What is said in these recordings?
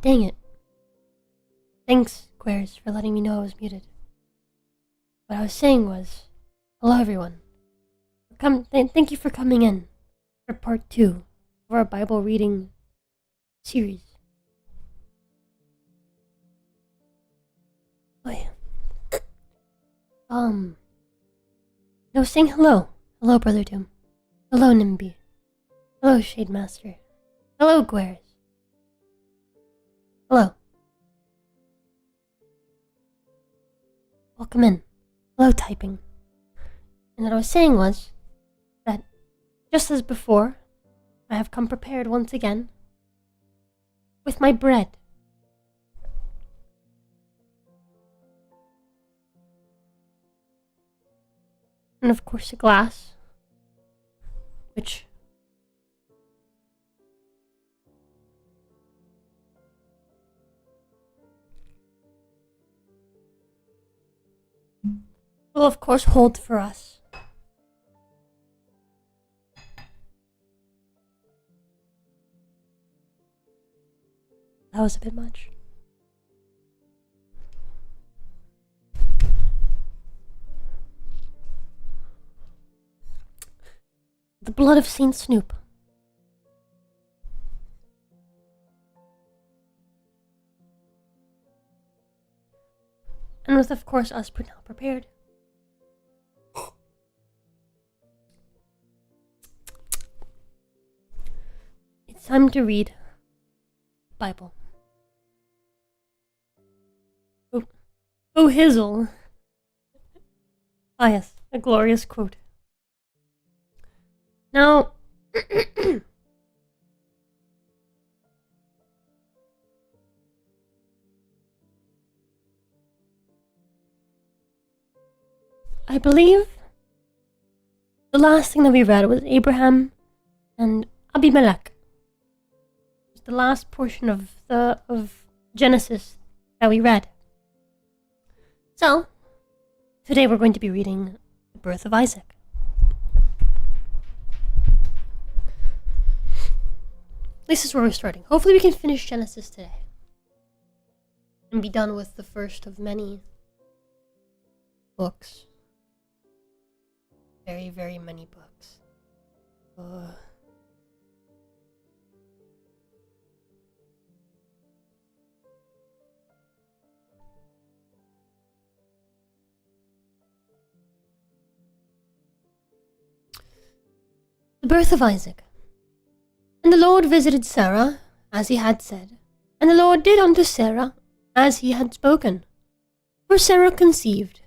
dang it. Thanks, Queers, for letting me know I was muted. What I was saying was, hello everyone. Thank you for coming in for part 2 of our Bible reading series. Oh yeah. No, saying hello. Hello, Brother Doom. Hello, Nimby. Hello, Shade Master. Hello, Gueres. Hello. Welcome in. Hello, typing. And what I was saying was that, just as before, I have come prepared once again with my bread. And of course a glass, which will of course hold for us. That was a bit much. The blood of Saint Snoop. And with, of course, us now prepared. It's time to read the Bible. Oh, Hizzle. Ah yes, a glorious quote. Now, I believe the last thing that we read was Abraham and Abimelech. It was the last portion of Genesis that we read. So, today we're going to be reading the birth of Isaac. This is where we're starting. Hopefully we can finish Genesis today. And be done with the first of many books. Very, very many books. The birth of Isaac. And the Lord visited Sarah, as he had said, and the Lord did unto Sarah as he had spoken. For Sarah conceived,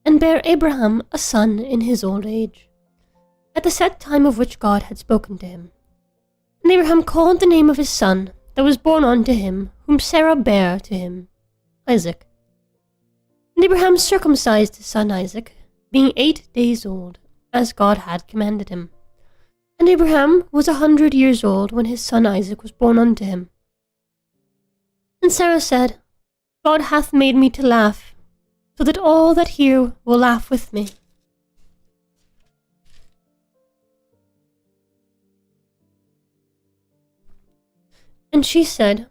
and bare Abraham a son in his old age, at the set time of which God had spoken to him. And Abraham called the name of his son that was born unto him, whom Sarah bare to him, Isaac. And Abraham circumcised his son Isaac, being 8 days old, as God had commanded him. And Abraham was 100 years old when his son Isaac was born unto him. And Sarah said, God hath made me to laugh, so that all that hear will laugh with me. And she said,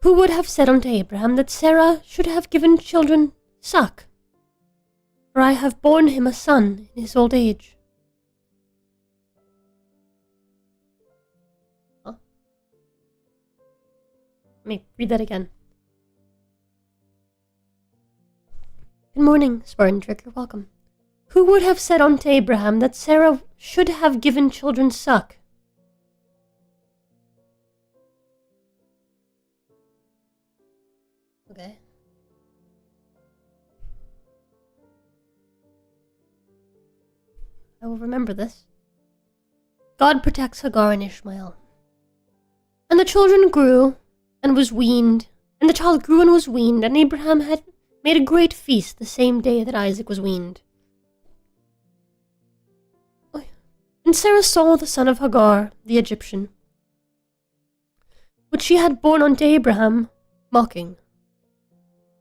Who would have said unto Abraham that Sarah should have given children suck? For I have borne him a son in his old age. Let me read that again. Good morning, Spartan Trigger, welcome. Who would have said unto Abraham that Sarah should have given children suck? Okay. I will remember this. God protects Hagar and Ishmael. And the children grew and was weaned, and the child grew and was weaned, and Abraham had made a great feast the same day that Isaac was weaned. And Sarah saw the son of Hagar, the Egyptian, which she had borne unto Abraham, mocking.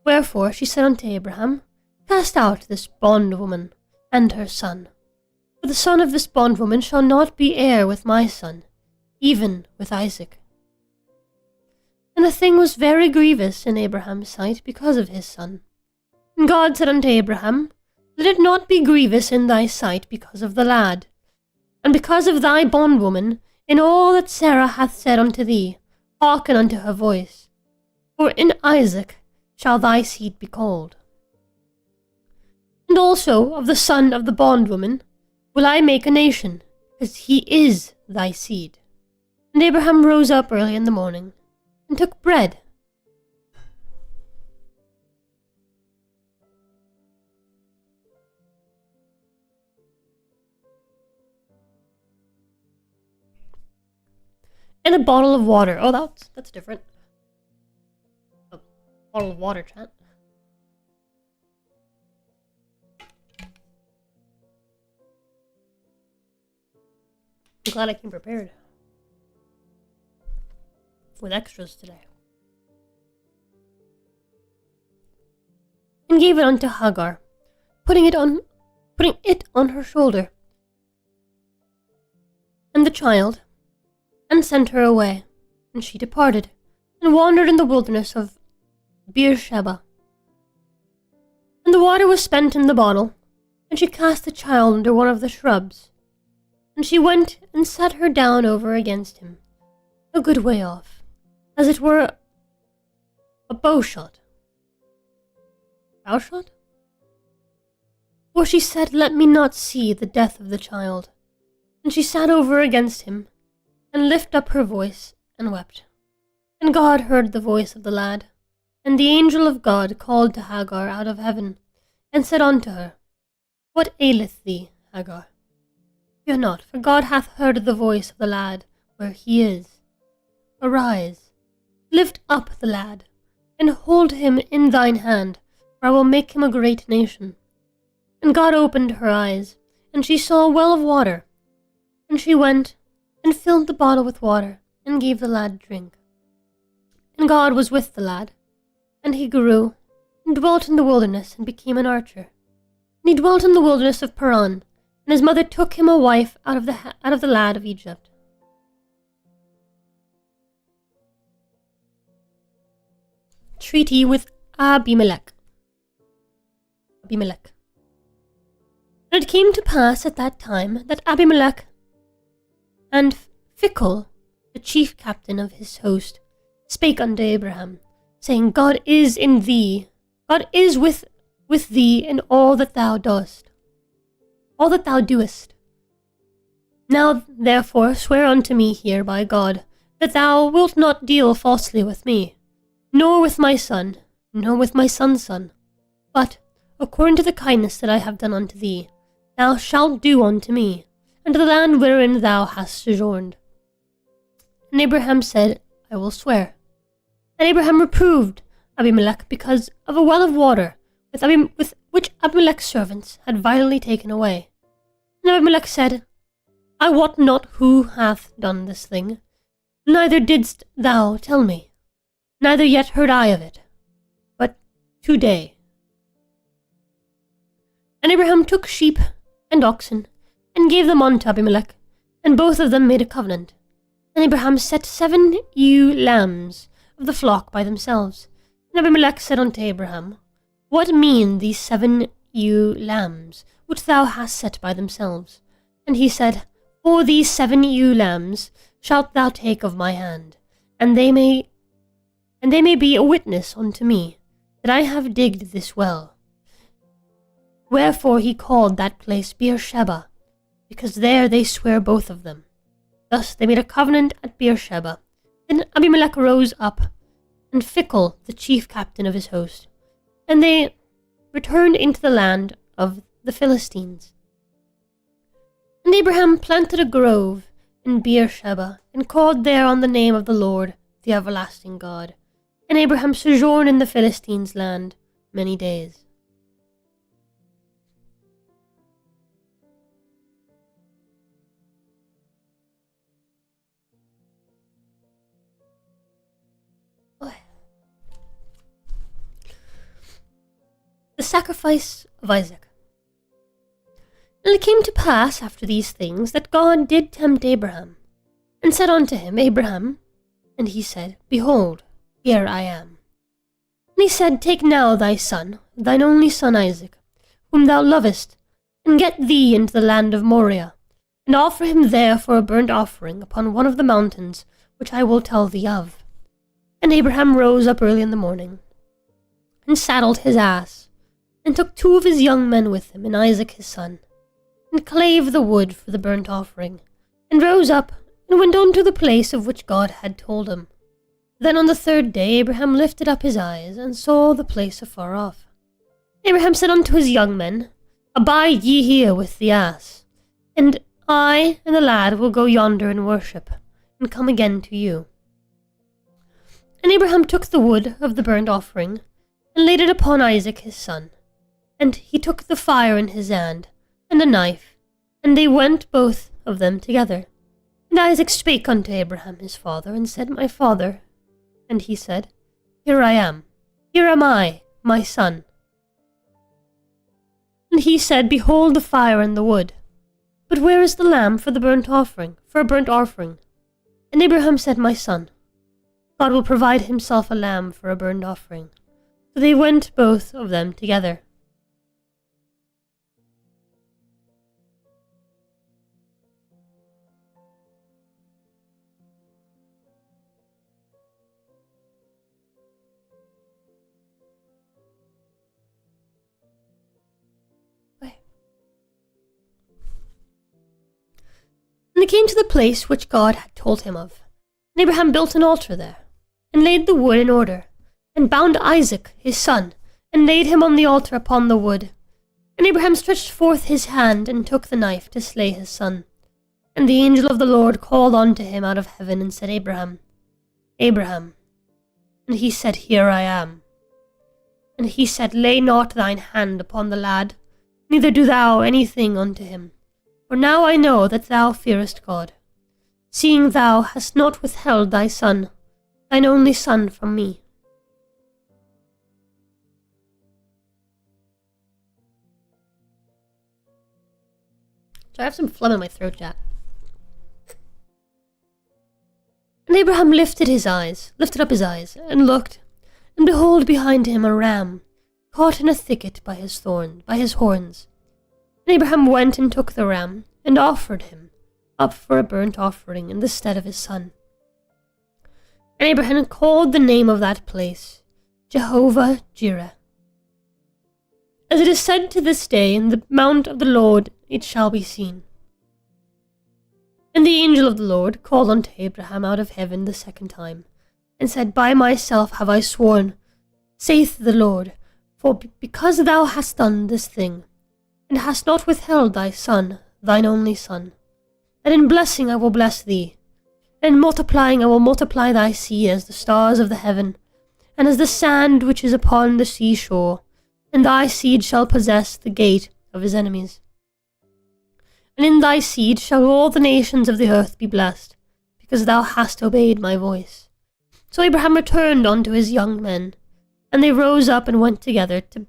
Wherefore she said unto Abraham, Cast out this bondwoman and her son, for the son of this bondwoman shall not be heir with my son, even with Isaac. And And the thing was very grievous in Abraham's sight because of his son. And God said unto Abraham, Let it not be grievous in thy sight because of the lad, and because of thy bondwoman, in all that Sarah hath said unto thee, hearken unto her voice. For in Isaac shall thy seed be called. And also of the son of the bondwoman will I make a nation, because he is thy seed. And Abraham rose up early in the morning, and took bread, and a bottle of water. Oh, that's different. A bottle of water, chat. I'm glad I came prepared with extras today. And gave it unto Hagar, putting it on her shoulder, and the child, and sent her away. And she departed, and wandered in the wilderness of Beersheba. And the water was spent in the bottle, and she cast the child under one of the shrubs. And she went and sat her down over against him, a good way off, as it were a bowshot. Bowshot? For she said, Let me not see the death of the child. And she sat over against him, and lifted up her voice, and wept. And God heard the voice of the lad. And the angel of God called to Hagar out of heaven, and said unto her, What aileth thee, Hagar? Fear not, for God hath heard the voice of the lad where he is. Arise, lift up the lad, and hold him in thine hand, for I will make him a great nation. And God opened her eyes, and she saw a well of water. And she went, and filled the bottle with water, and gave the lad drink. And God was with the lad, and he grew, and dwelt in the wilderness, and became an archer. And he dwelt in the wilderness of Paran, and his mother took him a wife out of the lad of Egypt. Treaty with Abimelech. And it came to pass at that time that Abimelech and Phicol, the chief captain of his host, spake unto Abraham, saying, God is in thee, God is with thee in all that thou doest, all that thou doest. Now therefore swear unto me here by God, that thou wilt not deal falsely with me, nor with my son, nor with my son's son, but, according to the kindness that I have done unto thee, thou shalt do unto me, and to the land wherein thou hast sojourned. And Abraham said, I will swear. And Abraham reproved Abimelech because of a well of water, with which Abimelech's servants had violently taken away. And Abimelech said, I wot not who hath done this thing, neither didst thou tell me, neither yet heard I of it, but today. And Abraham took sheep and oxen, and gave them unto Abimelech, and both of them made a covenant. And Abraham set 7 ewe lambs of the flock by themselves. And Abimelech said unto Abraham, What mean these 7 ewe lambs, which thou hast set by themselves? And he said, For these 7 ewe lambs shalt thou take of my hand, and they may be a witness unto me, that I have digged this well. Wherefore he called that place Beersheba, because there they swear both of them. Thus they made a covenant at Beersheba. Then Abimelech rose up, and Phicol, the chief captain of his host, and they returned into the land of the Philistines. And Abraham planted a grove in Beersheba, and called there on the name of the Lord, the everlasting God. And Abraham sojourned in the Philistines' land many days. The sacrifice of Isaac. And it came to pass after these things that God did tempt Abraham, and said unto him, Abraham. And he said, Behold, Here I am. And he said, Take now thy son, thine only son Isaac, whom thou lovest, and get thee into the land of Moriah, and offer him there for a burnt offering upon one of the mountains which I will tell thee of. And Abraham rose up early in the morning, and saddled his ass, and took 2 of his young men with him, and Isaac his son, and clave the wood for the burnt offering, and rose up, and went on to the place of which God had told him. Then on the 3rd day Abraham lifted up his eyes, and saw the place afar off. Abraham said unto his young men, Abide ye here with the ass, and I and the lad will go yonder and worship, and come again to you. And Abraham took the wood of the burnt offering, and laid it upon Isaac his son. And he took the fire in his hand, and a knife, and they went both of them together. And Isaac spake unto Abraham his father, and said, My father. And he said, Here I am. Here am I, my son. And he said, Behold the fire and the wood. But where is the lamb for the burnt offering, for a burnt offering? And Abraham said, My son, God will provide himself a lamb for a burnt offering. So they went both of them together. And they came to the place which God had told him of. And Abraham built an altar there, and laid the wood in order, and bound Isaac his son, and laid him on the altar upon the wood. And Abraham stretched forth his hand, and took the knife to slay his son. And the angel of the Lord called unto him out of heaven, and said, Abraham, Abraham. And he said, Here I am. And he said, Lay not thine hand upon the lad, neither do thou anything unto him. For now I know that thou fearest God, seeing thou hast not withheld thy son, thine only son, from me. So I have some phlegm in my throat, Jack. And Abraham lifted up his eyes, and looked, and behold behind him a ram, caught in a thicket by his horns. And Abraham went and took the ram, and offered him up for a burnt offering in the stead of his son. And Abraham called the name of that place Jehovah-Jireh. As it is said to this day, In the mount of the Lord it shall be seen. And the angel of the Lord called unto Abraham out of heaven the 2nd time, and said, By myself have I sworn, saith the Lord, for because thou hast done this thing, and hast not withheld thy son, thine only son, that in blessing I will bless thee, and in multiplying I will multiply thy seed as the stars of the heaven, and as the sand which is upon the seashore, and thy seed shall possess the gate of his enemies. And in thy seed shall all the nations of the earth be blessed, because thou hast obeyed my voice. So Abraham returned unto his young men, and they rose up and went together to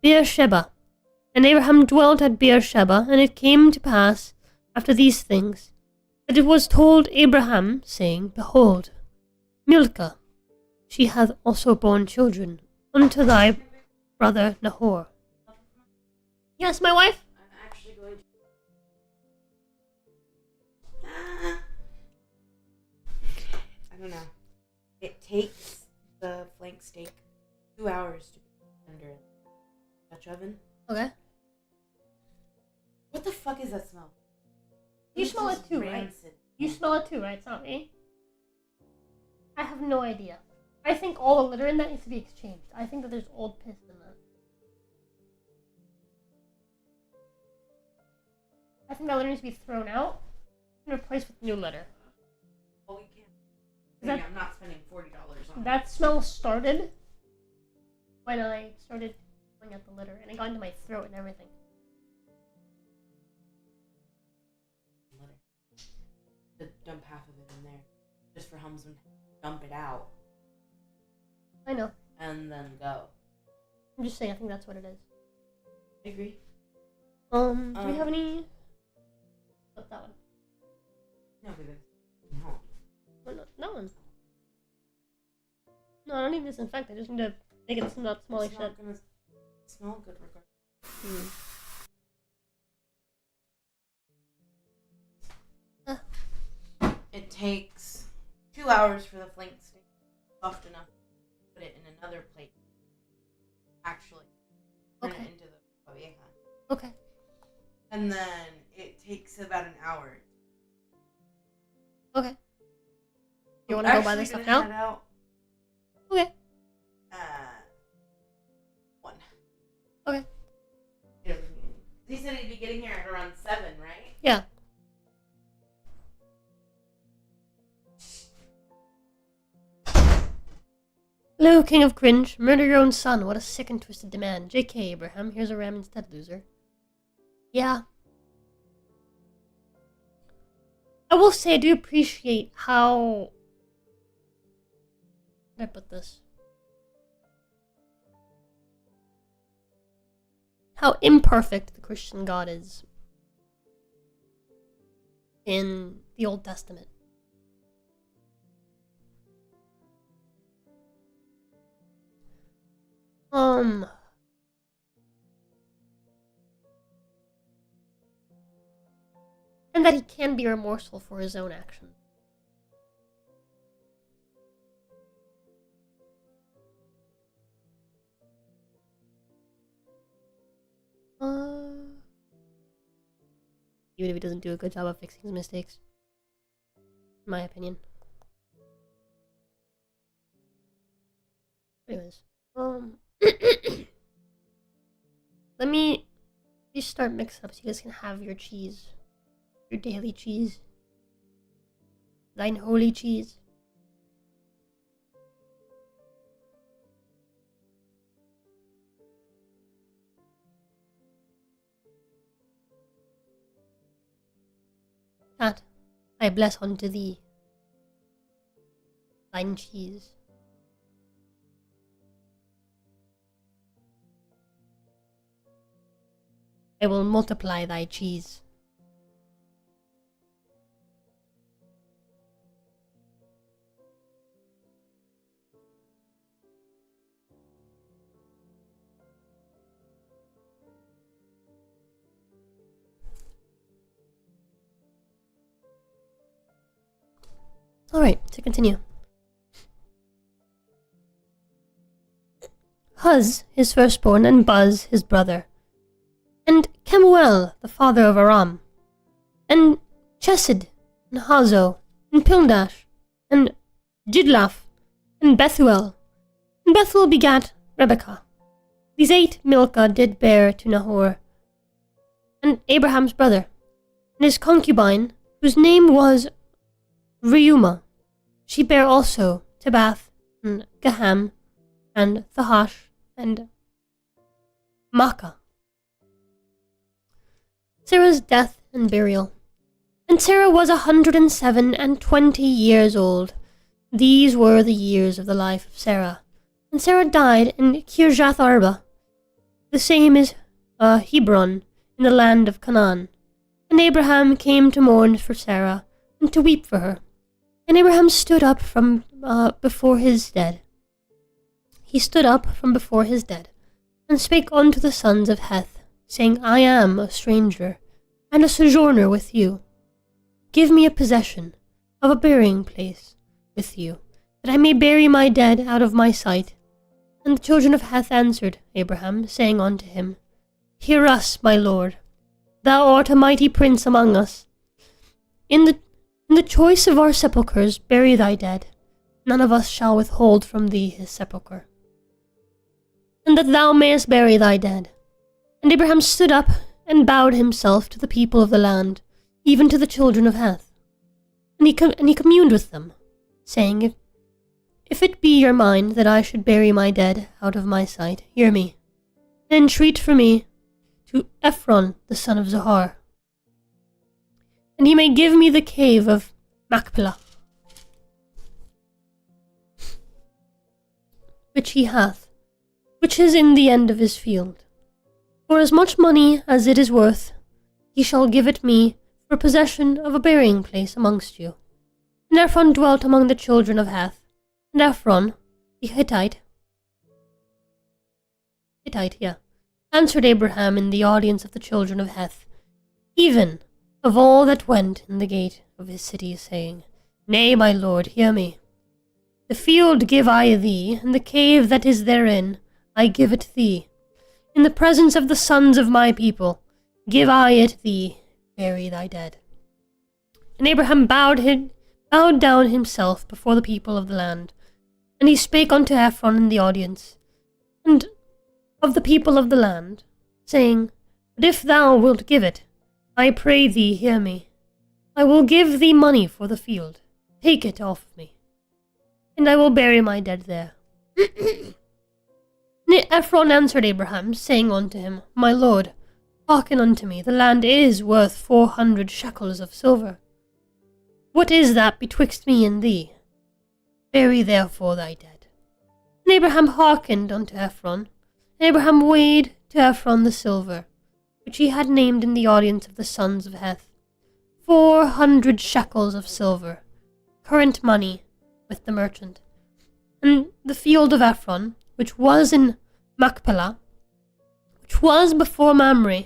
Beersheba. And Abraham dwelt at Beersheba, and it came to pass, after these things, that it was told Abraham, saying, Behold, Milcah, she hath also borne children unto thy brother Nahor. Yes, my wife? I'm actually going to... I don't know. It takes the flank steak 2 hours to be under a Dutch oven. Okay. What the fuck is that smell? You This smell is it too, right? rancid. You smell it too, right? It's not me. I have no idea. I think all the litter in that needs to be exchanged. I think that there's old piss in that. I think that litter needs to be thrown out and replaced with new litter. Well, we can't. I'm not spending $40 on That smell started when I started pulling out the litter, and it got into my throat and everything. To dump half of it in there, just for Helmsman. Dump it out I know. and then go. I'm just saying, I think that's what it is. I agree. Do we have any? Oh, that one. No, baby. No. Oh, no, that one. No, I don't need disinfect. I just need to make it not smell like It's shit. not gonna smell good regardless. It takes 2 hours for the flank steak soft enough to put it in another plate. Actually, turn Okay. it into the oveja. Okay. And then it takes about an hour. Okay. You want to go buy this stuff now? Head out, Okay. 1. Okay. He said he'd be getting here at around 7, right? Yeah. Hello, King of Cringe. Murder your own son. What a sick and twisted demand. JK, Abraham. Here's a ram instead, loser. Yeah. I will say I do appreciate how... How did I put this? How imperfect the Christian God is in the Old Testament. And that he can be remorseful for his own actions. Even if he doesn't do a good job of fixing his mistakes. In my opinion. Anyways. Let me just start mixing up so you guys can have your cheese. Your daily cheese. Thine holy cheese. That I bless unto thee. Thine cheese. I will multiply thy cheese. Alright, to continue. Huz, his firstborn, and Buz, his brother, and Kemuel, the father of Aram, and Chesed, and Hazo, and Pildash, and Jidlaph, and Bethuel. And Bethuel begat Rebekah. These 8 Milcah did bear to Nahor, and Abraham's brother, and his concubine, whose name was Reumah. She bare also Tabath, and Gaham, and Thahash, and Makkah. Sarah's death and burial. And Sarah was 107 years old. These were the years of the life of Sarah. And Sarah died in Kirjath Arba. The same is Hebron, in the land of Canaan. And Abraham came to mourn for Sarah, and to weep for her. And Abraham stood up from before his dead. He stood up from before his dead, and spake unto the sons of Heth, saying, I am a stranger, and a sojourner with you. Give me a possession of a burying place with you, that I may bury my dead out of my sight. And the children of Heth answered Abraham, saying unto him, Hear us, my lord. Thou art a mighty prince among us. In the choice of our sepulchres bury thy dead. None of us shall withhold from thee his sepulchre. And that thou mayest bury thy dead. And Abraham stood up and bowed himself to the people of the land, even to the children of Heth. And he communed with them, saying, If it be your mind that I should bury my dead out of my sight, hear me, and entreat for me to Ephron the son of Zohar. And he may give me the cave of Machpelah, which he hath, which is in the end of his field. For as much money as it is worth, he shall give it me for possession of a burying place amongst you. And Ephron dwelt among the children of Heth, and Ephron the Hittite, answered Abraham in the audience of the children of Heth, even of all that went in the gate of his city, saying, Nay, my lord, hear me. The field give I thee, and the cave that is therein I give it thee. In the presence of the sons of my people give I it thee, bury thy dead. And Abraham bowed down himself before the people of the land, and he spake unto Ephron in the audience, and of the people of the land, saying, But if thou wilt give it, I pray thee hear me. I will give thee money for the field. Take it off me, and I will bury my dead there. Ephron answered Abraham, saying unto him, My lord, hearken unto me, the land is worth 400 shekels of silver. What is that betwixt me and thee? Bury therefore thy dead. And Abraham hearkened unto Ephron, and Abraham weighed to Ephron the silver, which he had named in the audience of the sons of Heth, 400 shekels of silver, current money with the merchant. And the field of Ephron, which was in Machpelah, which was before Mamre,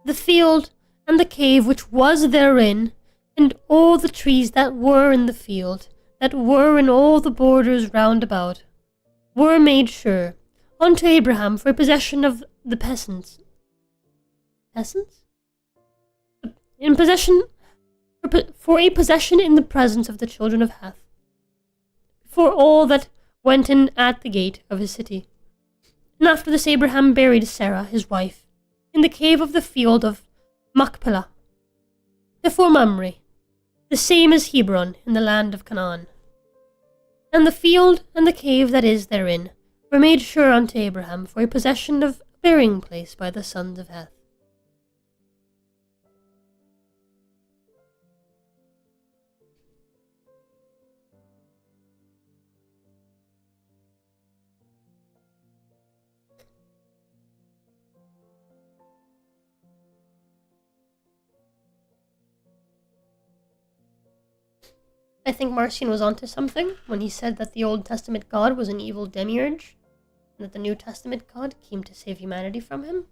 the field and the cave which was therein, and all the trees that were in the field, that were in all the borders round about, were made sure unto Abraham for a possession of the peasants. Peasants? In possession, for a possession in the presence of the children of Heth, for all that went in at the gate of his city. And after this Abraham buried Sarah, his wife, in the cave of the field of Machpelah, before Mamre, the same as Hebron in the land of Canaan. And the field and the cave that is therein were made sure unto Abraham for a possession of a burying place by the sons of Heth. I think Marcion was onto something when he said that the Old Testament God was an evil demiurge, and that the New Testament God came to save humanity from him.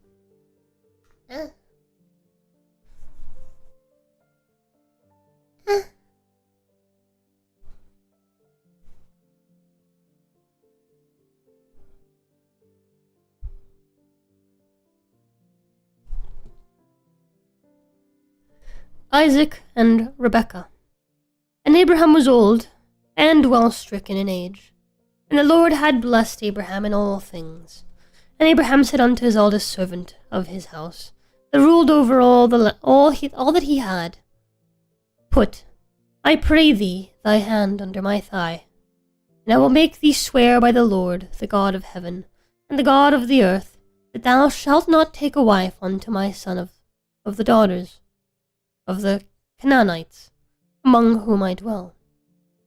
Isaac and Rebekah. And Abraham was old, and well stricken in age. And the Lord had blessed Abraham in all things. And Abraham said unto his eldest servant of his house, that ruled over all that he had, Put, I pray thee, thy hand under my thigh, and I will make thee swear by the Lord, the God of heaven, and the God of the earth, that thou shalt not take a wife unto my son of the daughters of the Canaanites, among whom I dwell.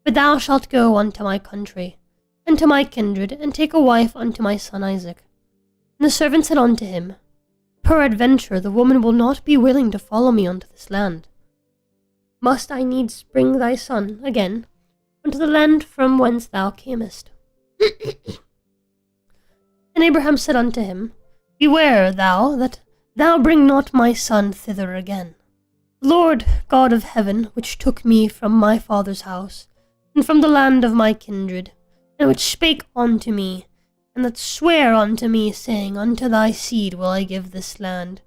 But thou shalt go unto my country, and to my kindred, and take a wife unto my son Isaac. And the servant said unto him, Peradventure the woman will not be willing to follow me unto this land. Must I needs bring thy son again unto the land from whence thou camest? And Abraham said unto him, Beware thou that thou bring not my son thither again. The Lord God of heaven, which took me from my father's house, and from the land of my kindred, and which spake unto me, and that sware unto me, saying, Unto thy seed will I give this land.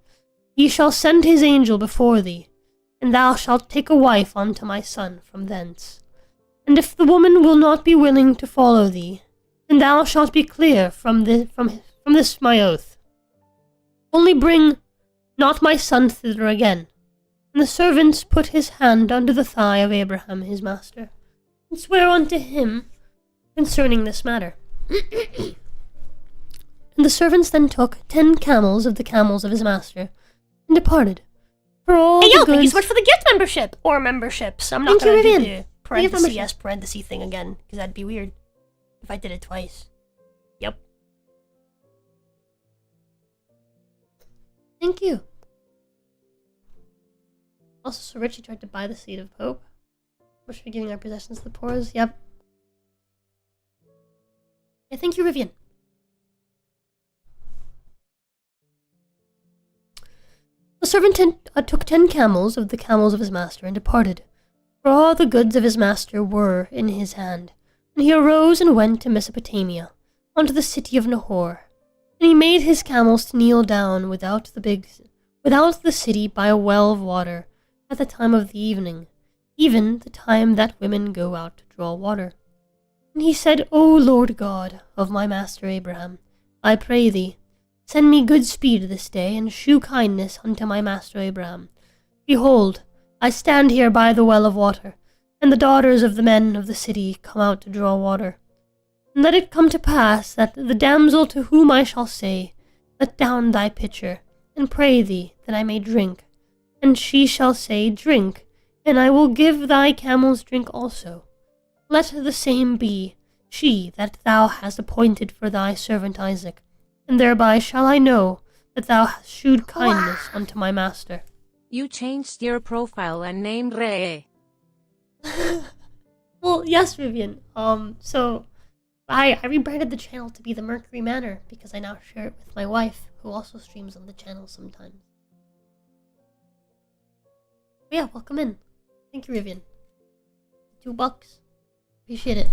He shall send his angel before thee, and thou shalt take a wife unto my son from thence. And if the woman will not be willing to follow thee, then thou shalt be clear from this my oath. Only bring not my son thither again. And the servants put his hand under the thigh of Abraham his master, and sware unto him concerning this matter. And the servants then took 10 camels of the camels of his master, and departed. For all the goods... Thank you so much for the gift membership, or memberships. I'm not going to do the parenthesis thing again, because that'd be weird if I did it twice. Yep. Thank you. Also, so Richie tried to buy the seat of Pope. Which we're giving our possessions to the poor. Yep. Yeah, thank you, Rivian. The servant took 10 camels of the camels of his master and departed, for all the goods of his master were in his hand. And he arose and went to Mesopotamia, unto the city of Nahor. And he made his camels to kneel down without the city by a well of water at the time of the evening, even the time that women go out to draw water. And he said, O Lord God of my master Abraham, I pray thee, send me good speed this day, and shew kindness unto my master Abraham. Behold, I stand here by the well of water, and the daughters of the men of the city come out to draw water. And let it come to pass that the damsel to whom I shall say, Let down thy pitcher, and pray thee that I may drink. And she shall say, Drink, and I will give thy camels drink also. Let the same be she that thou hast appointed for thy servant Isaac, and thereby shall I know that thou hast shewed kindness unto my master. You changed your profile and named Ray. Well, yes, Vivian. So I rebranded the channel to be the Mercury Manor because I now share it with my wife, who also streams on the channel sometimes. But yeah, welcome in. Thank you, Vivian. $2. Appreciate it.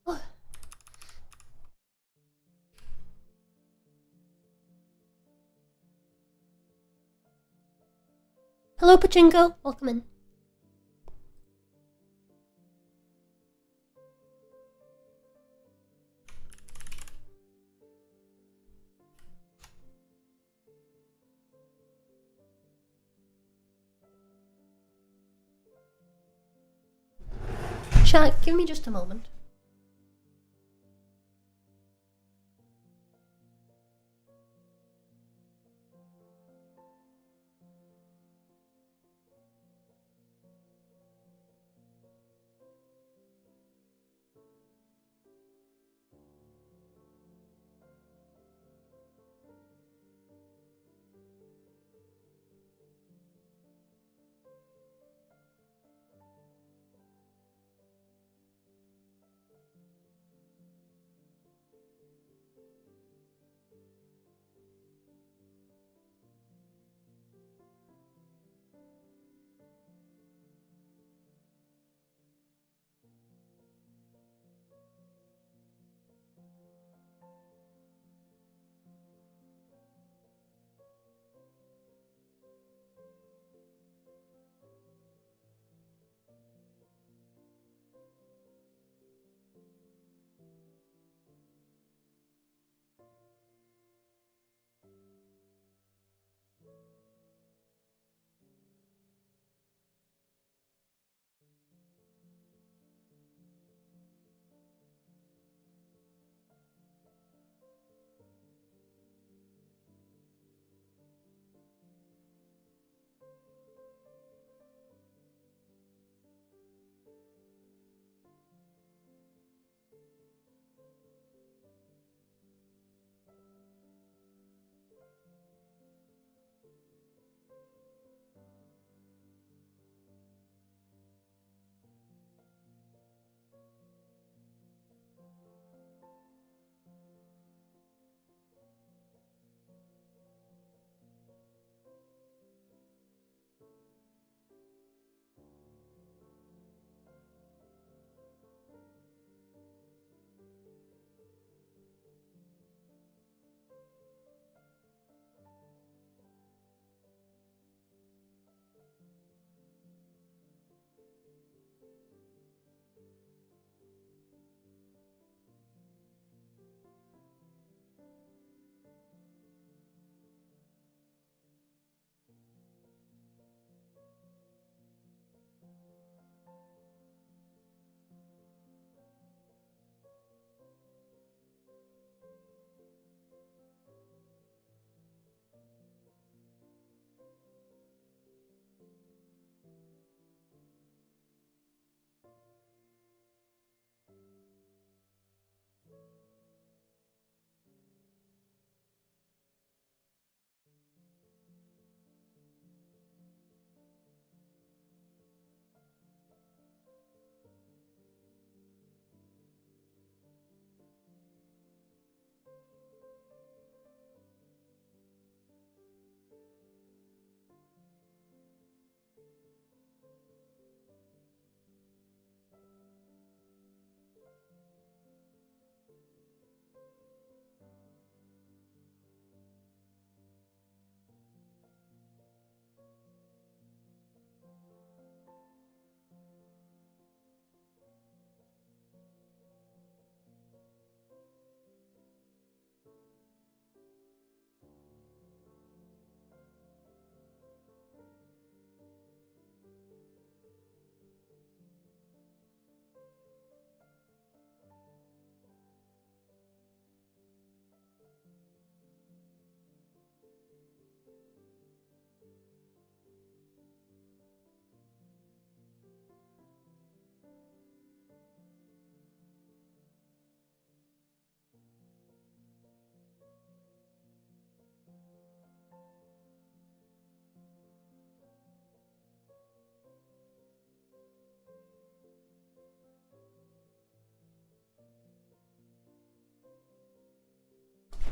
Oh. Hello, Pachinko. Welcome in. Chat, give me just a moment.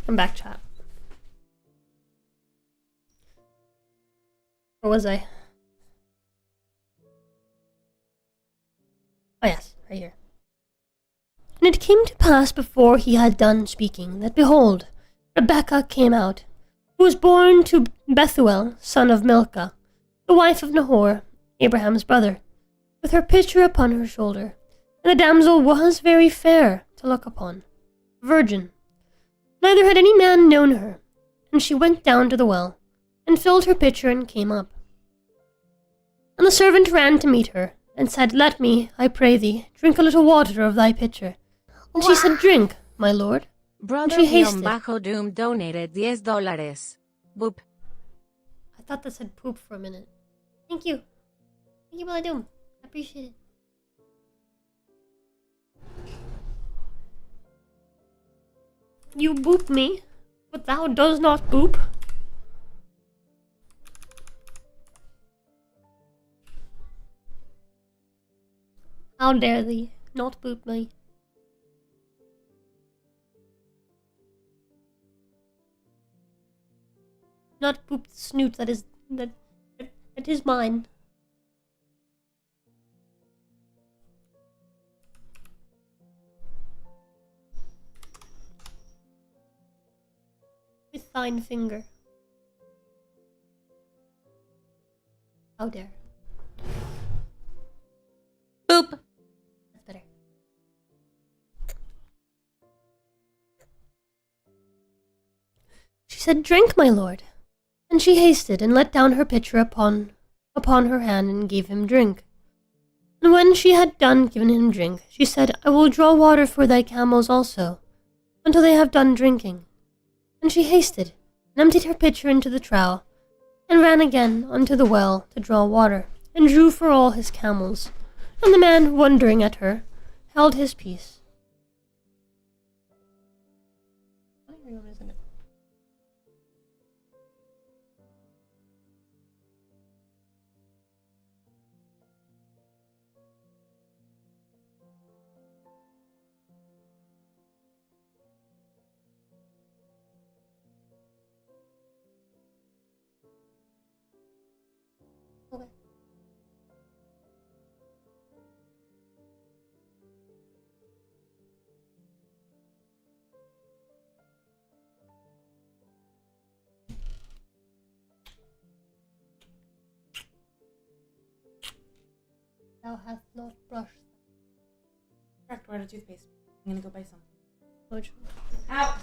I'm back, chat. Where was I? Oh yes, right here. And it came to pass before he had done speaking, that behold, Rebekah came out, who was born to Bethuel, son of Milcah, the wife of Nahor, Abraham's brother, with her pitcher upon her shoulder. And the damsel was very fair to look upon, virgin. Neither had any man known her. And she went down to the well, and filled her pitcher, and came up. And the servant ran to meet her, and said, Let me, I pray thee, drink a little water of thy pitcher. And she said, Drink, my lord. Brother she hasted. Bajo Doom donated $10. Boop. I thought that said poop for a minute. Thank you. Thank you, Brother Doom. I appreciate it. You boop me, but thou does not boop. How dare thee not boop me? Not boop the snoot that is mine. With thine finger. How dare. Boop! That's better. She said, Drink, my lord. And she hasted, and let down her pitcher upon her hand, and gave him drink. And when she had done given him drink, she said, I will draw water for thy camels also, until they have done drinking. And she hasted, and emptied her pitcher into the trough, and ran again unto the well to draw water, and drew for all his camels. And the man, wondering at her, held his peace. Isn't it? Okay. Thou hast not brushed. Correct, we're out of toothpaste. I'm gonna go buy some. Which? Ow!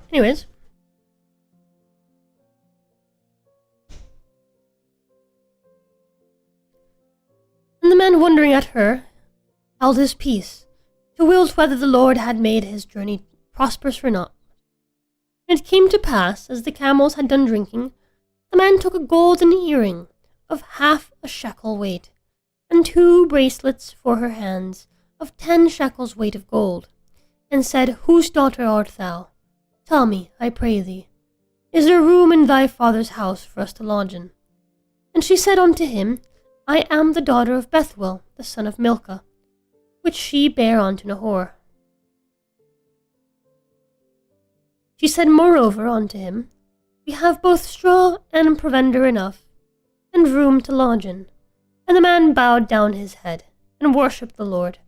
Anyways. And the man, wondering at her, held his peace, to wilt whether the Lord had made his journey prosperous or not. And it came to pass, as the camels had done drinking, the man took a golden earring of 1/2 a shekel weight, and 2 bracelets for her hands of 10 shekels weight of gold, and said, Whose daughter art thou? Tell me, I pray thee, is there room in thy father's house for us to lodge in? And she said unto him, I am the daughter of Bethuel, the son of Milcah, which she bare unto Nahor. She said moreover unto him, We have both straw and provender enough, and room to lodge in. And the man bowed down his head, and worshipped the Lord.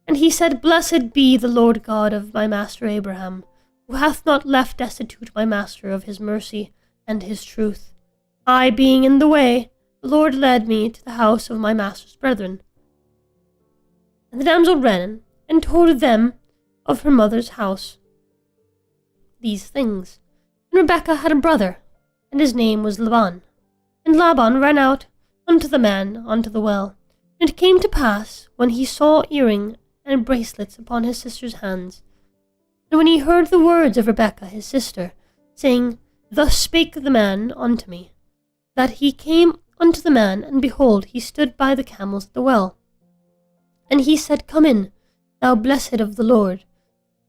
And he said, Blessed be the Lord God of my master Abraham, who hath not left destitute my master of his mercy and his truth. I being in the way, the Lord led me to the house of my master's brethren. And the damsel ran, and told them of her mother's house these things. And Rebekah had a brother, and his name was Laban. And Laban ran out unto the man unto the well. And it came to pass, when he saw earring and bracelets upon his sister's hands, and when he heard the words of Rebekah his sister, saying, Thus spake the man unto me, that he came unto the man, and behold, he stood by the camels at the well. And he said, Come in, thou blessed of the Lord.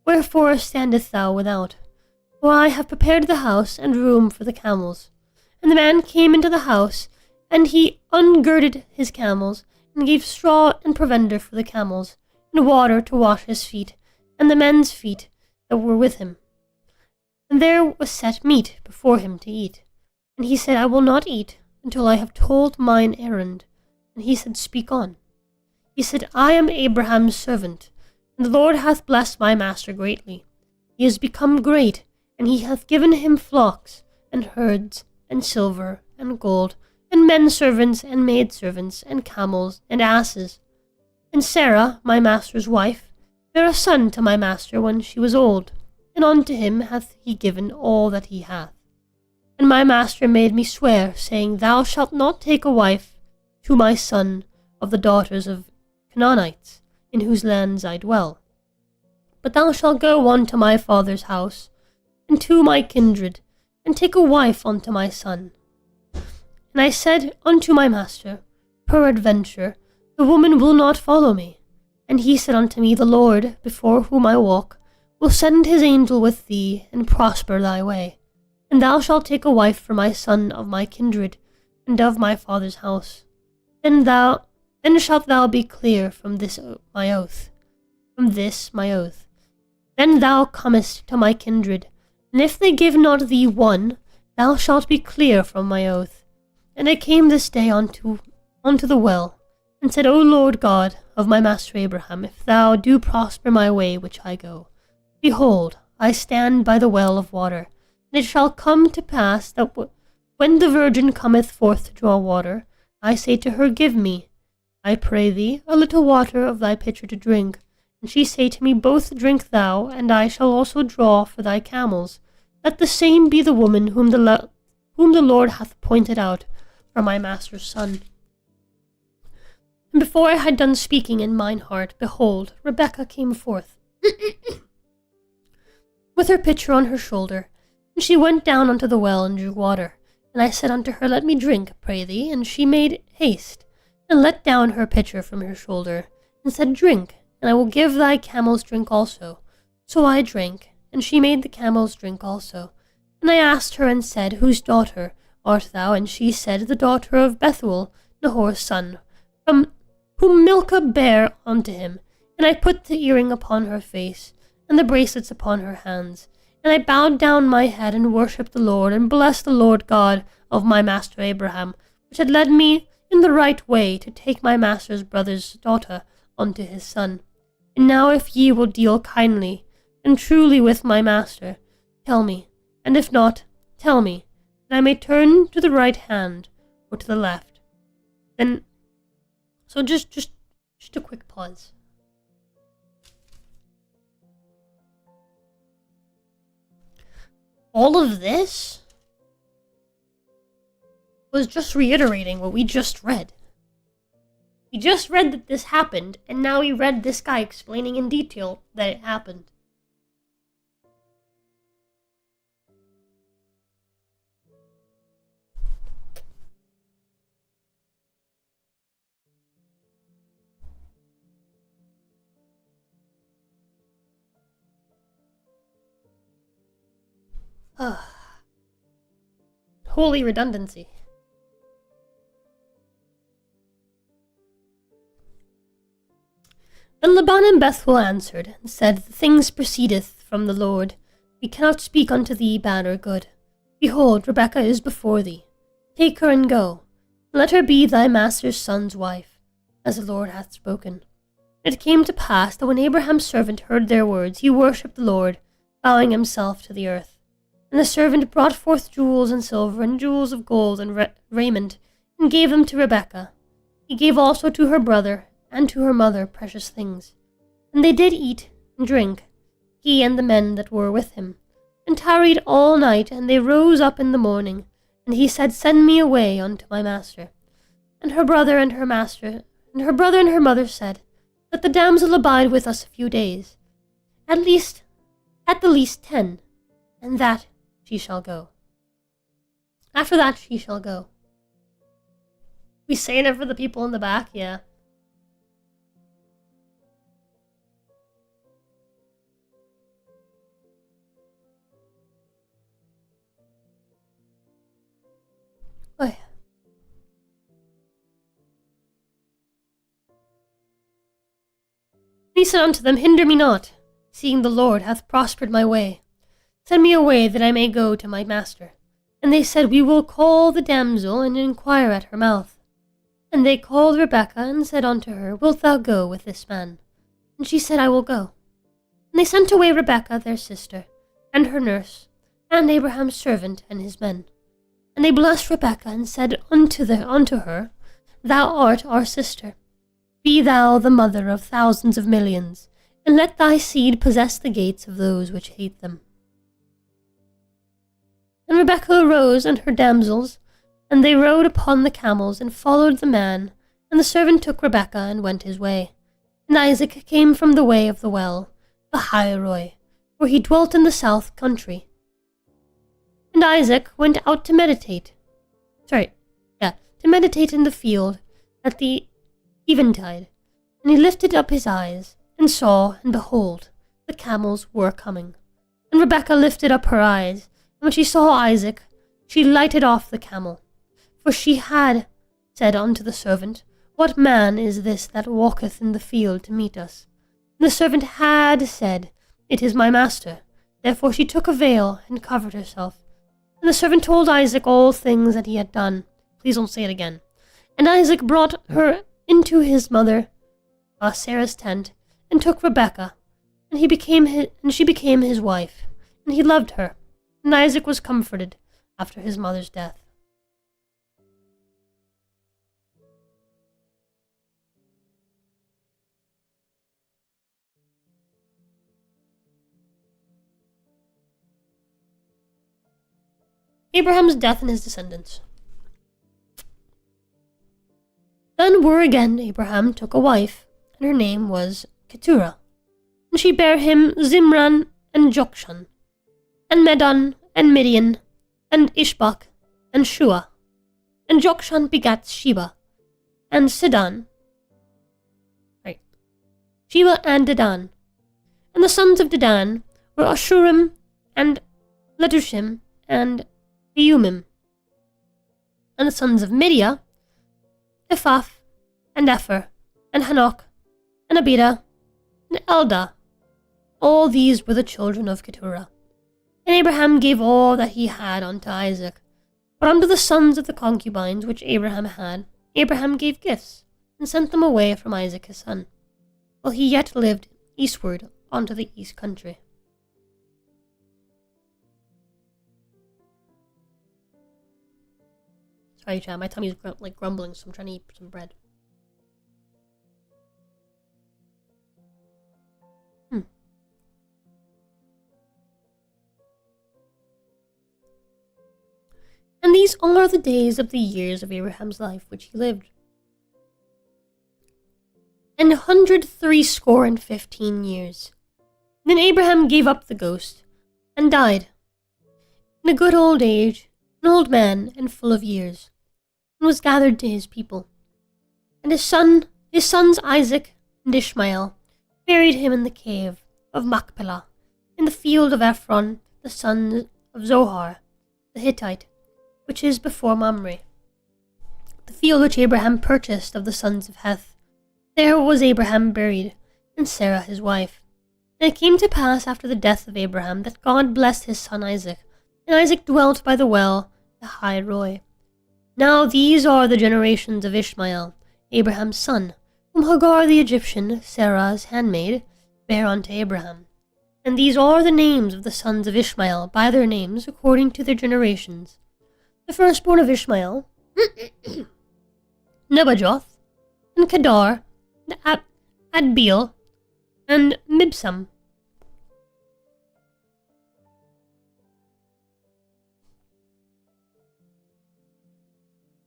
Wherefore standest thou without? For I have prepared the house and room for the camels. And the man came into the house, and he ungirded his camels, and gave straw and provender for the camels, and water to wash his feet, and the men's feet that were with him. And there was set meat before him to eat. And he said, I will not eat until I have told mine errand. And he said, Speak on. He said, I am Abraham's servant, and the Lord hath blessed my master greatly. He is become great, and he hath given him flocks, and herds, and silver, and gold, and men servants, and maidservants, and camels, and asses. And Sarah, my master's wife, bare a son to my master when she was old, and unto him hath he given all that he hath. And my master made me swear, saying, Thou shalt not take a wife to my son of the daughters of Canaanites, in whose lands I dwell. But thou shalt go unto my father's house, and to my kindred, and take a wife unto my son. And I said unto my master, Peradventure, the woman will not follow me. And he said unto me, The Lord, before whom I walk, will send his angel with thee, and prosper thy way. And thou shalt take a wife for my son of my kindred, and of my father's house. Then shalt thou be clear from this my oath. Then thou comest to my kindred, and if they give not thee one, thou shalt be clear from my oath. And I came this day unto the well, and said, O Lord God of my master Abraham, if thou do prosper my way which I go, behold, I stand by the well of water, and it shall come to pass that when the virgin cometh forth to draw water, I say to her, Give me, I pray thee, a little water of thy pitcher to drink. And she say to me, Both drink thou, and I shall also draw for thy camels. Let the same be the woman whom the Lord hath appointed out for my master's son. And before I had done speaking in mine heart, behold, Rebekah came forth, with her pitcher on her shoulder, and she went down unto the well and drew water. And I said unto her, Let me drink, pray thee. And she made haste, and let down her pitcher from her shoulder, and said, Drink, and I will give thy camels drink also. So I drank, and she made the camels drink also. And I asked her and said, Whose daughter art thou? And she said, The daughter of Bethuel, Nahor's son, from whom Milcah bare unto him. And I put the earring upon her face, and the bracelets upon her hands. And I bowed down my head and worshipped the Lord, and blessed the Lord God of my master Abraham, which had led me in the right way to take my master's brother's daughter unto his son. And now if ye will deal kindly and truly with my master, tell me, and if not, tell me, that I may turn to the right hand or to the left. Then, so just a quick pause. All of this was just reiterating what we just read. We just read that this happened, and now we read this guy explaining in detail that it happened. Holy redundancy. Then Laban and Bethuel answered, and said, The things proceedeth from the Lord. We cannot speak unto thee bad or good. Behold, Rebekah is before thee. Take her and go. Let her be thy master's son's wife, as the Lord hath spoken. And it came to pass that when Abraham's servant heard their words, he worshipped the Lord, bowing himself to the earth. And the servant brought forth jewels and silver, and jewels of gold and raiment, and gave them to Rebekah. He gave also to her brother and to her mother precious things. And they did eat and drink, he and the men that were with him, and tarried all night, and they rose up in the morning. And he said, Send me away unto my master. And her brother and her mother said, Let the damsel abide with us a few days, at the least 10, and that she shall go. After that she shall go. We saying it for the people in the back? Yeah. Oh, yeah. he said unto them, Hinder me not, seeing the Lord hath prospered my way. Send me away, that I may go to my master. And they said, We will call the damsel, and inquire at her mouth. And they called Rebekah, and said unto her, Wilt thou go with this man? And she said, I will go. And they sent away Rebekah their sister, and her nurse, and Abraham's servant, and his men. And they blessed Rebekah, and said unto her, Thou art our sister. Be thou the mother of thousands of millions, and let thy seed possess the gates of those which hate them. And Rebekah arose, and her damsels, and they rode upon the camels, and followed the man. And the servant took Rebekah, and went his way. And Isaac came from the way of the well, the highroy, where he dwelt in the south country. And Isaac went out to meditate in the field at the eventide. And he lifted up his eyes, and saw, and behold, the camels were coming. And Rebekah lifted up her eyes, and when she saw Isaac, she lighted off the camel. For she had said unto the servant, What man is this that walketh in the field to meet us? And the servant had said, It is my master. Therefore she took a veil, and covered herself. And the servant told Isaac all things that he had done. Please don't say it again. And Isaac brought her into his mother Sarah's tent, and took Rebekah, and she became his wife, and he loved her. And Isaac was comforted after his mother's death. Abraham's death and his descendants. Then were again Abraham took a wife, and her name was Keturah. And she bare him Zimran and Jokshan, and Medan, and Midian, and Ishbak, and Shua. And Jokshan begat Sheba, and Sheba and Dedan. And the sons of Dedan were Ashurim, and Letushim, and Eumim. And the sons of Midian, Ephah, and Epher, and Hanok, and Abida, and Eldah. All these were the children of Keturah. And Abraham gave all that he had unto Isaac. But unto the sons of the concubines which Abraham had, Abraham gave gifts, and sent them away from Isaac his son, while he yet lived eastward unto the east country. Sorry, Chad, my tummy's grumbling, so I'm trying to eat some bread. And these are the days of the years of Abraham's life which he lived. 163 years. Then Abraham gave up the ghost, and died, in a good old age, an old man and full of years, and was gathered to his people. And his sons Isaac and Ishmael buried him in the cave of Machpelah, in the field of Ephron, the son of Zohar, the Hittite, which is before Mamre, the field which Abraham purchased of the sons of Heth. There was Abraham buried, and Sarah his wife. And it came to pass after the death of Abraham that God blessed his son Isaac, and Isaac dwelt by the well, the highroy. Now these are the generations of Ishmael, Abraham's son, whom Hagar the Egyptian, Sarah's handmaid, bare unto Abraham. And these are the names of the sons of Ishmael by their names according to their generations. The firstborn of Ishmael, Nebajoth, and Kedar, and Adbeel, and Mibsam.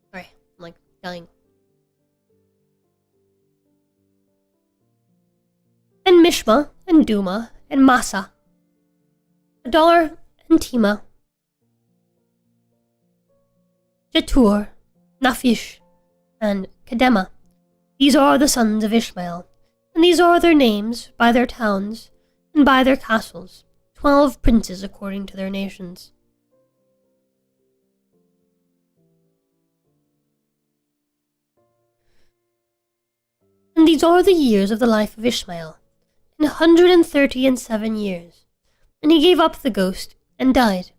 Sorry, I'm dying. And Mishma, and Duma, and Massa, Adar, and Tema, Jetur, Naphish, and Kedema. These are the sons of Ishmael, and these are their names by their towns and by their castles, 12 princes according to their nations. And these are the years of the life of Ishmael, 137 years. And he gave up the ghost, and died,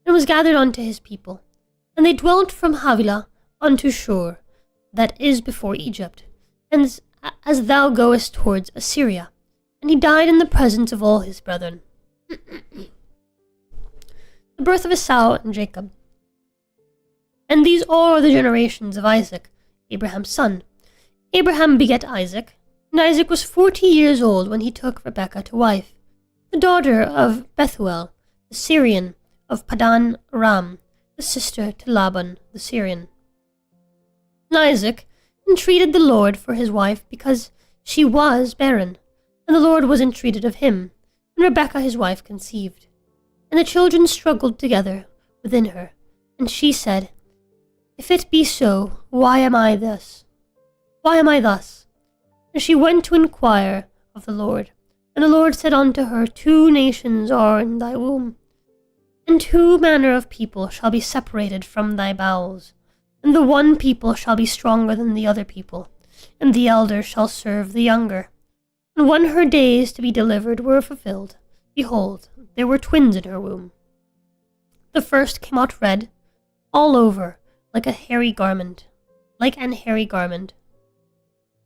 and was gathered unto his people. And they dwelt from Havilah unto Shur, that is before Egypt, and as thou goest towards Assyria. And he died in the presence of all his brethren. The birth of Esau and Jacob. And these all are the generations of Isaac, Abraham's son. Abraham begat Isaac, and Isaac was 40 years old when he took Rebekah to wife, the daughter of Bethuel, the Syrian, of Padan Aram, the sister to Laban the Syrian. And Isaac entreated the Lord for his wife, because she was barren, and the Lord was entreated of him, and Rebekah his wife conceived. And the children struggled together within her, and she said, If it be so, why am I thus? Why am I thus? And she went to inquire of the Lord. And the Lord said unto her, 2 nations are in thy womb, and 2 manner of people shall be separated from thy bowels. And the one people shall be stronger than the other people, and the elder shall serve the younger. And when her days to be delivered were fulfilled, behold, there were twins in her womb. The first came out red, all over, like an hairy garment.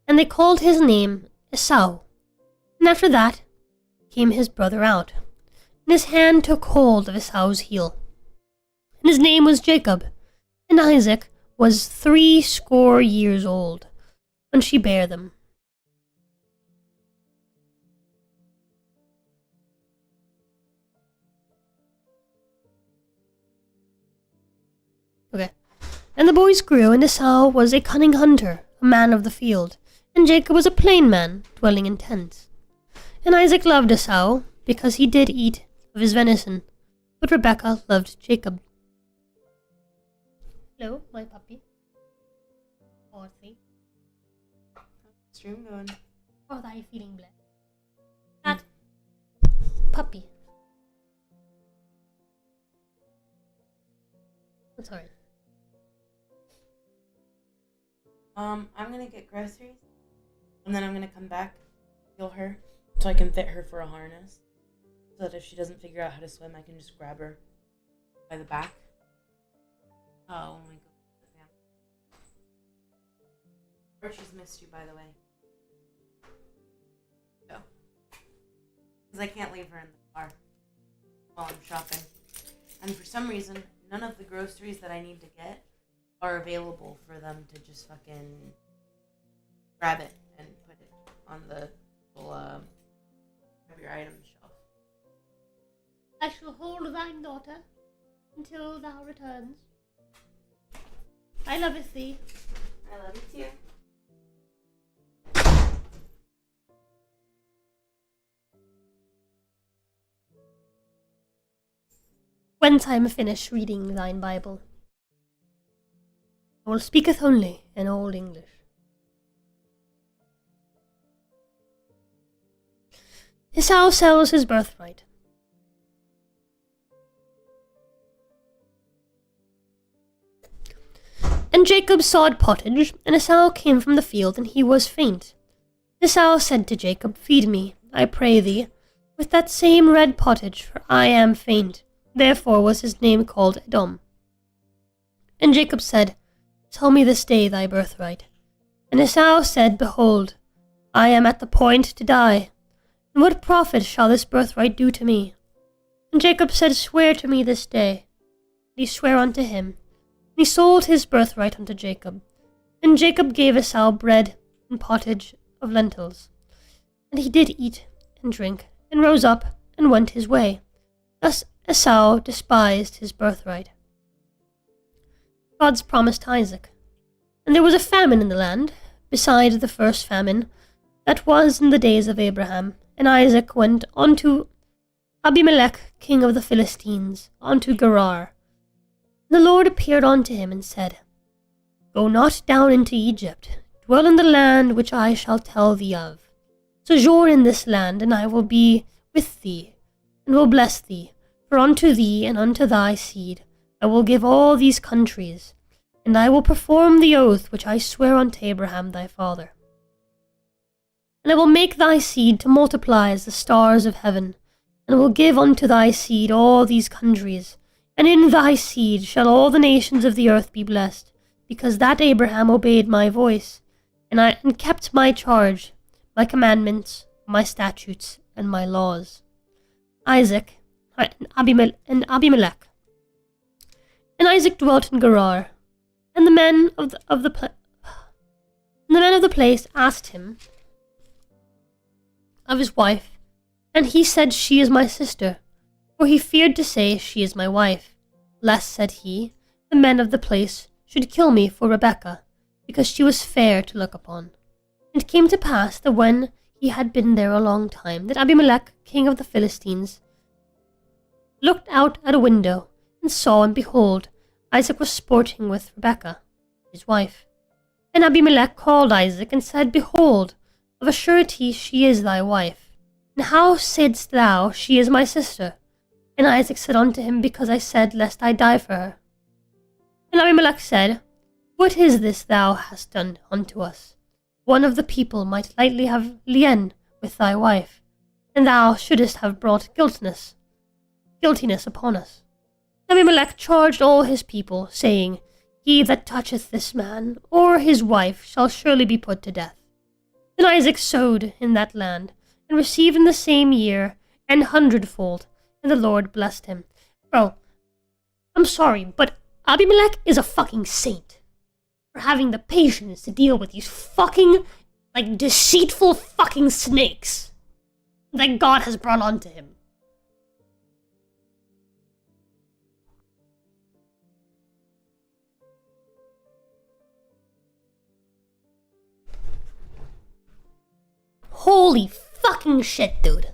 And they called his name Esau. And after that came his brother out, and his hand took hold of Esau's heel. And his name was Jacob. And Isaac was 80 years old when she bare them. Okay. And the boys grew, and Esau was a cunning hunter, a man of the field, and Jacob was a plain man, dwelling in tents. And Isaac loved Esau, because he did eat of his venison, but Rebekah loved Jacob. Hello, my puppy. Horsey. Stream going. Oh, are you feeling blessed? Cat. Puppy. That's alright. I'm gonna get groceries, and then I'm gonna come back, heal her, so I can fit her for a harness, so that if she doesn't figure out how to swim, I can just grab her by the back. Oh my god. Archie's missed you, by the way. Go. Because I can't leave her in the car while I'm shopping. And for some reason, none of the groceries that I need to get are available for them to just fucking grab it and put it on the little have your items shelf. I shall hold thine daughter until thou returns. I loveth thee. I love you too. When time finish reading thine Bible, I will speaketh only in Old English. Esau sells his birthright. And Jacob sawed pottage, and Esau came from the field, and he was faint. Esau said to Jacob, Feed me, I pray thee, with that same red pottage, for I am faint. Therefore was his name called Edom. And Jacob said, Tell me this day thy birthright. And Esau said, Behold, I am at the point to die. And what profit shall this birthright do to me? And Jacob said, Swear to me this day. And he sware unto him. And he sold his birthright unto Jacob. And Jacob gave Esau bread and pottage of lentils. And he did eat and drink, and rose up, and went his way. Thus Esau despised his birthright. God's promise to Isaac. And there was a famine in the land, beside the first famine that was in the days of Abraham. And Isaac went unto Abimelech, king of the Philistines, unto Gerar. And the Lord appeared unto him and said, Go not down into Egypt, dwell in the land which I shall tell thee of. Sojourn in this land, and I will be with thee, and will bless thee. For unto thee and unto thy seed I will give all these countries, and I will perform the oath which I sware unto Abraham thy father. And I will make thy seed to multiply as the stars of heaven, and will give unto thy seed all these countries, and in thy seed shall all the nations of the earth be blessed, because that Abraham obeyed my voice, and kept my charge, my commandments, my statutes, and my laws. Isaac and Abimelech. And Isaac dwelt in Gerar, and the men of the place asked him of his wife, and he said, She is my sister, for he feared to say, She is my wife, lest, said he, the men of the place should kill me for Rebekah, because she was fair to look upon. And it came to pass that when he had been there a long time, that Abimelech, king of the Philistines, looked out at a window, and saw, and behold, Isaac was sporting with Rebekah, his wife. And Abimelech called Isaac, and said, Behold, of a surety she is thy wife. And how saidst thou, She is my sister? And Isaac said unto him, Because I said, Lest I die for her. And Abimelech said, What is this thou hast done unto us? One of the people might lightly have lien with thy wife, and thou shouldest have brought guiltiness upon us. Abimelech charged all his people, saying, He that toucheth this man, or his wife, shall surely be put to death. Then Isaac sowed in that land, and received in the same year an hundredfold, and the Lord blessed him. Bro, I'm sorry, but Abimelech is a fucking saint for having the patience to deal with these fucking, deceitful fucking snakes that God has brought onto him. Holy fucking shit, dude.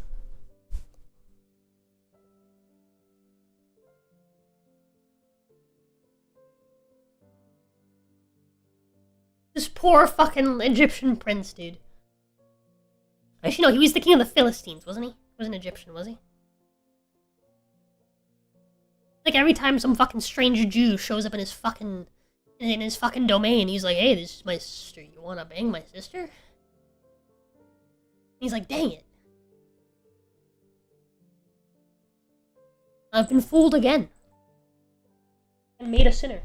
This poor fucking Egyptian prince, dude. Actually, no, he was the king of the Philistines, wasn't he? He wasn't Egyptian, was he? Like, every time some fucking strange Jew shows up in his fucking domain, he's like, Hey, this is my sister. You wanna bang my sister? He's like, Dang it. I've been fooled again. And made a sinner.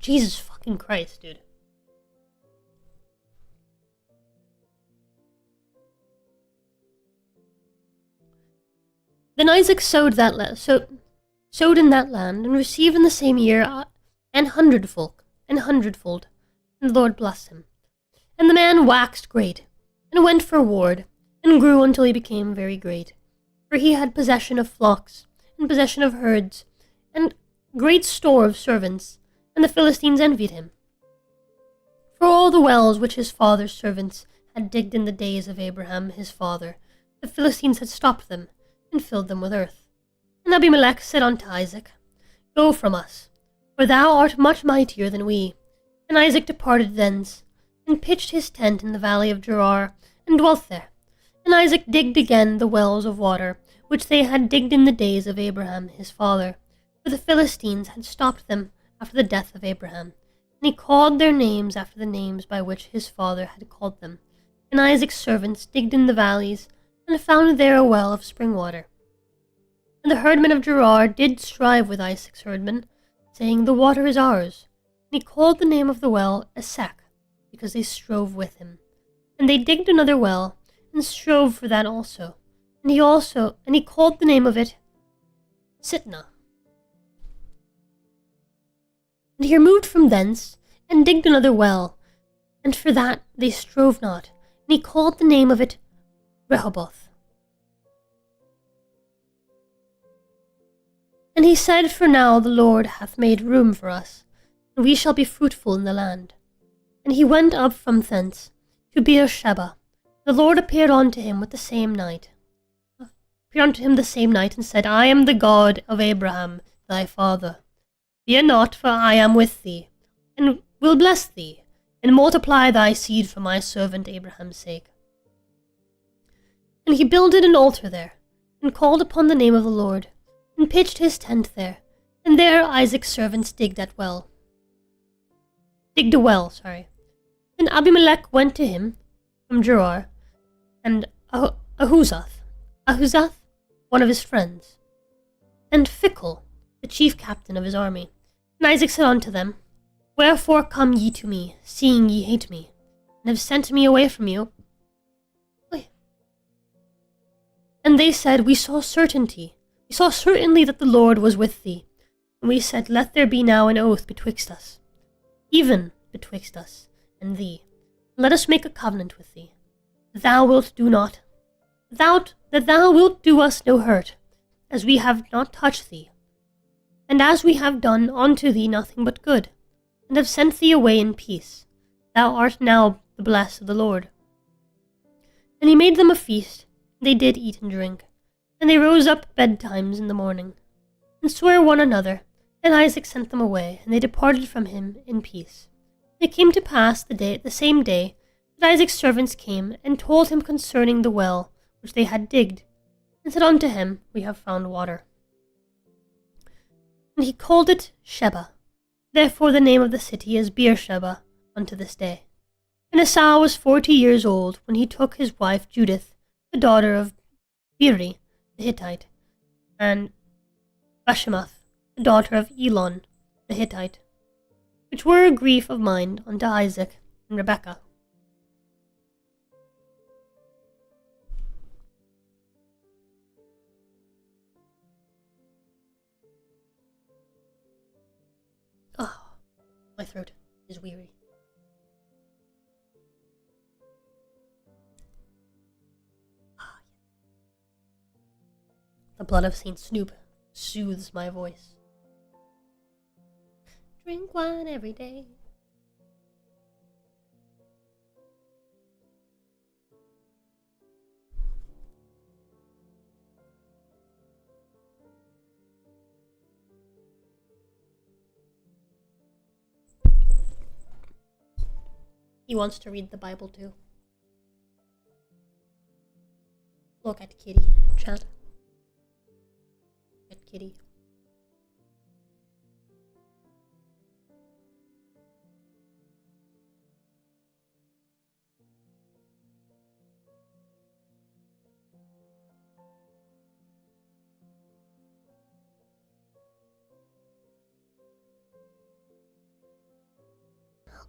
Jesus fucking Christ, dude. Then Isaac sowed in that land, and received in the same year an hundredfold, and the Lord blessed him. And the man waxed great, and went for ward, and grew until he became very great. For he had possession of flocks, and possession of herds, and great store of servants, and the Philistines envied him. For all the wells which his father's servants had digged in the days of Abraham his father, the Philistines had stopped them, and filled them with earth. And Abimelech said unto Isaac, Go from us, for thou art much mightier than we. And Isaac departed thence, and pitched his tent in the valley of Gerar, and dwelt there. And Isaac digged again the wells of water, which they had digged in the days of Abraham his father, for the Philistines had stopped them after the death of Abraham. And he called their names after the names by which his father had called them. And Isaac's servants digged in the valleys, and found there a well of spring water. And the herdmen of Gerar did strive with Isaac's herdmen, saying, The water is ours. And he called the name of the well Esek, because they strove with him. And they digged another well, and strove for that also. And he called the name of it Sitnah. And he removed from thence, and digged another well, and for that they strove not. And he called the name of it Rehoboth. And he said, For now the Lord hath made room for us, and we shall be fruitful in the land. And he went up from thence to Beersheba. The Lord appeared unto him the same night, and said, I am the God of Abraham, thy father. Fear not, for I am with thee, and will bless thee, and multiply thy seed for my servant Abraham's sake. And he builded an altar there, and called upon the name of the Lord, and pitched his tent there, and there Isaac's servants digged a well. And Abimelech went to him from Gerar, and Ahuzath, one of his friends, and Phicol, the chief captain of his army. And Isaac said unto them, Wherefore come ye to me, seeing ye hate me, and have sent me away from you? And they said, We saw certainly that the Lord was with thee. And we said, Let there be now an oath betwixt us, even betwixt us and thee. Let us make a covenant with thee, that thou wilt do us no hurt, as we have not touched thee, and as we have done unto thee nothing but good, and have sent thee away in peace. Thou art now the blessed of the Lord. And he made them a feast. They did eat and drink, and they rose up betimes in the morning, and sware one another, and Isaac sent them away, and they departed from him in peace. It came to pass the same day that Isaac's servants came, and told him concerning the well which they had digged, and said unto him, We have found water. And he called it Sheba. Therefore the name of the city is Beersheba unto this day. And Esau was 40 years old when he took his wife Judith, the daughter of Beeri the Hittite, and Bashemath, the daughter of Elon the Hittite, which were a grief of mind unto Isaac and Rebekah. Oh, my throat is weary. The blood of Saint Snoop soothes my voice. Drink wine every day. He wants to read the Bible too. Look at Kitty, chat. Look at Kitty.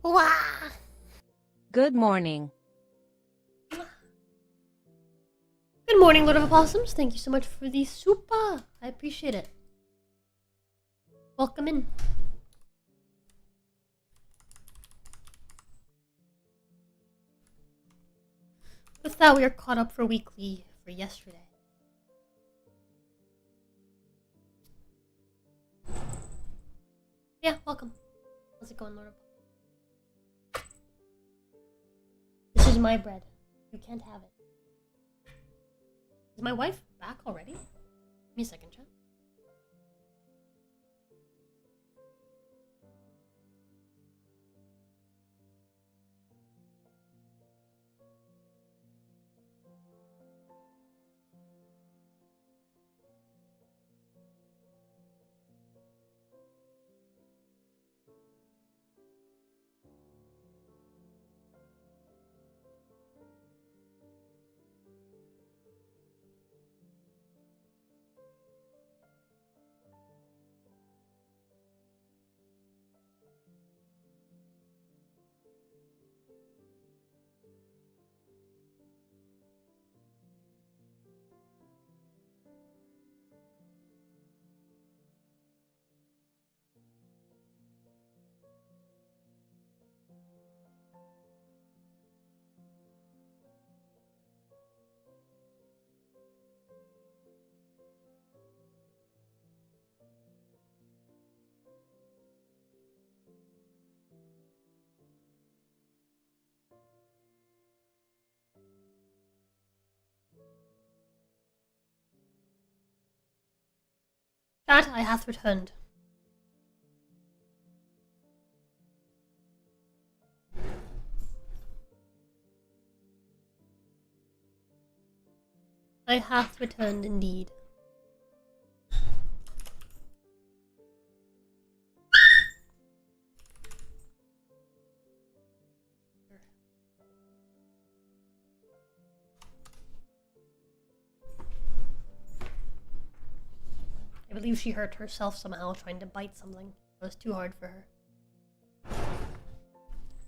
Wah! Good morning. Good morning, Lord of Opossums. Thank you so much for the super. I appreciate it. Welcome in. With that, we are caught up for weekly for yesterday. Yeah, welcome. How's it going, Lord of Opossums? This is my bread. You can't have it. Is my wife back already? Give me a second, chat. That I hath returned. I hath returned indeed. I believe she hurt herself somehow trying to bite something. It was too hard for her.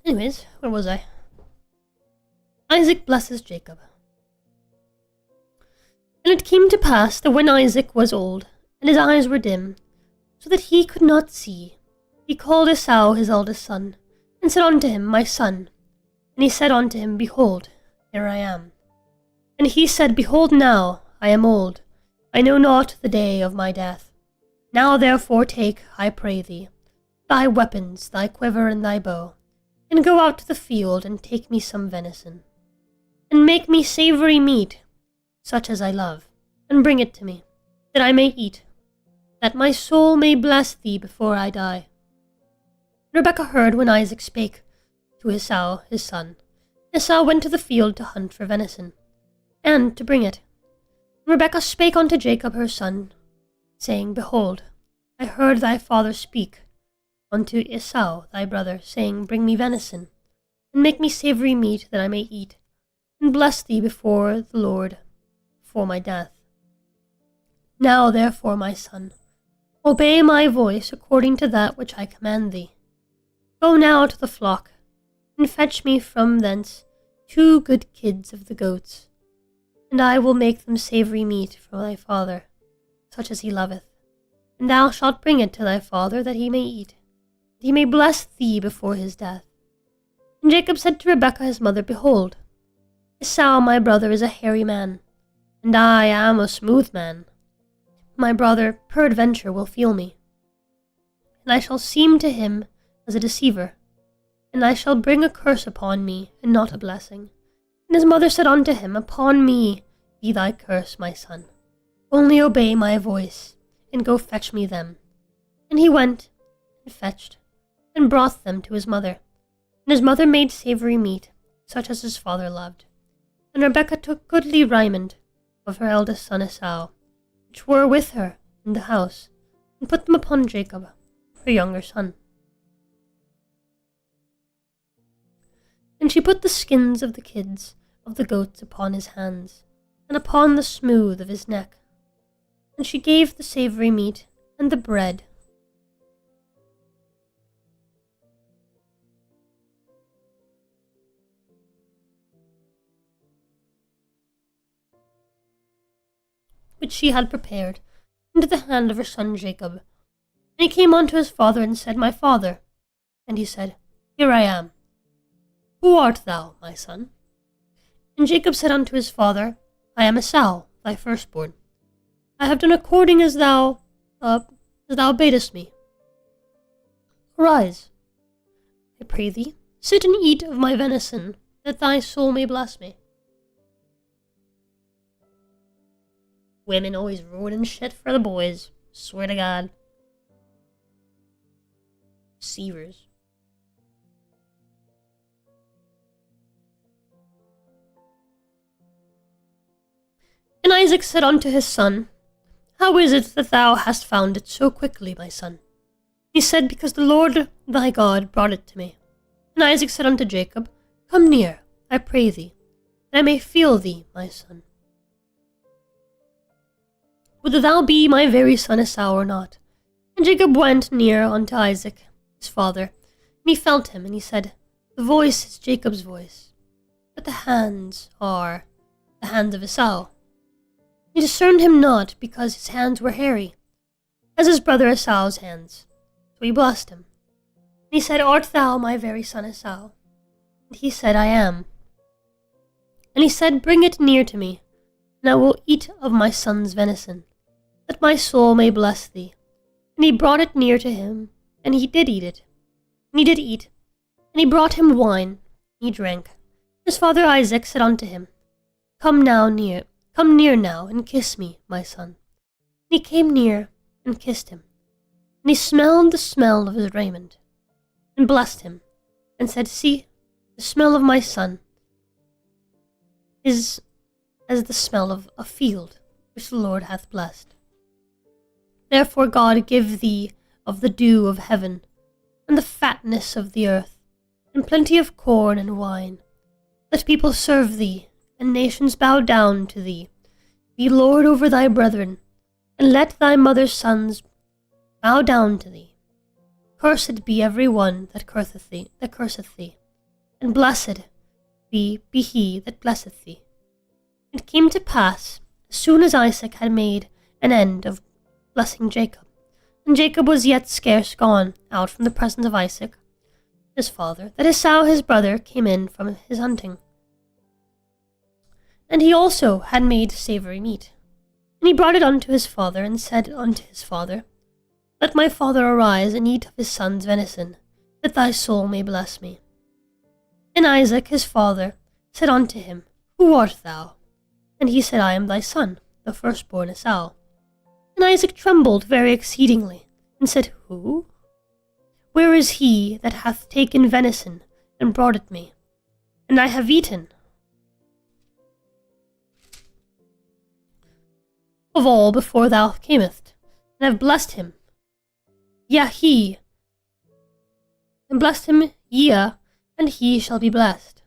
Anyways, where was I? Isaac blesses Jacob. And it came to pass that when Isaac was old, and his eyes were dim, so that he could not see, he called Esau his eldest son, and said unto him, My son. And he said unto him, Behold, here I am. And he said, Behold now, I am old, I know not the day of my death. Now therefore take, I pray thee, thy weapons, thy quiver and thy bow, and go out to the field, and take me some venison, and make me savoury meat, such as I love, and bring it to me, that I may eat, that my soul may bless thee before I die. Rebekah heard when Isaac spake to Esau his son. Esau went to the field to hunt for venison, and to bring it. Rebekah spake unto Jacob her son, saying, Behold, I heard thy father speak unto Esau thy brother, saying, Bring me venison, and make me savoury meat, that I may eat, and bless thee before the Lord for my death. Now therefore, my son, obey my voice according to that which I command thee. Go now to the flock, and fetch me from thence 2 good kids of the goats, and I will make them savoury meat for thy father, such as he loveth. And thou shalt bring it to thy father, that he may eat, that he may bless thee before his death. And Jacob said to Rebekah his mother, Behold, Esau my brother is a hairy man, and I am a smooth man. My brother peradventure will feel me, and I shall seem to him as a deceiver, and I shall bring a curse upon me, and not a blessing. And his mother said unto him, Upon me be thy curse, my son. Only obey my voice, and go fetch me them. And he went, and fetched, and brought them to his mother. And his mother made savoury meat, such as his father loved. And Rebekah took goodly raiment of her eldest son Esau, which were with her in the house, and put them upon Jacob, her younger son. And she put the skins of the kids of the goats upon his hands, and upon the smooth of his neck. And she gave the savoury meat and the bread, which she had prepared, into the hand of her son Jacob. And he came unto his father, and said, My father. And he said, Here I am. Who art thou, my son? And Jacob said unto his father, I am Esau, thy firstborn. I have done according as thou badest me. Arise, I pray thee, sit and eat of my venison, that thy soul may bless me. Women always ruining shit for the boys. Swear to God. Deceivers. And Isaac said unto his son, How is it that thou hast found it so quickly, my son? He said, Because the Lord thy God brought it to me. And Isaac said unto Jacob, Come near, I pray thee, that I may feel thee, my son. Whether thou be my very son Esau or not. And Jacob went near unto Isaac, his father, and he felt him, and he said, The voice is Jacob's voice, but the hands are the hands of Esau. He discerned him not, because his hands were hairy, as his brother Esau's hands. So he blessed him. And he said, Art thou my very son Esau? And he said, I am. And he said, Bring it near to me, and I will eat of my son's venison, that my soul may bless thee. And he brought it near to him, and he did eat it. And he did eat, and he brought him wine, and he drank. His father Isaac said unto him, Come near now, and kiss me, my son. And he came near, and kissed him. And he smelled the smell of his raiment, and blessed him, and said, See, the smell of my son is as the smell of a field which the Lord hath blessed. Therefore God give thee of the dew of heaven, and the fatness of the earth, and plenty of corn and wine. Let people serve thee, and nations bow down to thee. Be Lord over thy brethren, and let thy mother's sons bow down to thee. Cursed be every one that curseth thee, and blessed be he that blesseth thee. It came to pass, as soon as Isaac had made an end of blessing Jacob, and Jacob was yet scarce gone out from the presence of Isaac, his father, that Esau his brother came in from his hunting. And he also had made savoury meat. And he brought it unto his father, and said unto his father, Let my father arise and eat of his son's venison, that thy soul may bless me. And Isaac his father said unto him, Who art thou? And he said, I am thy son, the firstborn Esau. And Isaac trembled very exceedingly, and said, Who? Where is he that hath taken venison, and brought it me? And I have eaten of all before thou camest, and have blessed him. And blessed him, and he shall be blessed.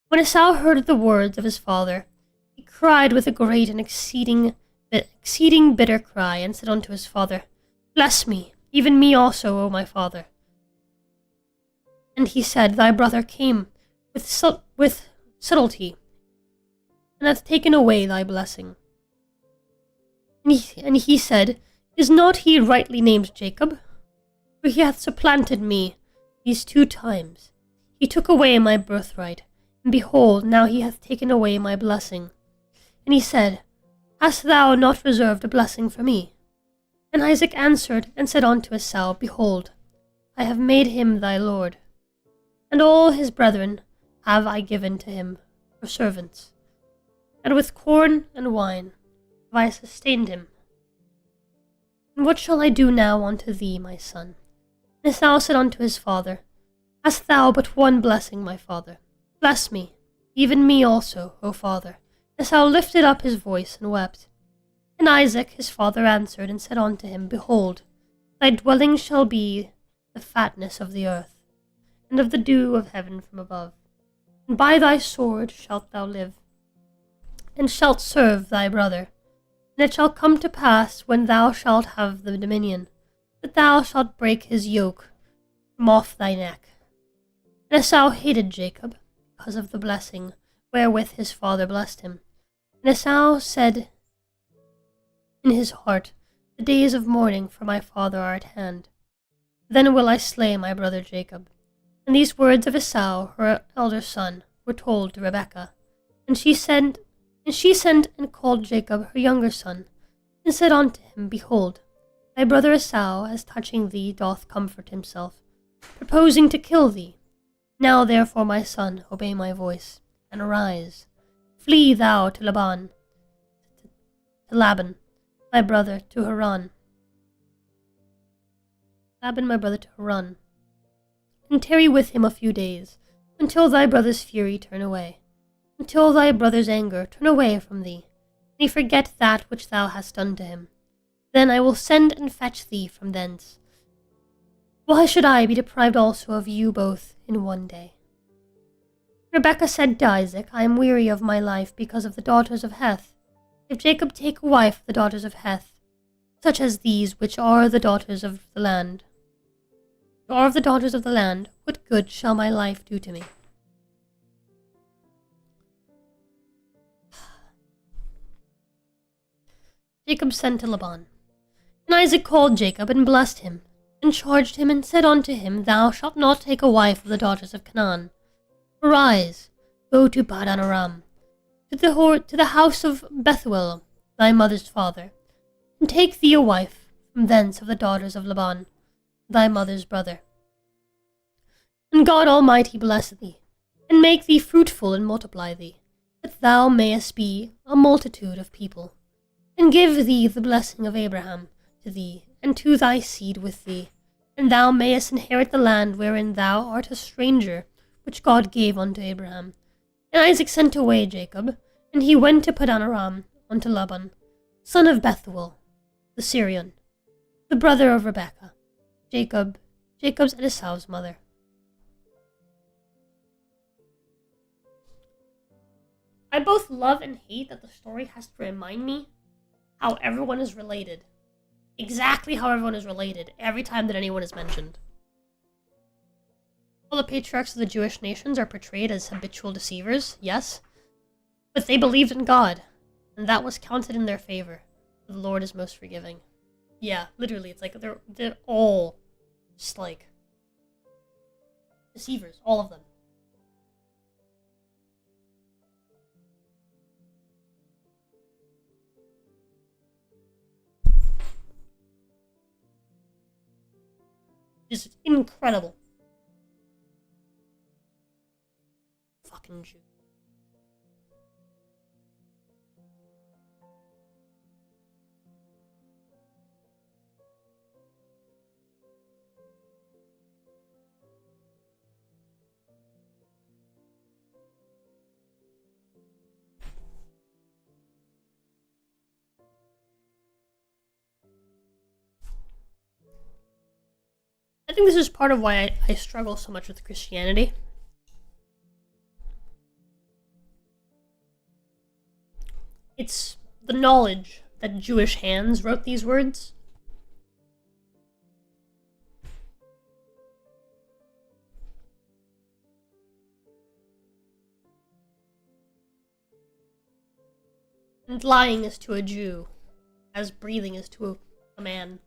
When Esau heard the words of his father, he cried with a great and exceeding bitter cry, and said unto his father, Bless me, even me also, O my father. And he said, Thy brother came with subtlety, and hath taken away thy blessing. And he said, Is not he rightly named Jacob? For he hath supplanted me these 2 times. He took away my birthright, and behold, now he hath taken away my blessing. And he said, Hast thou not reserved a blessing for me? And Isaac answered and said unto Esau, Behold, I have made him thy lord, and all his brethren have I given to him for servants, and with corn and wine have I sustained him. And what shall I do now unto thee, my son? And Esau said unto his father, Hast thou but one blessing, my father? Bless me, even me also, O father. Esau lifted up his voice and wept. And Isaac his father answered and said unto him, Behold, thy dwelling shall be the fatness of the earth, and of the dew of heaven from above. And by thy sword shalt thou live, and shalt serve thy brother. And it shall come to pass, when thou shalt have the dominion, that thou shalt break his yoke from off thy neck. And Esau hated Jacob, because of the blessing wherewith his father blessed him. And Esau said in his heart, The days of mourning for my father are at hand. Then will I slay my brother Jacob. And these words of Esau, her elder son, were told to Rebekah. And she sent and called Jacob her younger son, and said unto him, Behold, thy brother Esau, as touching thee, doth comfort himself, purposing to kill thee. Now therefore, my son, obey my voice, and arise. Flee thou to Laban, my brother, to Haran. Laban, my brother, to Haran. And tarry with him a few days, until thy brother's fury turn away, until thy brother's anger turn away from thee, and he forget that which thou hast done to him. Then I will send and fetch thee from thence. Why should I be deprived also of you both in one day? Rebekah said to Isaac, I am weary of my life because of the daughters of Heth. If Jacob take a wife of the daughters of Heth, such as these which are the daughters of the land, what good shall my life do to me? Jacob sent to Laban. And Isaac called Jacob and blessed him, and charged him, and said unto him, Thou shalt not take a wife of the daughters of Canaan. Arise, go to Padan Aram, to the house of Bethuel, thy mother's father, and take thee a wife from thence of the daughters of Laban, thy mother's brother. And God Almighty bless thee, and make thee fruitful and multiply thee, that thou mayest be a multitude of people, and give thee the blessing of Abraham, to thee, and to thy seed with thee, and thou mayest inherit the land wherein thou art a stranger, which God gave unto Abraham. And Isaac sent away Jacob, and he went to Padan Aram unto Laban, son of Bethuel, the Syrian, the brother of Rebekah, Jacob's and Esau's mother. I both love and hate that the story has to remind me how everyone is related. Exactly how everyone is related every time that anyone is mentioned. All the patriarchs of the Jewish nations are portrayed as habitual deceivers, yes, but they believed in God, and that was counted in their favor. The Lord is most forgiving. Yeah, literally, it's like they're all just like deceivers, all of them. Just incredible. Fucking Jew. I think this is part of why I struggle so much with Christianity. It's the knowledge that Jewish hands wrote these words. And lying is to a Jew, as breathing is to a man.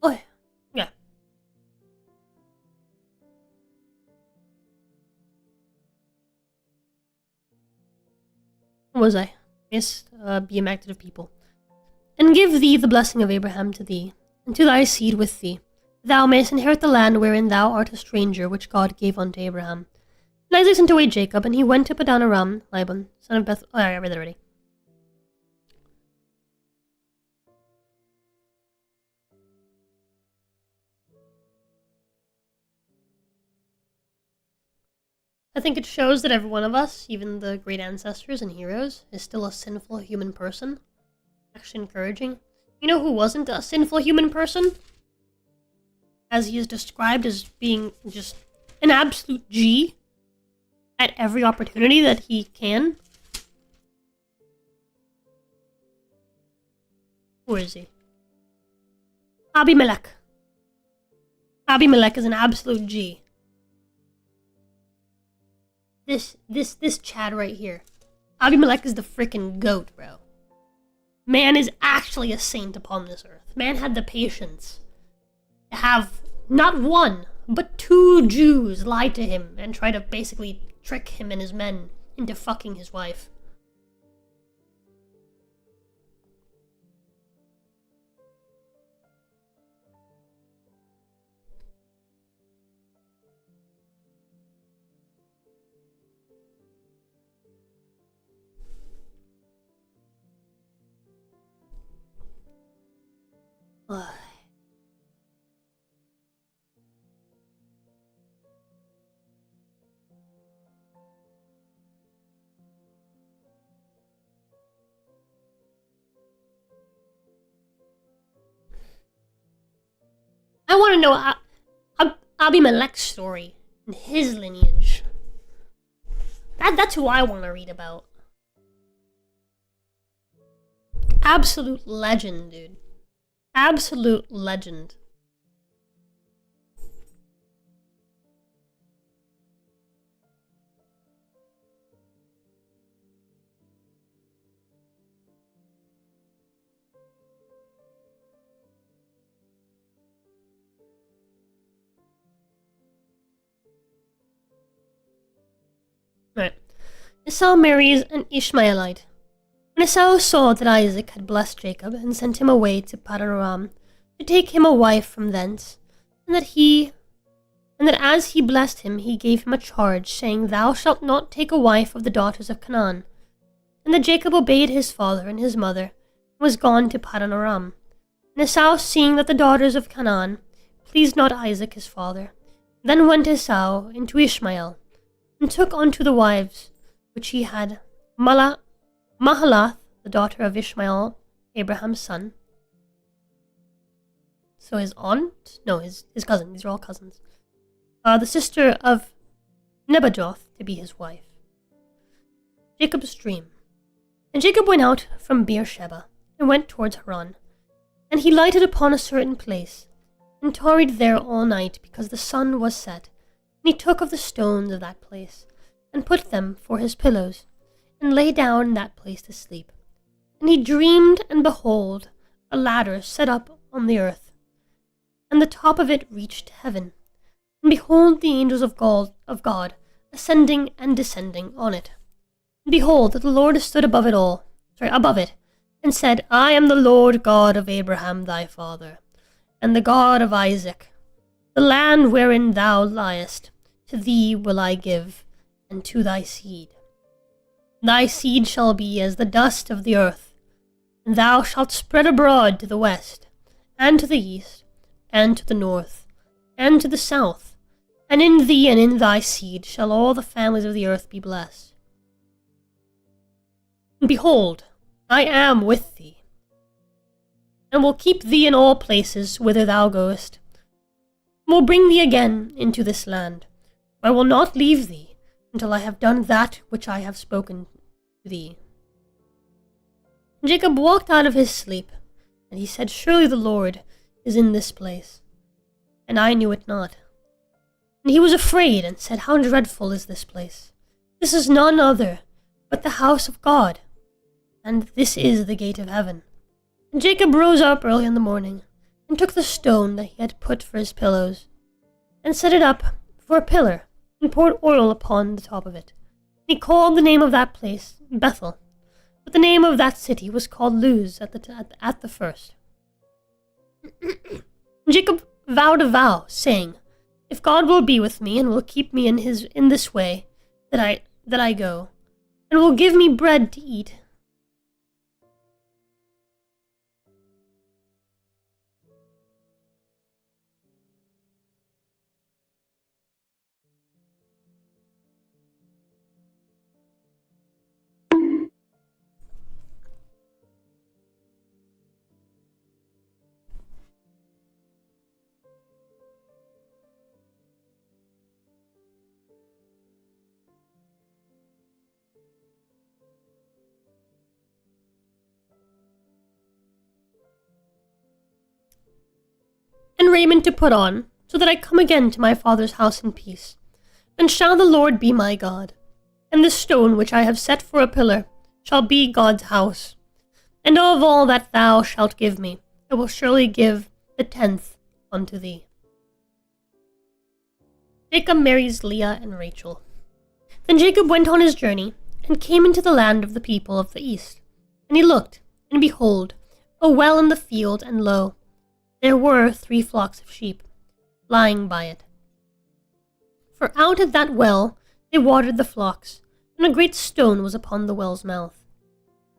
Oh, yeah. What was I? Yes, be a active people. And give thee the blessing of Abraham to thee, and to thy seed with thee. Thou mayest inherit the land wherein thou art a stranger, which God gave unto Abraham. And Isaac sent away Jacob, and he went to Padan Aram, Laban, son of Bethuel. Oh, I read that already. I think it shows that every one of us, even the great ancestors and heroes, is still a sinful human person. Actually encouraging. You know who wasn't a sinful human person? As he is described as being just an absolute G at every opportunity that he can. Who is he? Abimelech. Abimelech is an absolute G. This Chad right here. Abimelech is the freaking goat, bro. Man is actually a saint upon this earth. Man had the patience to have not one, but 2 Jews lie to him and try to basically trick him and his men into fucking his wife. I want to know Abimelech's story and his lineage. That's who I want to read about. Absolute legend, dude. Absolute legend. Esau marries an Ishmaelite. When Esau saw that Isaac had blessed Jacob and sent him away to Paddan-aram to take him a wife from thence, and that as he blessed him he gave him a charge, saying, Thou shalt not take a wife of the daughters of Canaan. And that Jacob obeyed his father and his mother, and was gone to Paddan-aram. And Esau, seeing that the daughters of Canaan pleased not Isaac his father, then went Esau into Ishmael, and took unto the wives which he had Mahalath, the daughter of Ishmael, Abraham's son. So his aunt? No, his cousin. These are all cousins. The sister of Nebajoth to be his wife. Jacob's dream. And Jacob went out from Beersheba, and went towards Haran. And he lighted upon a certain place, and tarried there all night, because the sun was set. And he took of the stones of that place, and put them for his pillows, and lay down in that place to sleep. And he dreamed, and behold, a ladder set up on the earth, and the top of it reached heaven. And behold, the angels of God ascending and descending on it. And behold, the Lord stood above it, and said, I am the Lord God of Abraham thy father, and the God of Isaac. The land wherein thou liest, to thee will I give, and to thy seed. Thy seed shall be as the dust of the earth, and thou shalt spread abroad to the west, and to the east, and to the north, and to the south. And in thee and in thy seed shall all the families of the earth be blessed. And behold, I am with thee, and will keep thee in all places whither thou goest, and will bring thee again into this land. I will not leave thee until I have done that which I have spoken to thee. And Jacob walked out of his sleep, and he said, Surely the Lord is in this place, and I knew it not. And he was afraid, and said, How dreadful is this place! This is none other but the house of God, and this is the gate of heaven. And Jacob rose up early in the morning, and took the stone that he had put for his pillows, and set it up for a pillar, and poured oil upon the top of it. And he called the name of that place Bethel, but the name of that city was called Luz at the first. And Jacob vowed a vow, saying, If God will be with me, and will keep me in this way that I go, and will give me bread to eat, and raiment to put on, so that I come again to my father's house in peace. Then shall the Lord be my God, and this stone which I have set for a pillar shall be God's house. And of all that thou shalt give me, I will surely give the 10th unto thee. Jacob marries Leah and Rachel. Then Jacob went on his journey, and came into the land of the people of the east. And he looked, and behold, a well in the field, and lo, there were 3 flocks of sheep lying by it. For out of that well they watered the flocks, and a great stone was upon the well's mouth.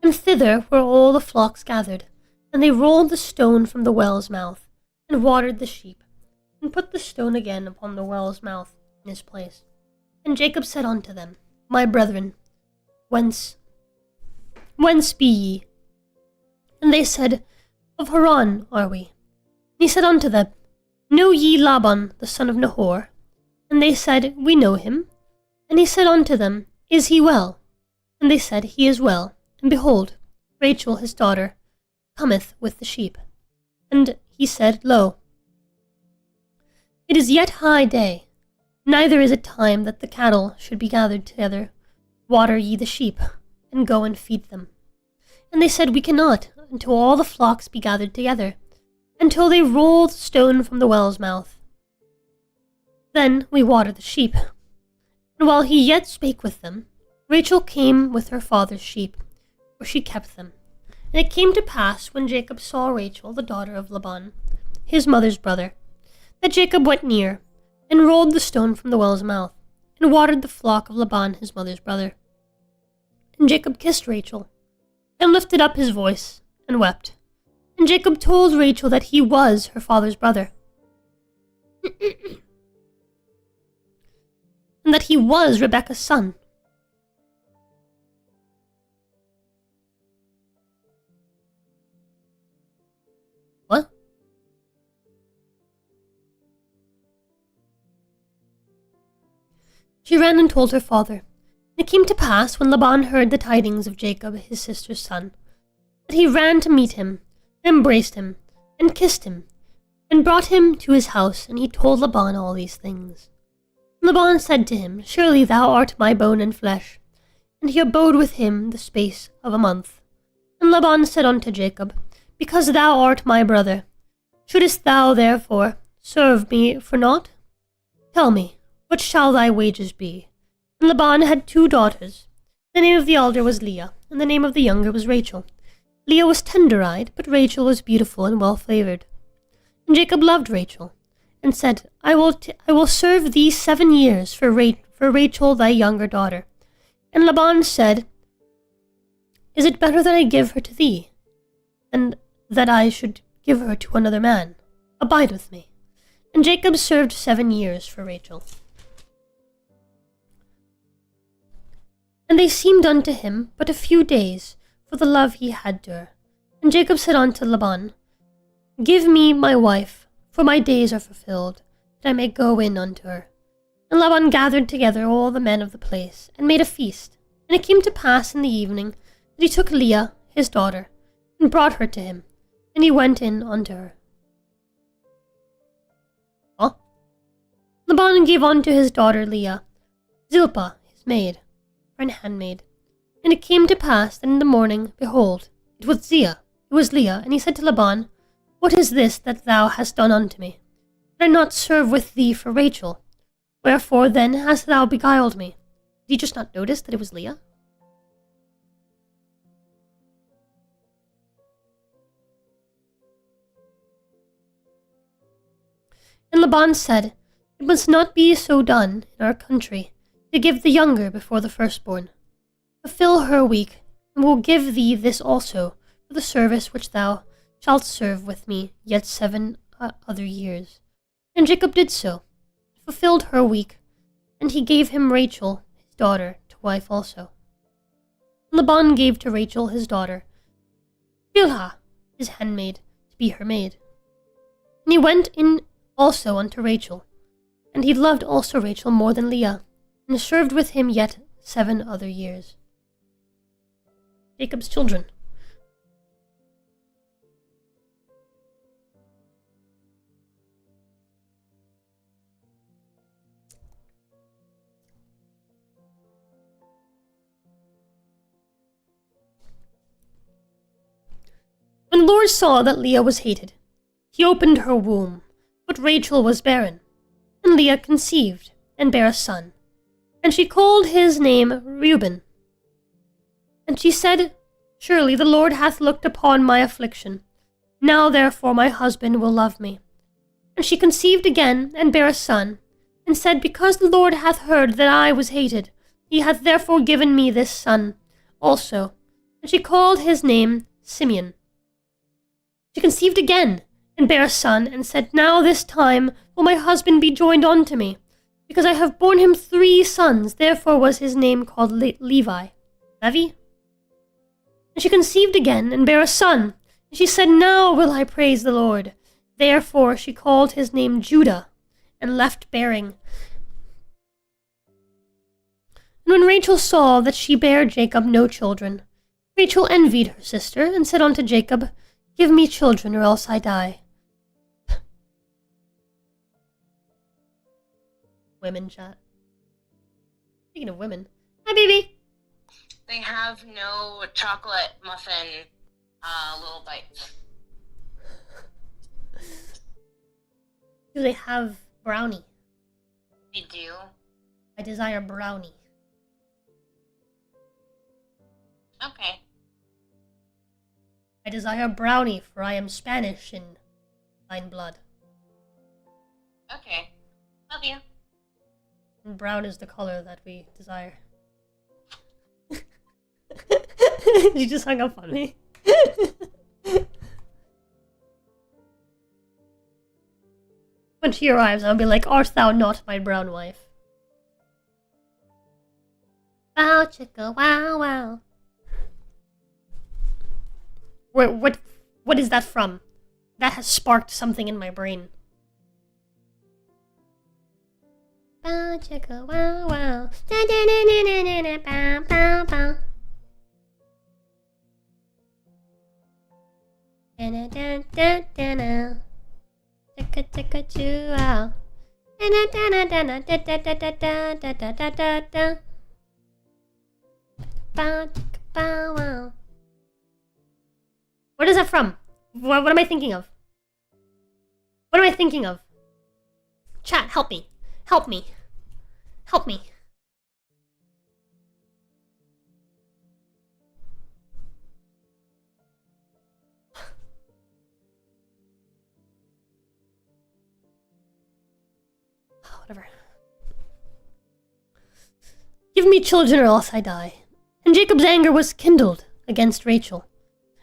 And thither were all the flocks gathered, and they rolled the stone from the well's mouth, and watered the sheep, and put the stone again upon the well's mouth in his place. And Jacob said unto them, My brethren, whence be ye? And they said, Of Haran are we. And he said unto them, Know ye Laban the son of Nahor? And they said, We know him. And he said unto them, Is he well? And they said, He is well. And behold, Rachel his daughter cometh with the sheep. And he said, Lo, it is yet high day, neither is it time that the cattle should be gathered together. Water ye the sheep, and go and feed them. And they said, We cannot, until all the flocks be gathered together, until they roll the stone from the well's mouth. Then we water the sheep. And while he yet spake with them, Rachel came with her father's sheep, where she kept them. And it came to pass, when Jacob saw Rachel, the daughter of Laban, his mother's brother, that Jacob went near, and rolled the stone from the well's mouth, and watered the flock of Laban his mother's brother. And Jacob kissed Rachel, and lifted up his voice, and wept. And Jacob told Rachel that he was her father's brother, and that he was Rebekah's son. What? She ran and told her father. And it came to pass, when Laban heard the tidings of Jacob his sister's son, that he ran to meet him, and embraced him, and kissed him, and brought him to his house, and he told Laban all these things. Laban said to him, Surely thou art my bone and flesh. And he abode with him the space of a month. And Laban said unto Jacob, Because thou art my brother, shouldest thou therefore serve me for naught? Tell me, what shall thy wages be? And Laban had 2 daughters. The name of the elder was Leah, and the name of the younger was Rachel. Leah was tender-eyed, but Rachel was beautiful and well-favored. And Jacob loved Rachel, and said, I will serve thee 7 years for Rachel thy younger daughter. And Laban said, Is it better that I give her to thee, than that I should give her to another man? Abide with me. And Jacob served 7 years for Rachel. And they seemed unto him but a few days, for the love he had to her. And Jacob said unto Laban, Give me my wife, for my days are fulfilled, that I may go in unto her. And Laban gathered together all the men of the place, and made a feast. And it came to pass in the evening, that he took Leah, his daughter, and brought her to him, and he went in unto her. Huh? Laban gave unto his daughter Leah Zilpah, his maid, for an handmaid. And it came to pass that in the morning, behold, it was Leah, and he said to Laban, What is this that thou hast done unto me? Did I not serve with thee for Rachel? Wherefore then hast thou beguiled me? Did he just not notice that it was Leah? And Laban said, It must not be so done in our country, to give the younger before the firstborn. Fulfill her week, and will give thee this also for the service which thou shalt serve with me yet 7 other years. And Jacob did so, fulfilled her week, and he gave him Rachel, his daughter, to wife also. Laban gave to Rachel his daughter Bilhah, his handmaid, to be her maid. And he went in also unto Rachel, and he loved also Rachel more than Leah, and served with him yet 7 other years. Jacob's children. When the Lord saw that Leah was hated, he opened her womb, but Rachel was barren. And Leah conceived, and bare a son. And she called his name Reuben. And she said, Surely the Lord hath looked upon my affliction. Now therefore my husband will love me. And she conceived again, and bare a son, and said, Because the Lord hath heard that I was hated, he hath therefore given me this son also. And she called his name Simeon. She conceived again, and bare a son, and said, Now this time will my husband be joined unto me, because I have borne him 3 sons. Therefore was his name called Levi. And she conceived again, and bare a son. And she said, Now will I praise the Lord. Therefore she called his name Judah, and left bearing. And when Rachel saw that she bare Jacob no children, Rachel envied her sister, and said unto Jacob, Give me children, or else I die. Women chat. Speaking of women. Hi, baby. They have no chocolate muffin little bites. Do they have brownie? They do. I desire brownie. Okay. I desire brownie, for I am Spanish in thine blood. Okay. Love you. And brown is the color that we desire. You just hung up on me. When she arrives, I'll be like, art thou not my brown wife? Wow, chicka, wow, wow. What is that from? That has sparked something in my brain. Bow, chicka, wow, wow. Da, da, da, da, da, da, da, bow, bow, bow. Da, da, da, da, da, da. Chicka, chicka, choo, wow. Da, da, da, da, da, da, da, da, da, da, da, da, da, da. Bow, chicka, bow, wow. What is that from? What am I thinking of? What am I thinking of? Chat, help me. Help me. Help me. Whatever. Give me children or else I die. And Jacob's anger was kindled against Rachel.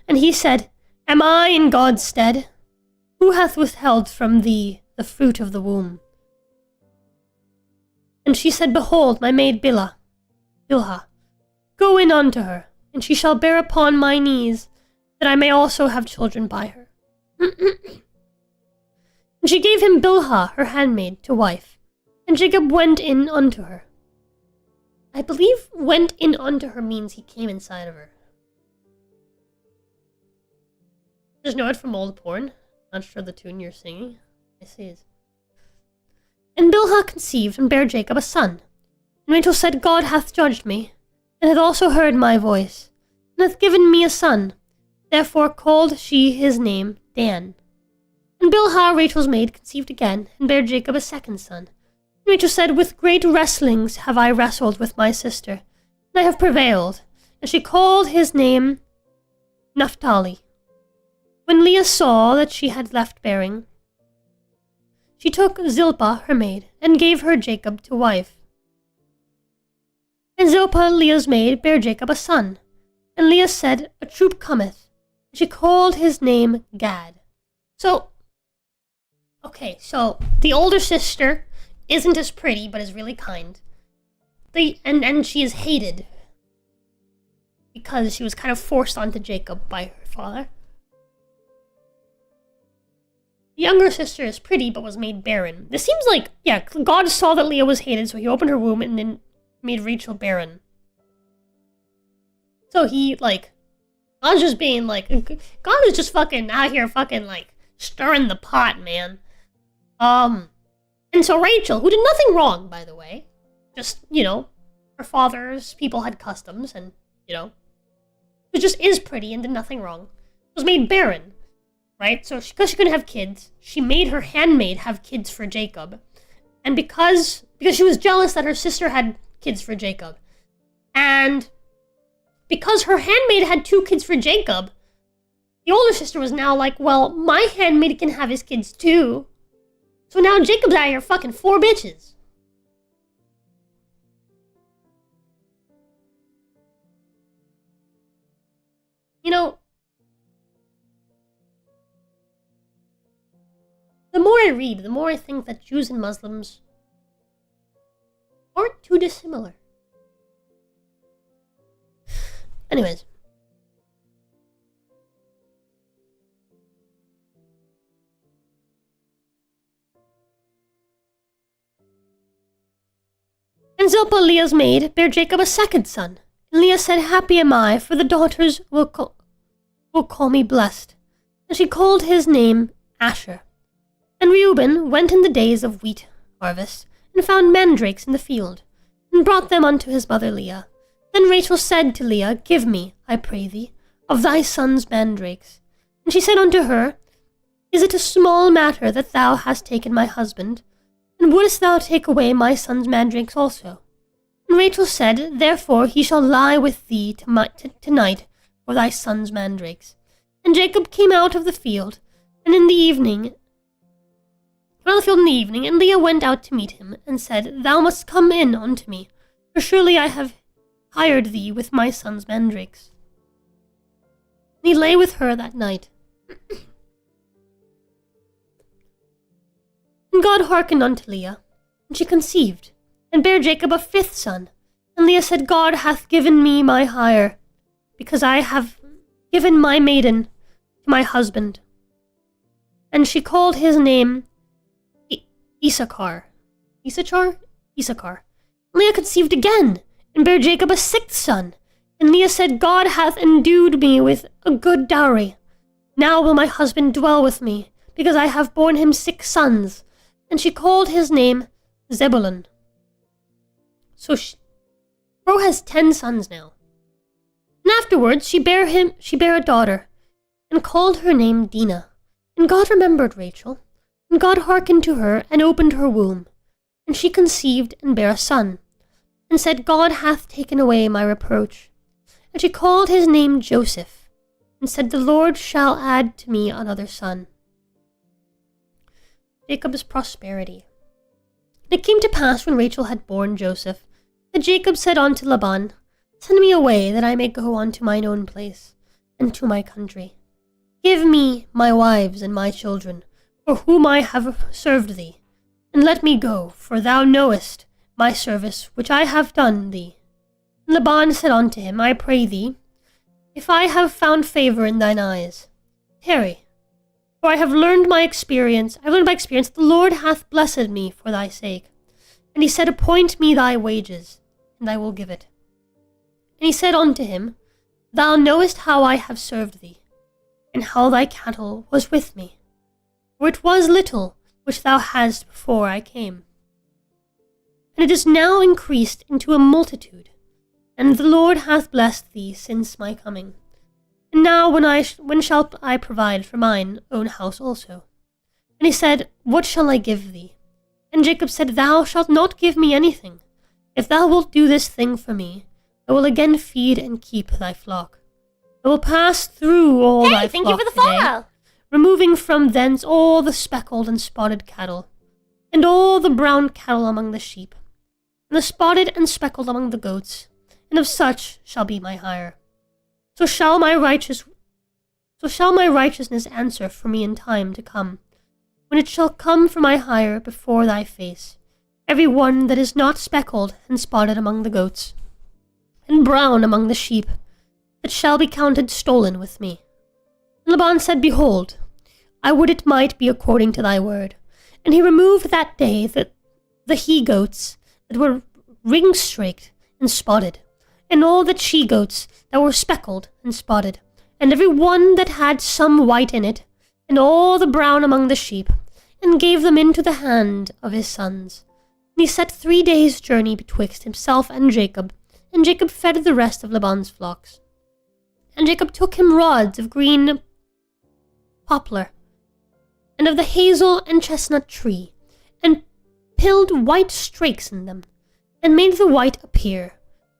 And he said, Am I in God's stead? Who hath withheld from thee the fruit of the womb? And she said, Behold, my maid Bilhah. Go in unto her, and she shall bear upon my knees, that I may also have children by her. And she gave him Bilhah, her handmaid, to wife. And Jacob went in unto her. I believe went in unto her means he came inside of her. Just know it from old porn. Not sure the tune you're singing. I see. And Bilhah conceived and bare Jacob a son. And Rachel said, God hath judged me, and hath also heard my voice, and hath given me a son. Therefore called she his name Dan. And Bilhah, Rachel's maid, conceived again, and bare Jacob a second son. And Rachel said, With great wrestlings have I wrestled with my sister, and I have prevailed. And she called his name Naphtali. When Leah saw that she had left bearing, she took Zilpah, her maid, and gave her Jacob to wife. And Zilpah, Leah's maid, bare Jacob a son. And Leah said, A troop cometh. And she called his name Gad. So the older sister isn't as pretty, but is really kind. And she is hated because she was kind of forced onto Jacob by her father. The younger sister is pretty, but was made barren. This seems like, God saw that Leah was hated, so he opened her womb and then made Rachel barren. So God's just being God is just fucking out here fucking stirring the pot, man. And so Rachel, who did nothing wrong, by the way, just, her father's people had customs and, who just is pretty and did nothing wrong, was made barren. Right? So because she couldn't have kids, she made her handmaid have kids for Jacob. And because she was jealous that her sister had kids for Jacob. And because her handmaid had 2 kids for Jacob, the older sister was now like, well, my handmaid can have his kids too. So now Jacob's out here fucking 4 bitches. The more I read, the more I think that Jews and Muslims aren't too dissimilar. Anyways. And Zilpah, Leah's maid, bare Jacob a second son. And Leah said, Happy am I, for the daughters will call me blessed. And she called his name Asher. And Reuben went in the days of wheat harvest, and found mandrakes in the field, and brought them unto his mother Leah. Then Rachel said to Leah, Give me, I pray thee, of thy son's mandrakes. And she said unto her, Is it a small matter that thou hast taken my husband? And wouldest thou take away my son's mandrakes also? And Rachel said, Therefore he shall lie with thee tonight for thy son's mandrakes. And Jacob came out of the field, and in the evening, and Leah went out to meet him, and said, Thou must come in unto me, for surely I have hired thee with my son's mandrakes. And he lay with her that night. And God hearkened unto Leah, and she conceived, and bare Jacob a fifth son. And Leah said, God hath given me my hire, because I have given my maiden to my husband. And she called his name Issachar. Issachar. Leah conceived again, and bare Jacob a sixth son. And Leah said, God hath endued me with a good dowry. Now will my husband dwell with me, because I have borne him 6 sons. And she called his name Zebulun. So Ro has 10 sons now. And afterwards she bare a daughter, and called her name Dinah. And God remembered Rachel, and God hearkened to her, and opened her womb. And she conceived, and bare a son, and said, God hath taken away my reproach. And she called his name Joseph, and said, The Lord shall add to me another son. Jacob's prosperity. And it came to pass, when Rachel had borne Joseph, that Jacob said unto Laban, Send me away, that I may go unto mine own place, and to my country. Give me my wives and my children, for whom I have served thee, and let me go, for thou knowest my service which I have done thee. And Laban said unto him, I pray thee, if I have found favor in thine eyes, tarry, for I have learned by experience, the Lord hath blessed me for thy sake. And he said, Appoint me thy wages, and I will give it. And he said unto him, Thou knowest how I have served thee, and how thy cattle was with me, for it was little which thou hadst before I came. And it is now increased into a multitude, and the Lord hath blessed thee since my coming. And now when shall I provide for mine own house also? And he said, What shall I give thee? And Jacob said, Thou shalt not give me anything. If thou wilt do this thing for me, I will again feed and keep thy flock. I will pass through all thy flock thank you for the today, follow. removing from thence all the speckled and spotted cattle, and all the brown cattle among the sheep, and the spotted and speckled among the goats, and of such shall be my hire. So shall my righteousness answer for me in time to come, when it shall come for my hire before thy face, every one that is not speckled and spotted among the goats, and brown among the sheep, that shall be counted stolen with me. And Laban said, Behold, I would it might be according to thy word. And he removed that day the he-goats that were ring-straked and spotted, and all the she-goats that were speckled and spotted, and every one that had some white in it, and all the brown among the sheep, and gave them into the hand of his sons. And he set 3 days' journey betwixt himself and Jacob fed the rest of Laban's flocks. And Jacob took him rods of green poplar, and of the hazel and chestnut tree, and pilled white strakes in them, and made the white appear,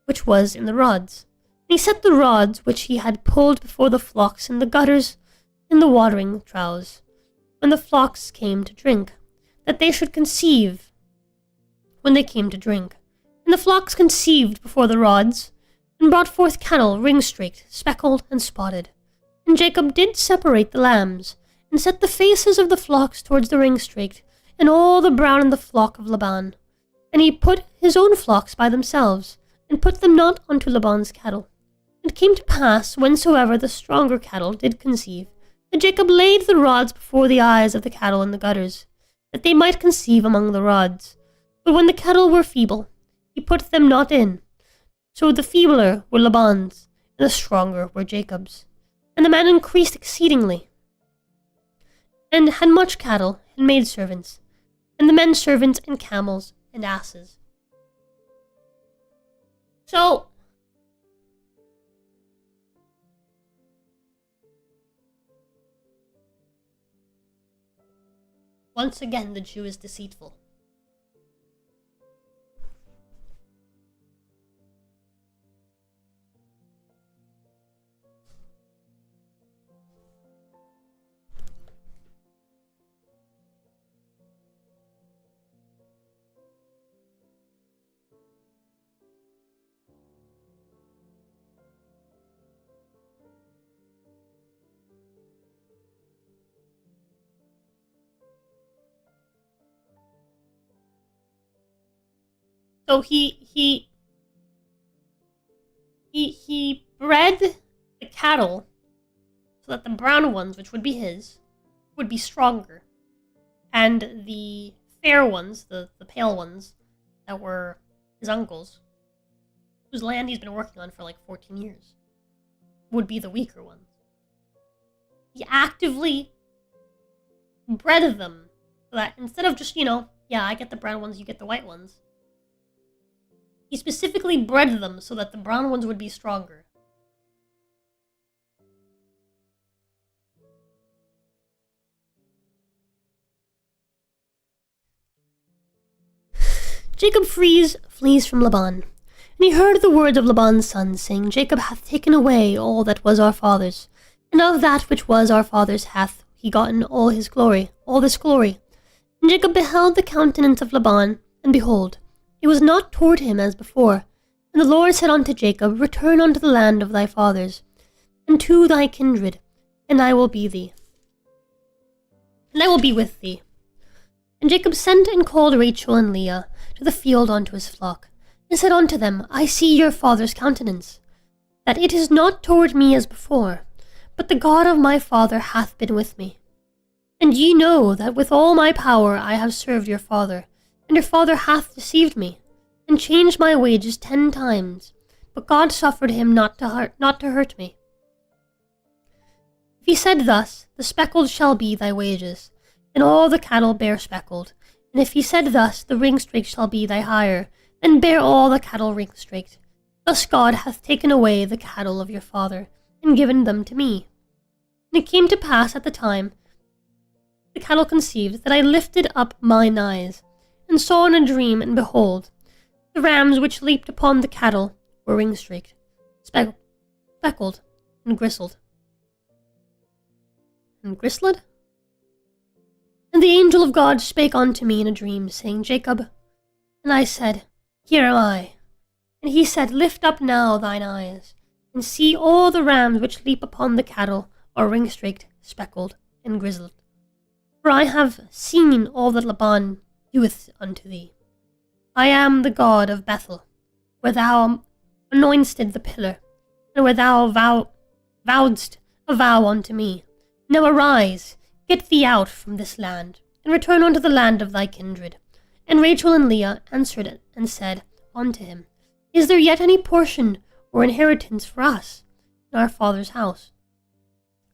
which was in the rods. And he set the rods which he had pulled before the flocks in the gutters in the watering troughs, when the flocks came to drink, that they should conceive when they came to drink. And the flocks conceived before the rods, and brought forth cattle ring-straked, speckled, and spotted. And Jacob did separate the lambs, and set the faces of the flocks towards the ring-straked, and all the brown in the flock of Laban. And he put his own flocks by themselves, and put them not unto Laban's cattle. And it came to pass, whensoever the stronger cattle did conceive, that Jacob laid the rods before the eyes of the cattle in the gutters, that they might conceive among the rods. But when the cattle were feeble, he put them not in. So the feebler were Laban's, and the stronger were Jacob's. And the man increased exceedingly, and had much cattle, and maidservants, and the men servants, and camels, and asses. So, once again the Jew is deceitful. So he bred the cattle so that the brown ones, which would be his, would be stronger. And the fair ones, the pale ones, that were his uncle's, whose land he's been working on for like 14 years, would be the weaker ones. He actively bred them so that instead of just, I get the brown ones, you get the white ones, he specifically bred them so that the brown ones would be stronger. Jacob flees from Laban. And he heard the words of Laban's sons, saying, Jacob hath taken away all that was our father's, and of that which was our father's hath he gotten all this glory. And Jacob beheld the countenance of Laban, and behold, it was not toward him as before. And the Lord said unto Jacob, Return unto the land of thy fathers, and to thy kindred, and I will be thee. And I will be with thee. And Jacob sent and called Rachel and Leah to the field unto his flock, and said unto them, I see your father's countenance, that it is not toward me as before, but the God of my father hath been with me. And ye know that with all my power I have served your father, and your father hath deceived me, and changed my wages 10 times, but God suffered him not to hurt me. If he said thus, the speckled shall be thy wages, and all the cattle bear speckled. And if he said thus, the ring-straked shall be thy hire, then bear all the cattle ring-straked. Thus God hath taken away the cattle of your father, and given them to me. And it came to pass at the time the cattle conceived, that I lifted up mine eyes, and saw in a dream, and behold, the rams which leaped upon the cattle were ring-straked, speckled, and gristled. And gristled? And the angel of God spake unto me in a dream, saying, Jacob. And I said, Here am I. And he said, Lift up now thine eyes, and see all the rams which leap upon the cattle are ring-straked, speckled, and gristled. For I have seen all that Laban doeth unto thee. I am the God of Bethel, where thou anointedst the pillar, and where thou vowedst a vow unto me. Now arise, get thee out from this land, and return unto the land of thy kindred. And Rachel and Leah answered and said unto him, Is there yet any portion or inheritance for us in our father's house?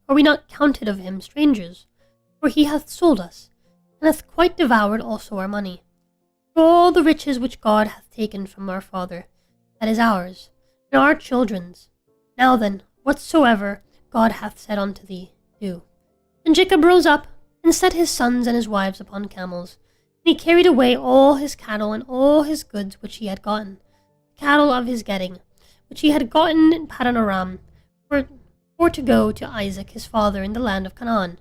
Are we not counted of him strangers? For he hath sold us, and hath quite devoured also our money. For all the riches which God hath taken from our father, that is ours, and our children's. Now then, whatsoever God hath said unto thee, do. And Jacob rose up, and set his sons and his wives upon camels. And he carried away all his cattle and all his goods which he had gotten, the cattle of his getting, which he had gotten in Paddan Aram, for to go to Isaac his father in the land of Canaan.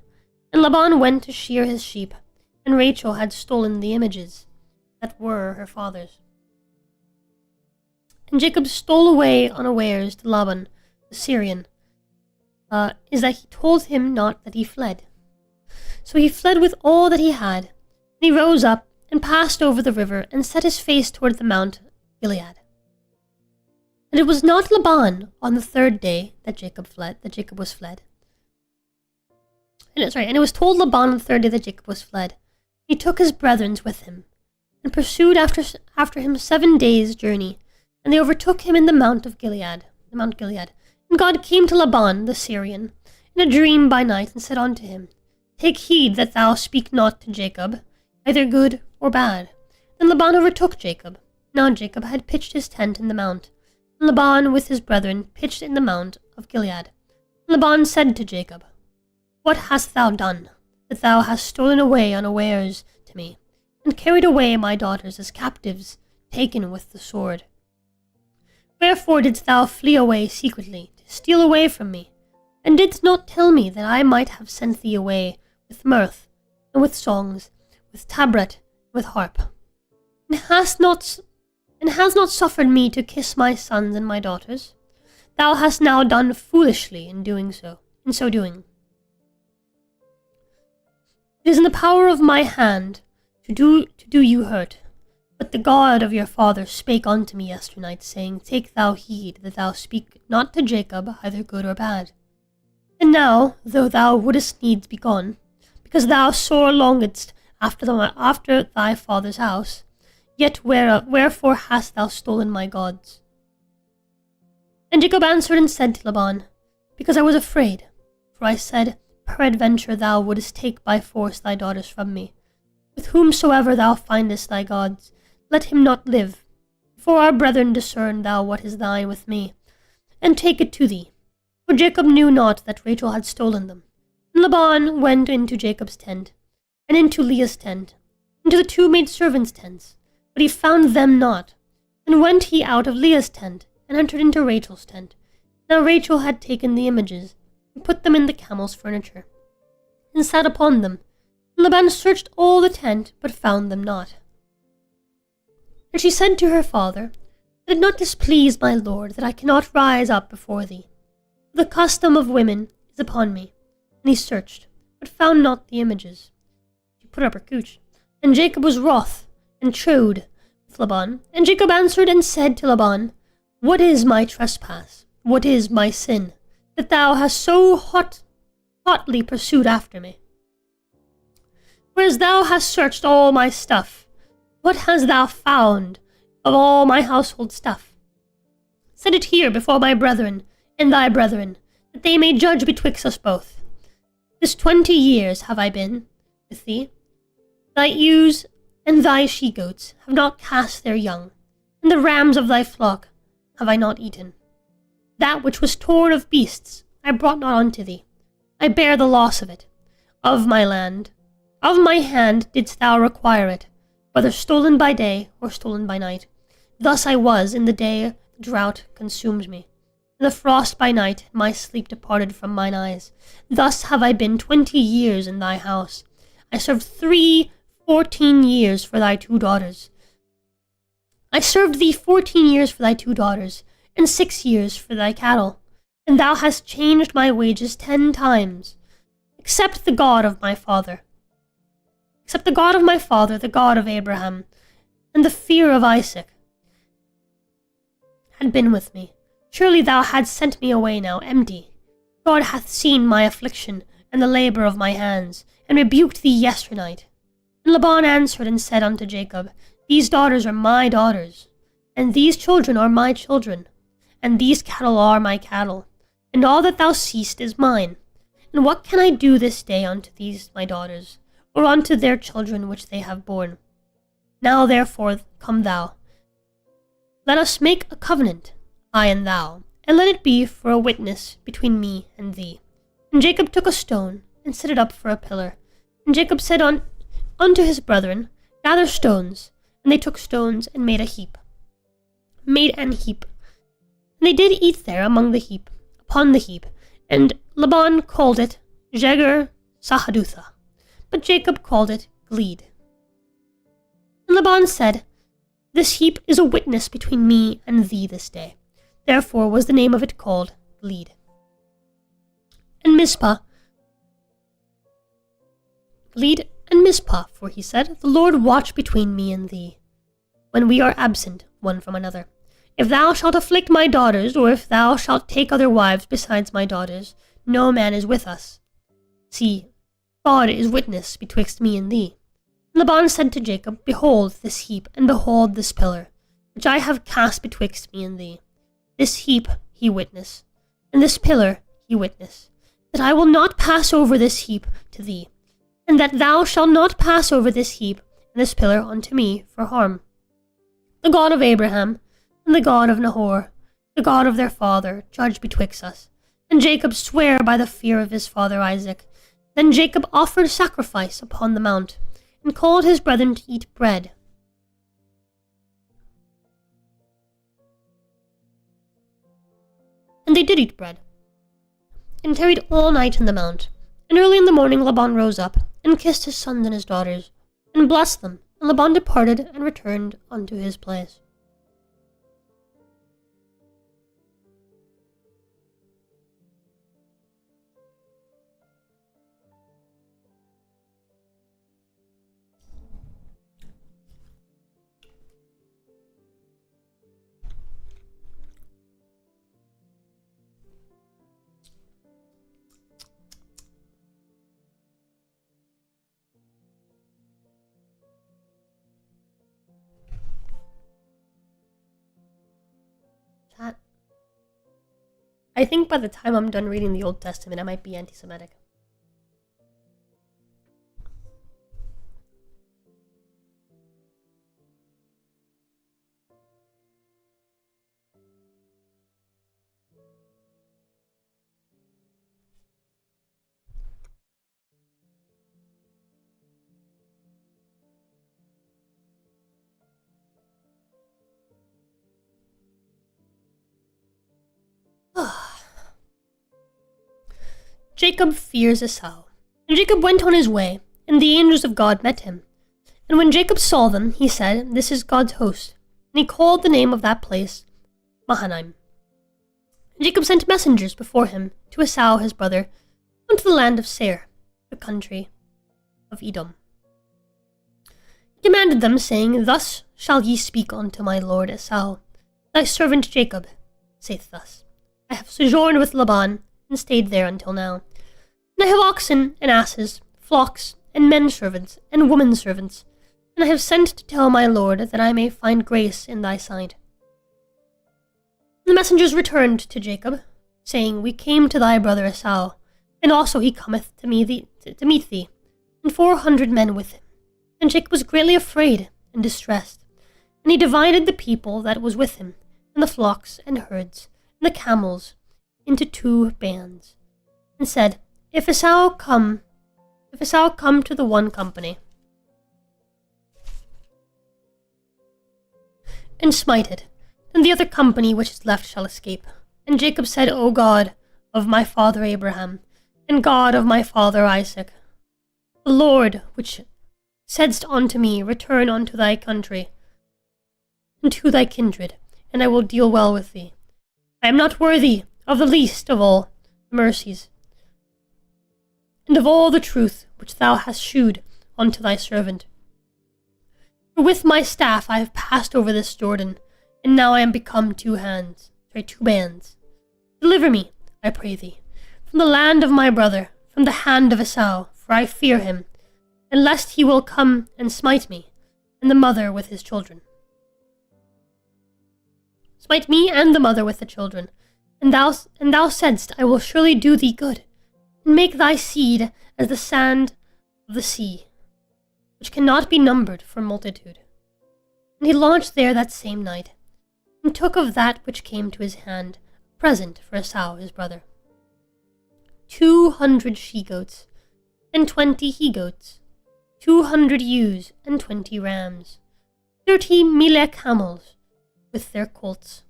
And Laban went to shear his sheep, and Rachel had stolen the images that were her father's. And Jacob stole away unawares to Laban, the Syrian, is that he told him not that he fled. So he fled with all that he had, and he rose up, and passed over the river, and set his face toward the mount Gilead. And it was not Laban on the 3rd day that Jacob was fled. And it was told Laban on the 3rd day that Jacob was fled. He took his brethren with him, and pursued after him 7 days' journey, and they overtook him in the Mount Gilead. And God came to Laban the Syrian in a dream by night, and said unto him, Take heed that thou speak not to Jacob, either good or bad. Then Laban overtook Jacob. Now Jacob had pitched his tent in the mount, and Laban with his brethren pitched in the Mount of Gilead. And Laban said to Jacob, What hast thou done, that thou hast stolen away unawares to me, and carried away my daughters as captives, taken with the sword? Wherefore didst thou flee away secretly, to steal away from me, and didst not tell me that I might have sent thee away with mirth, and with songs, with tabret, and with harp? And hast not suffered me to kiss my sons and my daughters? Thou hast now done foolishly in so doing. It is in the power of my hand to do you hurt, But the God of your father spake unto me yesternight, saying, Take thou heed that thou speak not to Jacob either good or bad. And now, though thou wouldest needs be gone, because thou sore longedst after thy father's house, yet wherefore hast thou stolen my gods? And Jacob answered and said to Laban, Because I was afraid, for I said, Peradventure thou wouldest take by force thy daughters from me. With whomsoever thou findest thy gods, let him not live. For our brethren discern thou what is thine with me, and take it to thee. For Jacob knew not that Rachel had stolen them. And Laban went into Jacob's tent, and into Leah's tent, into the two maidservants' tents, but he found them not. And went he out of Leah's tent, and entered into Rachel's tent. Now Rachel had taken the images, and put them in the camel's furniture, and sat upon them. And Laban searched all the tent, but found them not. And she said to her father, Let it not displease my lord, that I cannot rise up before thee. The custom of women is upon me. And he searched, but found not the images. She put up her couch. And Jacob was wroth, and trode with Laban. And Jacob answered and said to Laban, What is my trespass? What is my sin, that thou hast so hotly pursued after me? Whereas thou hast searched all my stuff, what hast thou found of all my household stuff? Set it here before my brethren and thy brethren, that they may judge betwixt us both. This 20 years have I been with thee. Thy ewes and thy she-goats have not cast their young, and the rams of thy flock have I not eaten. That which was torn of beasts I brought not unto thee. I bear the loss of it, of my land. Of my hand didst thou require it, whether stolen by day or stolen by night. Thus I was in the day the drought consumed me, and the frost by night, and my sleep departed from mine eyes. Thus have I been 20 years in thy house. I served 14 years for thy 2 daughters. I served thee 14 years for thy 2 daughters, and 6 years for thy cattle, and thou hast changed my wages 10 times. Except the God of my father, the God of Abraham, and the fear of Isaac, had been with me. Surely thou hadst sent me away now empty. God hath seen my affliction and the labour of my hands, and rebuked thee yesternight. And Laban answered and said unto Jacob, These daughters are my daughters, and these children are my children, and these cattle are my cattle, and all that thou seest is mine. And what can I do this day unto these my daughters, or unto their children which they have borne? Now therefore come thou. Let us make a covenant, I and thou, and let it be for a witness between me and thee. And Jacob took a stone, and set it up for a pillar. And Jacob said unto his brethren, Gather stones. And they took stones, and made an heap. And they did eat there upon the heap, and Laban called it Jegar Sahadutha, but Jacob called it Gilead. And Laban said, This heap is a witness between me and thee this day. Therefore was the name of it called Gilead. And Mizpah, for he said, The Lord watch between me and thee, when we are absent one from another. If thou shalt afflict my daughters, or if thou shalt take other wives besides my daughters, no man is with us. See, God is witness betwixt me and thee. Laban said to Jacob, Behold this heap, and behold this pillar, which I have cast betwixt me and thee. This heap he witness, and this pillar he witness, that I will not pass over this heap to thee, and that thou shalt not pass over this heap and this pillar unto me for harm. The God of Abraham, and the God of Nahor, the God of their father, judge betwixt us. And Jacob sware by the fear of his father Isaac. Then Jacob offered sacrifice upon the mount, and called his brethren to eat bread. And they did eat bread, and tarried all night in the mount. And early in the morning Laban rose up, and kissed his sons and his daughters, and blessed them. And Laban departed, and returned unto his place. I think by the time I'm done reading the Old Testament, I might be anti-Semitic. Jacob fears Esau. And Jacob went on his way, and the angels of God met him. And when Jacob saw them, he said, "This is God's host." And he called the name of that place Mahanaim. And Jacob sent messengers before him to Esau his brother, unto the land of Seir, the country of Edom. He commanded them, saying, "Thus shall ye speak unto my lord Esau. Thy servant Jacob saith thus, I have sojourned with Laban, and stayed there until now. And I have oxen and asses, flocks, and men servants, and women servants, and I have sent to tell my lord that I may find grace in thy sight." The messengers returned to Jacob, saying, "We came to thy brother Esau, and also he cometh to meet thee, and 400 men with him." And Jacob was greatly afraid and distressed, and he divided the people that was with him, and the flocks and herds, and the camels, into 2 bands, and said, If Esau come to the one company, and smite it, then the other company which is left shall escape. And Jacob said, O God of my father Abraham, and God of my father Isaac, the Lord which saidst unto me, Return unto thy country, and to thy kindred, and I will deal well with thee. I am not worthy of the least of all mercies, and of all the truth which thou hast shewed unto thy servant. For with my staff I have passed over this Jordan, and now I am become 2 bands. Deliver me, I pray thee, from the land of my brother, from the hand of Esau, for I fear him, and lest he will come and smite me, and the mother with his children. Smite me and the mother with the children. And thou saidst, I will surely do thee good, and make thy seed as the sand of the sea, which cannot be numbered for multitude. And he lodged there that same night, and took of that which came to his hand a present for Esau his brother, 200 she-goats, and 20 he-goats, 200 ewes, and 20 rams, 30 mileh camels with their colts,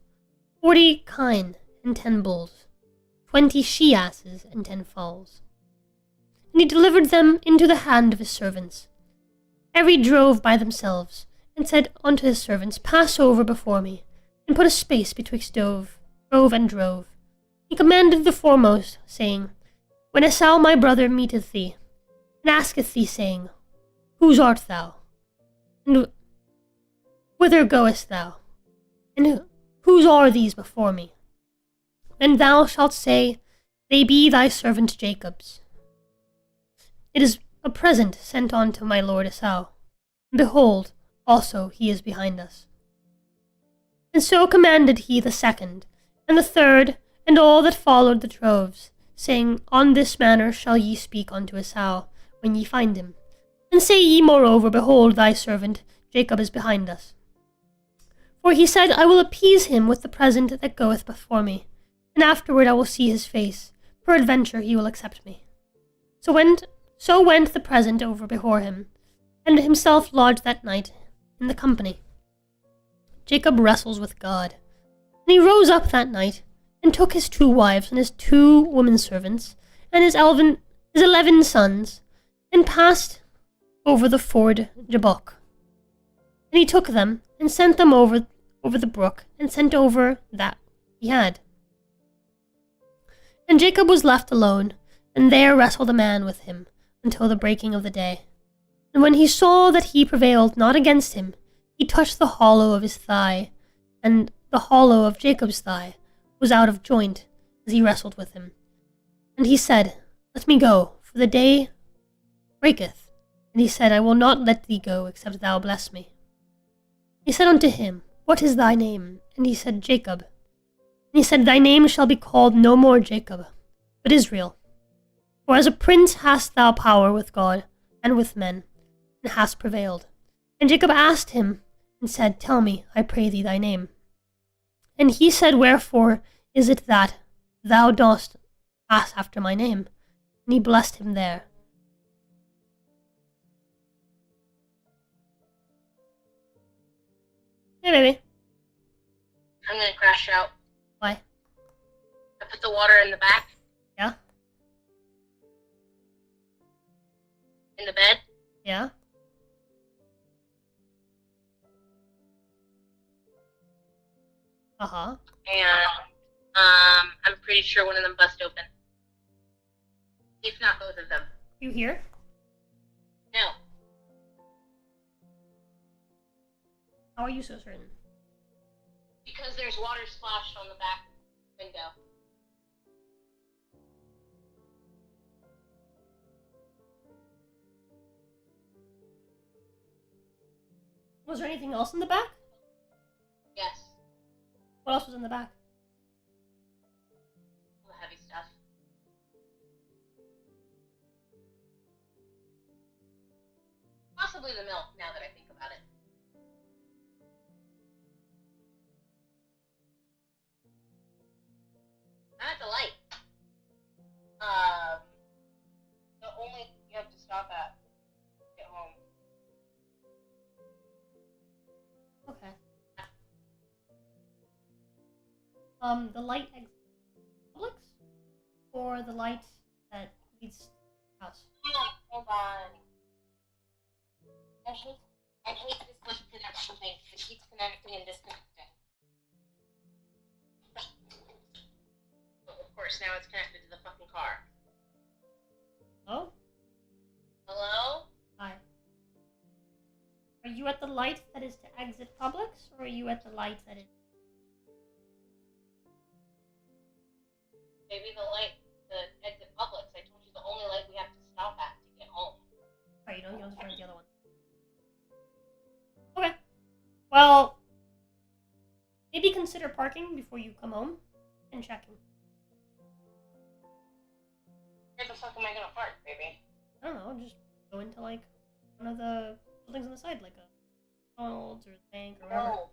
40 kine, and 10 bulls, 20 she-asses, and 10 fowls. And he delivered them into the hand of his servants, every drove by themselves, and said unto his servants, Pass over before me, and put a space betwixt drove and drove. He commanded the foremost, saying, When Esau my brother meeteth thee, and asketh thee, saying, Whose art thou? And whither goest thou? And whose are these before me? And thou shalt say, They be thy servant Jacob's. It is a present sent unto my lord Esau. Behold, also he is behind us. And so commanded he the second, and the third, and all that followed the droves, saying, On this manner shall ye speak unto Esau, when ye find him. And say ye moreover, Behold, thy servant Jacob is behind us. For he said, I will appease him with the present that goeth before me, and afterward I will see his face. Peradventure he will accept me. So went the present over before him, and himself lodged that night in the company. Jacob wrestles with God. And he rose up that night, and took his 2 wives, and his 2 women servants, and his 11 sons, and passed over the ford Jabbok. And he took them, and sent them over the brook, and sent over that he had. And Jacob was left alone, and there wrestled a man with him, until the breaking of the day. And when he saw that he prevailed not against him, he touched the hollow of his thigh, and the hollow of Jacob's thigh was out of joint as he wrestled with him. And he said, Let me go, for the day breaketh. And he said, I will not let thee go, except thou bless me. He said unto him, What is thy name? And he said, Jacob. he said, Thy name shall be called no more Jacob, but Israel. For as a prince hast thou power with God and with men, and hast prevailed. And Jacob asked him, and said, Tell me, I pray thee, thy name. And he said, Wherefore is it that thou dost ask after my name? And he blessed him there. Hey, baby. I'm gonna crash out. Why? I put the water in the back. Yeah? In the bed. Yeah? Uh-huh. And I'm pretty sure one of them bust open. If not both of them. You here? No. How are you so certain? Because there's water splashed on the back window. Was there anything else in the back? Yes. What else was in the back? All the heavy stuff. Possibly the milk, now that I think about it. I'm at the light. The only you have to stop at to get home. Okay. The light exits Publix? Or the light that leads to the house? Hold on. I hate this little connection thing. It keeps connecting and disconnecting. Of course, now it's connected to the fucking car. Oh? Hello? Hi. Are you at the light that is to exit Publix, or are you at the light that is... Maybe the light, the exit Publix. I told you the only light we have to stop at to get home. Oh, you don't turn the other one. Okay. Well, maybe consider parking before you come home and checking. Where the fuck am I gonna park, baby? I don't know, just go into like one of the buildings on the side, like a McDonald's or the bank or whatever. No.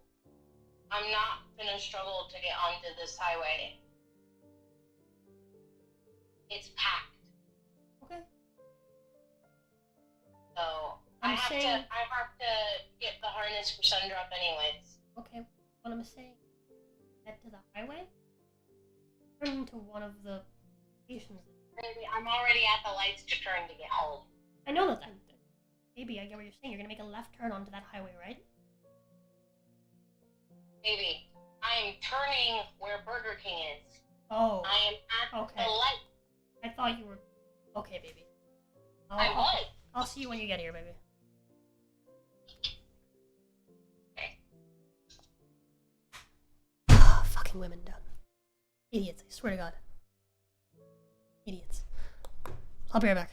I'm not gonna struggle to get onto this highway. It's packed. Okay. So I'm I have saying- to get the harness for Sundrop anyways. Okay, what I'm saying, head to the highway, turn into one of the stations. Baby, I'm already at the lights to turn to get home. I know that. Maybe I get what you're saying. You're gonna make a left turn onto that highway, right? Baby, I'm turning where Burger King is. Oh. I am at Okay. the light. I thought you were... Okay, baby. I was. I'll see you when you get here, baby. Fucking women, done. Idiots, I swear to God. Idiots. I'll be right back.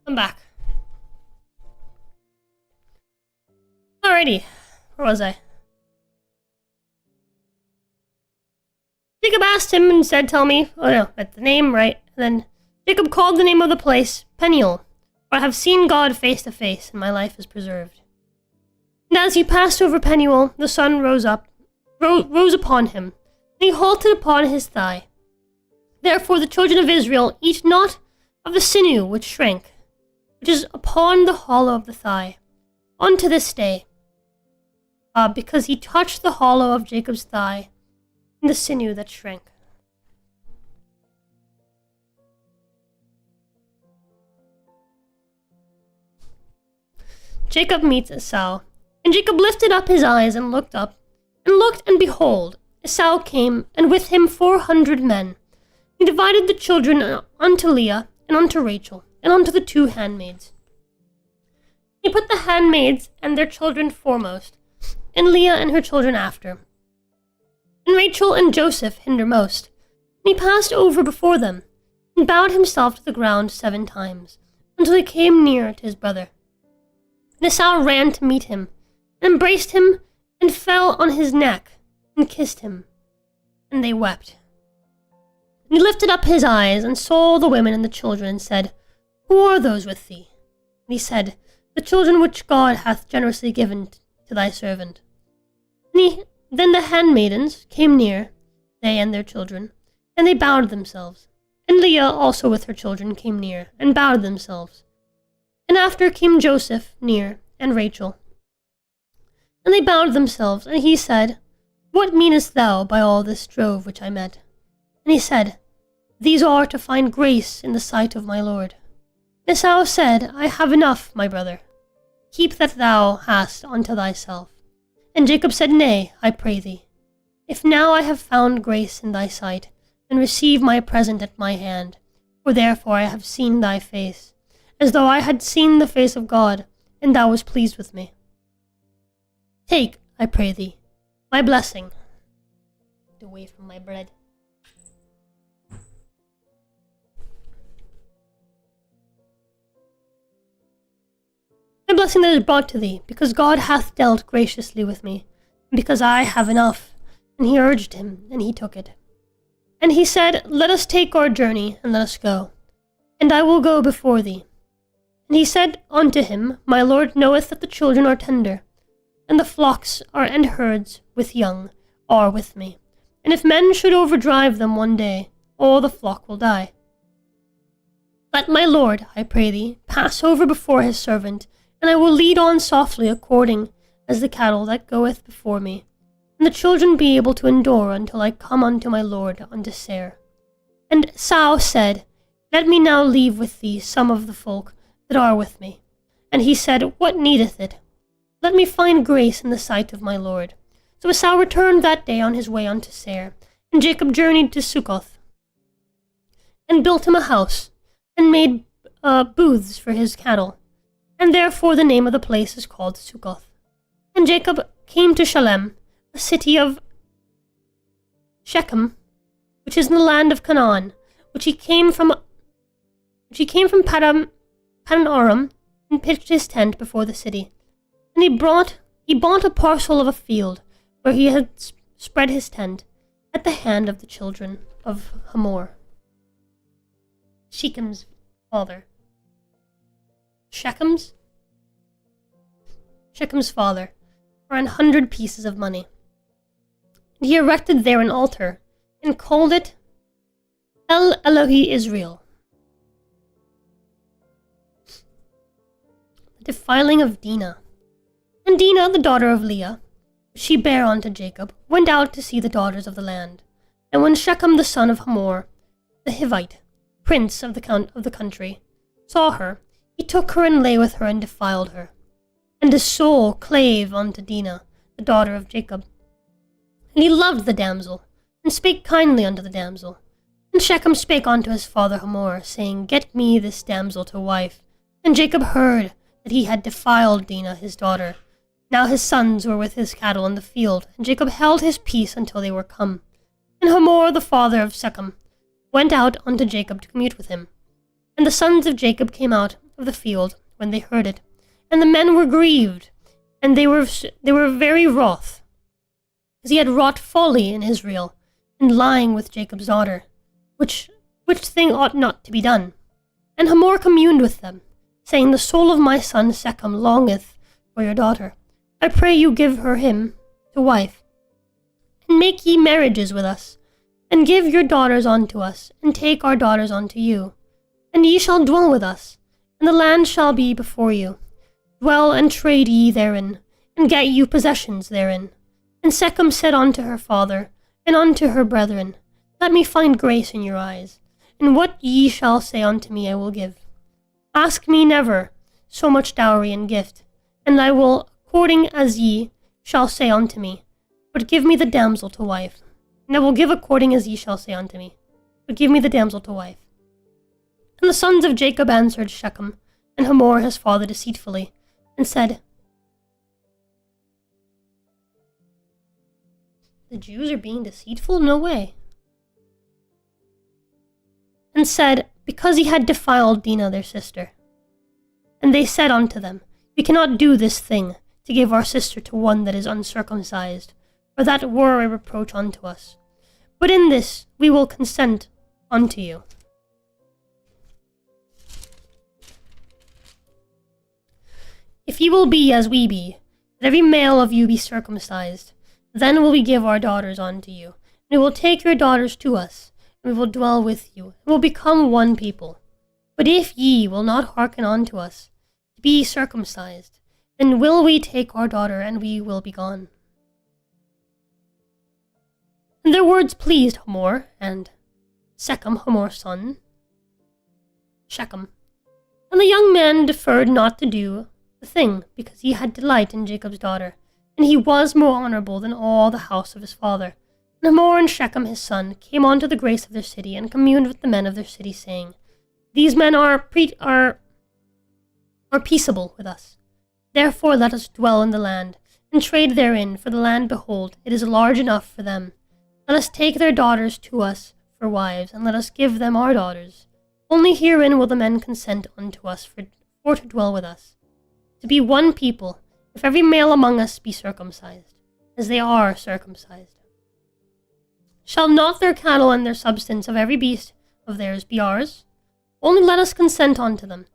I'm back. Alrighty. Where was I? Jacob asked him and said, tell me, got the name right. And then Jacob called the name of the place Peniel, for I have seen God face to face, and my life is preserved. And as he passed over Peniel, the sun rose upon him, and he halted upon his thigh. Therefore the children of Israel eat not of the sinew which shrank, which is upon the hollow of the thigh, unto this day, because he touched the hollow of Jacob's thigh, and the sinew that shrank. Jacob meets Esau. And Jacob lifted up his eyes and looked up, and behold, Esau came, and with him 400 men. He divided the children unto Leah, and unto Rachel, and unto the 2 handmaids. He put the handmaids and their children foremost, and Leah and her children after, and Rachel and Joseph hindermost. And he passed over before them, and bowed himself to the ground 7 times, until he came near to his brother. And Esau ran to meet him, and embraced him, and fell on his neck, and kissed him. And they wept. And he lifted up his eyes, and saw the women and the children, and said, Who are those with thee? And he said, The children which God hath generously given to thy servant. Then the handmaidens came near, they and their children, and they bowed themselves. And Leah also with her children came near, and bowed themselves. And after came Joseph near, and Rachel. And they bowed themselves, and he said, What meanest thou by all this drove which I met? And he said, These are to find grace in the sight of my Lord. Esau said, I have enough, my brother. Keep that thou hast unto thyself. And Jacob said, Nay, I pray thee. If now I have found grace in thy sight, then receive my present at my hand. For therefore I have seen thy face, as though I had seen the face of God, and thou wast pleased with me. Take, I pray thee, my blessing. Get away from my bread. My blessing that is brought to thee, because God hath dealt graciously with me, and because I have enough. And he urged him, and he took it. And he said, Let us take our journey, and let us go. And I will go before thee. And he said unto him, My Lord knoweth that the children are tender, and the flocks and herds with young are with me. And if men should overdrive them one day, all the flock will die. Let my Lord, I pray thee, pass over before his servant, and I will lead on softly according as the cattle that goeth before me, and the children be able to endure until I come unto my Lord unto Seir. And Esau said, Let me now leave with thee some of the folk that are with me. And he said, What needeth it? Let me find grace in the sight of my Lord. So Esau returned that day on his way unto Seir, and Jacob journeyed to Succoth, and built him a house, and made booths for his cattle. And therefore the name of the place is called Succoth. And Jacob came to Shalem, a city of Shechem, which is in the land of Canaan, which he came from Paddan Aram, and pitched his tent before the city. And he bought a parcel of a field, where he had spread his tent, at the hand of the children of Hamor, Shechem's father. Shechem's father, for 100 pieces of money. And he erected there an altar, and called it El Elohi Israel. The defiling of Dinah. And Dinah, the daughter of Leah, which she bare unto Jacob, went out to see the daughters of the land. And when Shechem the son of Hamor, the Hivite, prince of the country, saw her, he took her and lay with her and defiled her. And his soul clave unto Dinah, the daughter of Jacob. And he loved the damsel, and spake kindly unto the damsel. And Shechem spake unto his father Hamor, saying, Get me this damsel to wife. And Jacob heard that he had defiled Dinah his daughter. Now his sons were with his cattle in the field, and Jacob held his peace until they were come. And Hamor the father of Shechem went out unto Jacob to commute with him. And the sons of Jacob came out of the field when they heard it. And the men were grieved, and they were very wroth, because he had wrought folly in Israel, and lying with Jacob's daughter, which thing ought not to be done. And Hamor communed with them, saying, The soul of my son Shechem longeth for your daughter. I pray you give her him to wife, and make ye marriages with us, and give your daughters unto us, and take our daughters unto you. And ye shall dwell with us, and the land shall be before you. Dwell and trade ye therein, and get you possessions therein. And Shechem said unto her father, and unto her brethren, Let me find grace in your eyes, and what ye shall say unto me I will give. Ask me never so much dowry and gift, and I will according as ye shall say unto me, but give me the damsel to wife. And I will give according as ye shall say unto me, but give me the damsel to wife. And the sons of Jacob answered Shechem and Hamor his father deceitfully, and said, The Jews are being deceitful? No way. And said, Because he had defiled Dinah their sister. And they said unto them, We cannot do this thing, to give our sister to one that is uncircumcised, for that were a reproach unto us. But in this we will consent unto you. If ye will be as we be, that every male of you be circumcised, then will we give our daughters unto you, and we will take your daughters to us, and we will dwell with you, and will become one people. But if ye will not hearken unto us, to be circumcised. Then will we take our daughter, and we will be gone. And their words pleased Hamor, and Shechem, Hamor's son, Shechem. And the young man deferred not to do the thing, because he had delight in Jacob's daughter, and he was more honorable than all the house of his father. And Hamor and Shechem his son came on to the grace of their city, and communed with the men of their city, saying, These men are peaceable with us. Therefore let us dwell in the land, and trade therein, for the land, behold, it is large enough for them. Let us take their daughters to us for wives, and let us give them our daughters. Only herein will the men consent unto us for to dwell with us, to be one people, if every male among us be circumcised, as they are circumcised. Shall not their cattle and their substance of every beast of theirs be ours? Only let us consent unto them,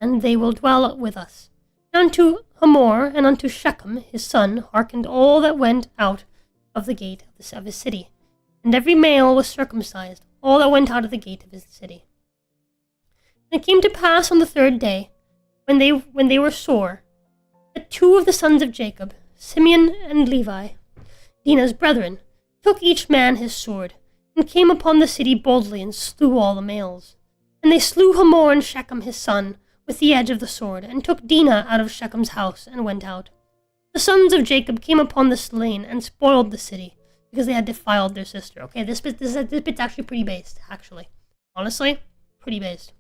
and they will dwell with us. And unto Hamor and unto Shechem his son hearkened all that went out of the gate of his city, and every male was circumcised, all that went out of the gate of his city. And it came to pass on the third day, when they were sore, that two of the sons of Jacob, Simeon and Levi, Dinah's brethren, took each man his sword, and came upon the city boldly, and slew all the males. And they slew Hamor and Shechem his son with the edge of the sword, and took Dinah out of Shechem's house, and went out. The sons of Jacob came upon the slain, and spoiled the city, because they had defiled their sister. Okay, this bit's actually pretty based, actually. Honestly, pretty based.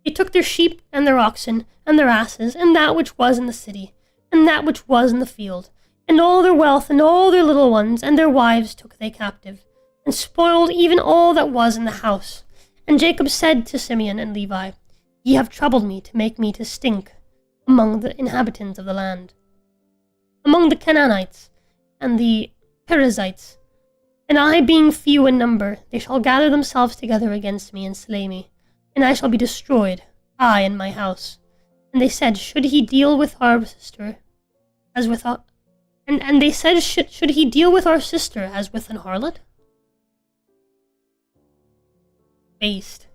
They took their sheep, and their oxen, and their asses, and that which was in the city, and that which was in the field, and all their wealth, and all their little ones, and their wives took they captive, and spoiled even all that was in the house. And Jacob said to Simeon and Levi, Ye have troubled me to make me to stink among the inhabitants of the land, among the Canaanites and the Perizzites. And I, being few in number, they shall gather themselves together against me and slay me, and I shall be destroyed, I and my house. And they said, Should he deal with our sister as with a... And they said, should he deal with our sister as with an harlot? Based.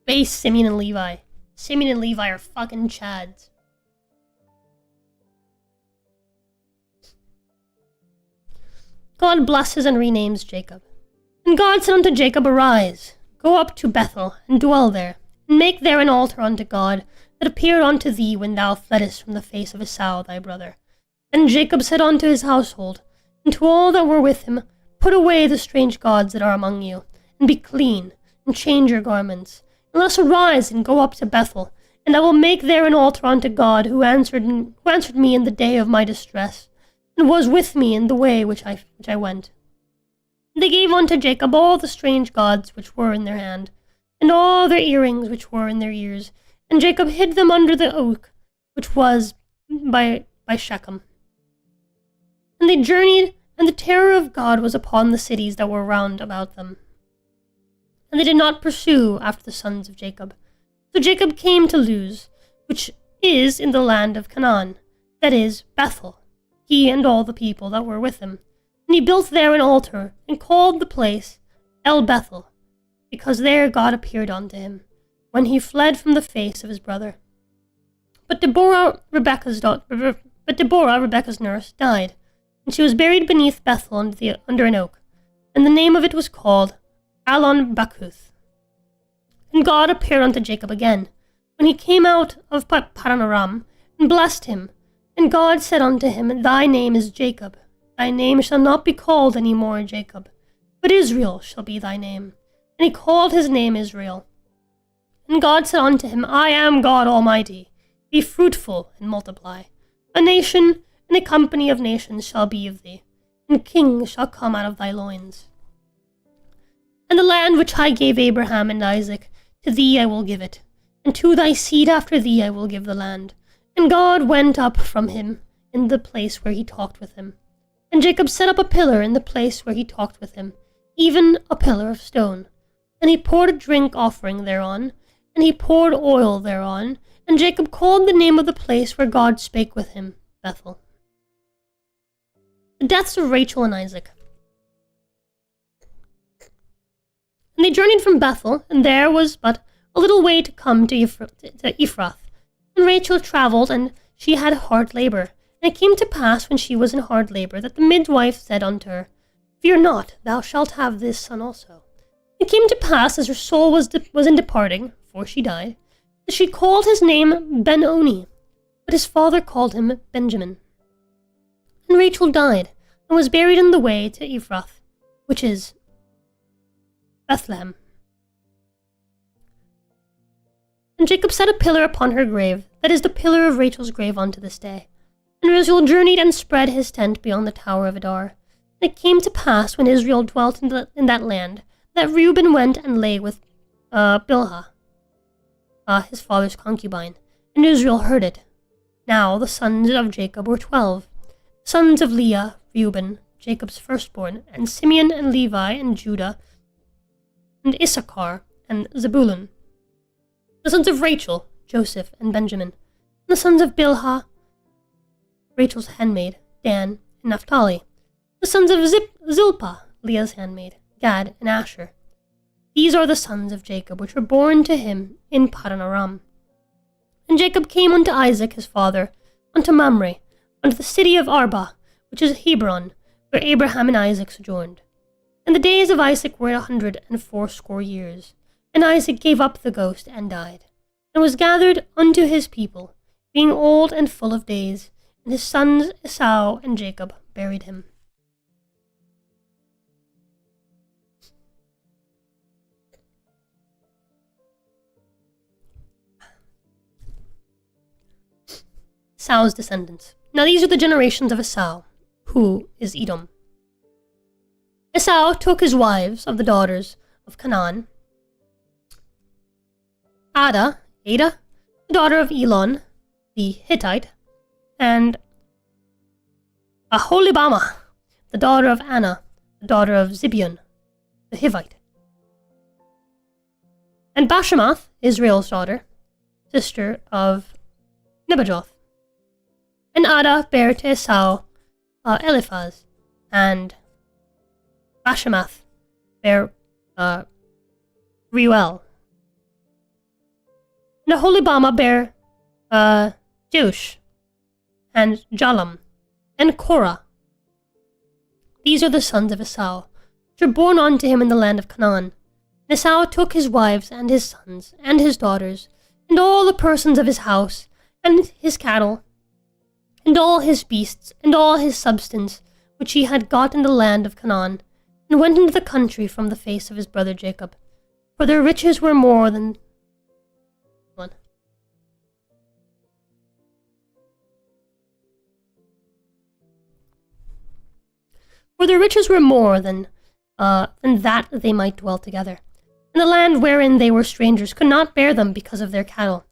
Base Simeon and Levi. Simeon and Levi are fucking chads. God blesses and renames Jacob. And God said unto Jacob, Arise, go up to Bethel, and dwell there, and make there an altar unto God, that appeared unto thee when thou fleddest from the face of Esau thy brother. And Jacob said unto his household, and to all that were with him, Put away the strange gods that are among you, and be clean, and change your garments. And let us arise and go up to Bethel, and I will make there an altar unto God, who answered me in the day of my distress, and was with me in the way which I went. And they gave unto Jacob all the strange gods which were in their hand, and all their earrings which were in their ears, and Jacob hid them under the oak which was by Shechem. And they journeyed, and the terror of God was upon the cities that were round about them. And they did not pursue after the sons of Jacob. So Jacob came to Luz, which is in the land of Canaan, that is, Bethel, he and all the people that were with him. And he built there an altar, and called the place El Bethel, because there God appeared unto him, when he fled from the face of his brother. But Deborah, Rebekah's nurse, died, and she was buried beneath Bethel under an oak, and the name of it was called Allon Bacuth. And God appeared unto Jacob again, when he came out of Padan Aram, and blessed him. And God said unto him, Thy name is Jacob. Thy name shall not be called any more Jacob, but Israel shall be thy name. And he called his name Israel. And God said unto him, I am God Almighty. Be fruitful and multiply. A nation and a company of nations shall be of thee, and kings shall come out of thy loins. And the land which I gave Abraham and Isaac, to thee I will give it, and to thy seed after thee I will give the land. And God went up from him in the place where he talked with him. And Jacob set up a pillar in the place where he talked with him, even a pillar of stone. And he poured a drink offering thereon, and he poured oil thereon, and Jacob called the name of the place where God spake with him, Bethel. The deaths of Rachel and Isaac. And they journeyed from Bethel, and there was but a little way to come to Ephrath. And Rachel travelled, and she had hard labour. And it came to pass, when she was in hard labour, that the midwife said unto her, Fear not, thou shalt have this son also. It came to pass, as her soul was in departing, for she died, that she called his name Ben-Oni, but his father called him Benjamin. And Rachel died, and was buried in the way to Ephrath, which is Bethlehem. And Jacob set a pillar upon her grave, that is the pillar of Rachel's grave unto this day. And Israel journeyed and spread his tent beyond the tower of Adar. And it came to pass, when Israel dwelt in that land, that Reuben went and lay with Bilhah, his father's concubine. And Israel heard it. Now the sons of Jacob were 12. Sons of Leah, Reuben, Jacob's firstborn, and Simeon and Levi and Judah, and Issachar and Zebulun. The sons of Rachel, Joseph and Benjamin. And the sons of Bilhah, Rachel's handmaid, Dan and Naphtali. The sons of Zilpah, Leah's handmaid, Gad and Asher. These are the sons of Jacob, which were born to him in Paddan Aram. And Jacob came unto Isaac his father, unto Mamre, unto the city of Arba, which is Hebron, where Abraham and Isaac sojourned. And the days of Isaac were 180 years. And Isaac gave up the ghost and died, and was gathered unto his people, being old and full of days, and his sons Esau and Jacob buried him. Esau's descendants. Now these are the generations of Esau, who is Edom. Esau took his wives of the daughters of Canaan, Ada, the daughter of Elon, the Hittite, and Aholibamah, the daughter of Anna, the daughter of Zibeon, the Hivite. And Bashemath, Israel's daughter, sister of Nebajoth. And Ada bare to Esau Eliphaz, and Bashemath bare Reuel. And Aholibamah bare Jeush, and Jalam, and Korah. These are the sons of Esau, which were born unto him in the land of Canaan. And Esau took his wives, and his sons, and his daughters, and all the persons of his house, and his cattle, and all his beasts, and all his substance, which he had got in the land of Canaan, and went into the country from the face of his brother Jacob. For their riches were more than that they might dwell together. And the land wherein they were strangers could not bear them because of their cattle.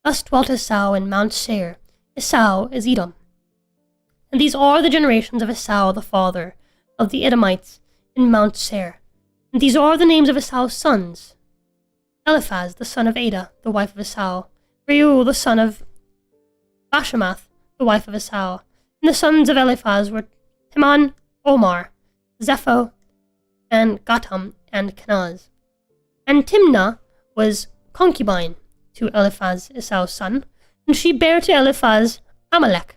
Thus dwelt Esau in Mount Seir. Esau is Edom. And these are the generations of Esau the father of the Edomites in Mount Seir. And these are the names of Esau's sons: Eliphaz the son of Ada, the wife of Esau; Reuel the son of Bashemath, the wife of Esau. And the sons of Eliphaz were Teman, Omar, Zepho, and Gatam, and Kenaz. And Timnah was concubine to Eliphaz, Esau's son, and she bare to Eliphaz Amalek.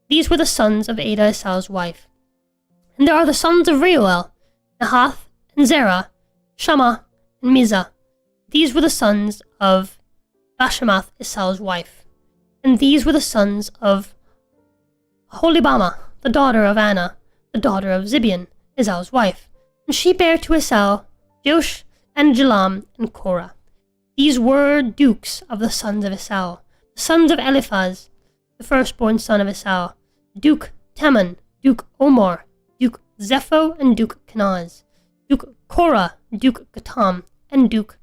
These were the sons of Ada, Esau's wife. And there are the sons of Reuel, Nahath, and Zerah, Shammah, and Mizah. These were the sons of Bashemath, Esau's wife. And these were the sons of Aholibamah, the daughter of Anna, the daughter of Zibeon, Esau's wife. And she bare to Esau Josh, and Jalam, and Korah. These were dukes of the sons of Esau, the sons of Eliphaz, the firstborn son of Esau, Duke Teman, Duke Omar, Duke Zepho, and Duke Kenaz, Duke Korah, Duke Gatam, and Duke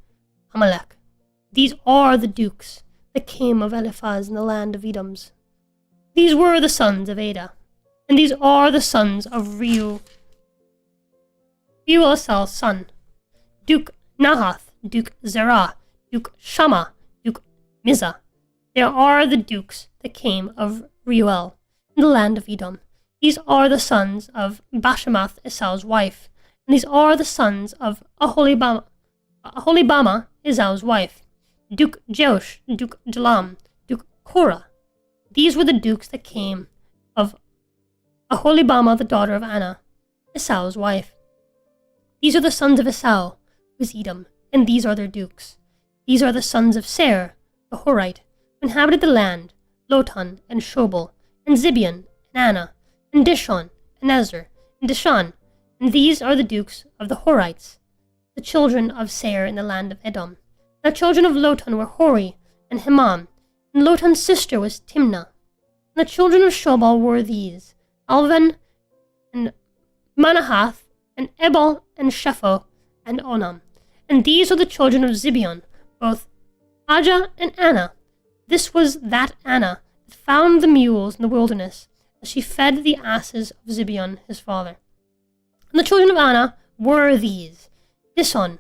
Amalek. These are the dukes that came of Eliphaz in the land of Edoms. These were the sons of Ada, and these are the sons of Reuel, Esau's son, Duke Nahath, Duke Zerah, Duke Shammah, Duke Mizah. There are the dukes that came of Reuel in the land of Edom. These are the sons of Bashemath, Esau's wife, and these are the sons of Aholibamah, Esau's wife. Duke Joash, Duke Jalam, Duke Korah. These were the dukes that came of Aholibama, the daughter of Anna, Esau's wife. These are the sons of Esau, who is Edom, and these are their dukes. These are the sons of Seir, the Horite, who inhabited the land, Lotan, and Shobal, and Zibeon, and Anna, and Dishon, and Ezer, and Dishan, and these are the dukes of the Horites, the children of Seir in the land of Edom. The children of Lotan were Hori and Hemam, and Lotan's sister was Timnah. And the children of Shobal were these, Alvan, and Manahath, and Ebal, and Shepho, and Onam. And these are the children of Zibeon, both Ajah and Anna. This was that Anna that found the mules in the wilderness, as she fed the asses of Zibeon his father. And the children of Anna were these, Dishon,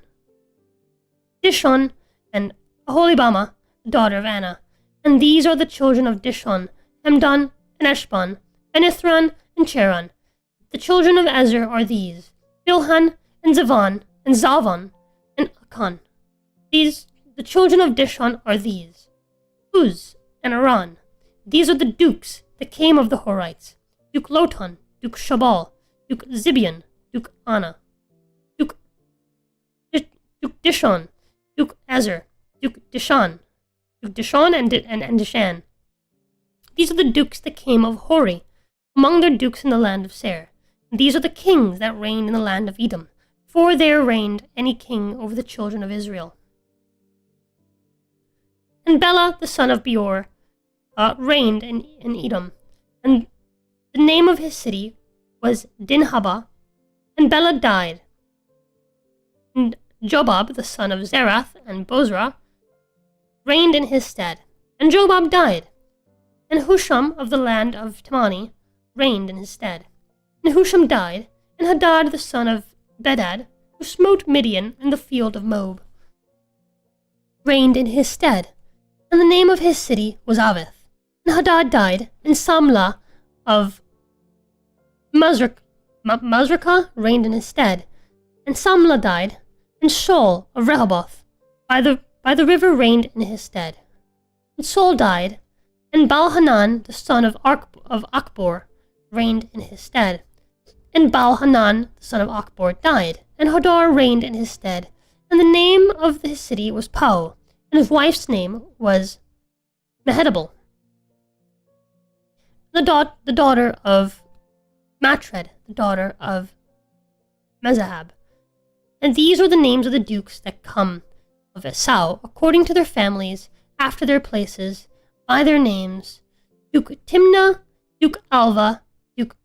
and Aholibama, the daughter of Anna. And these are the children of Dishon, Hemdan, and Eshban, and Ithran, and Cheran. The children of Ezer are these, Bilhan, and Zavan, and Zalvan, and Akan. The children of Dishon are these, Uz, and Aran. These are the dukes that came of the Horites, Duke Lotan, Duke Shabal, Duke Zibeon, Duke Anna, Duke Dishon, Duke Ezer, Duke Dishan, and Dishan. These are the dukes that came of Hori, among their dukes in the land of Seir. And these are the kings that reigned in the land of Edom, before there reigned any king over the children of Israel. And Bela, the son of Beor, reigned in Edom, and the name of his city was Dinhabah, and Bela died. And Jobab, the son of Zerath and Bozrah, reigned in his stead, and Jobab died. And Husham of the land of Temani reigned in his stead. And Husham died, and Hadad the son of Bedad, who smote Midian in the field of Moab, reigned in his stead. And the name of his city was Avith. And Hadad died, and Samlah of Masrekah reigned in his stead. And Samlah died, and Shaul of Rehoboth by the river reigned in his stead. And Saul died, and Baal-Hanan the son of Achbor reigned in his stead. And Baal-Hanan the son of Achbor died, and Hadar reigned in his stead. And the name of his city was Pau, and his wife's name was Mehetabel, the daughter of Matred, the daughter of Mezahab. And these are the names of the dukes that come of Esau, according to their families, after their places, by their names: Duke Timnah, Duke Alva, Duke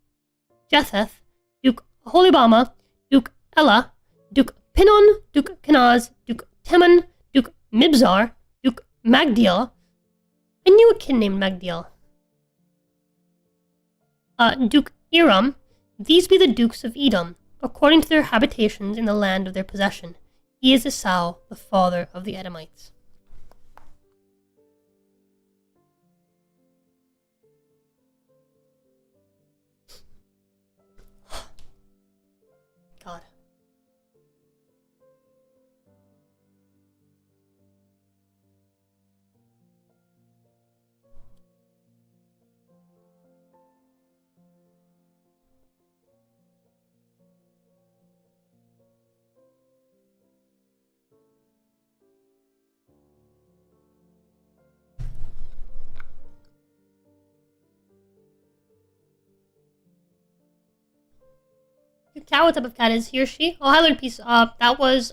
Jetheth, Duke Aholibama, Duke Elah, Duke Pinon, Duke Kenaz, Duke Teman, Duke Mibzar, Duke Magdiel. I knew a kid named Magdiel. Duke Iram. These be the dukes of Edom, according to their habitations in the land of their possession. He is Esau, the father of the Edomites. God. Cat, what type of cat is he or she? Oh, hi, Lord Peace. That was,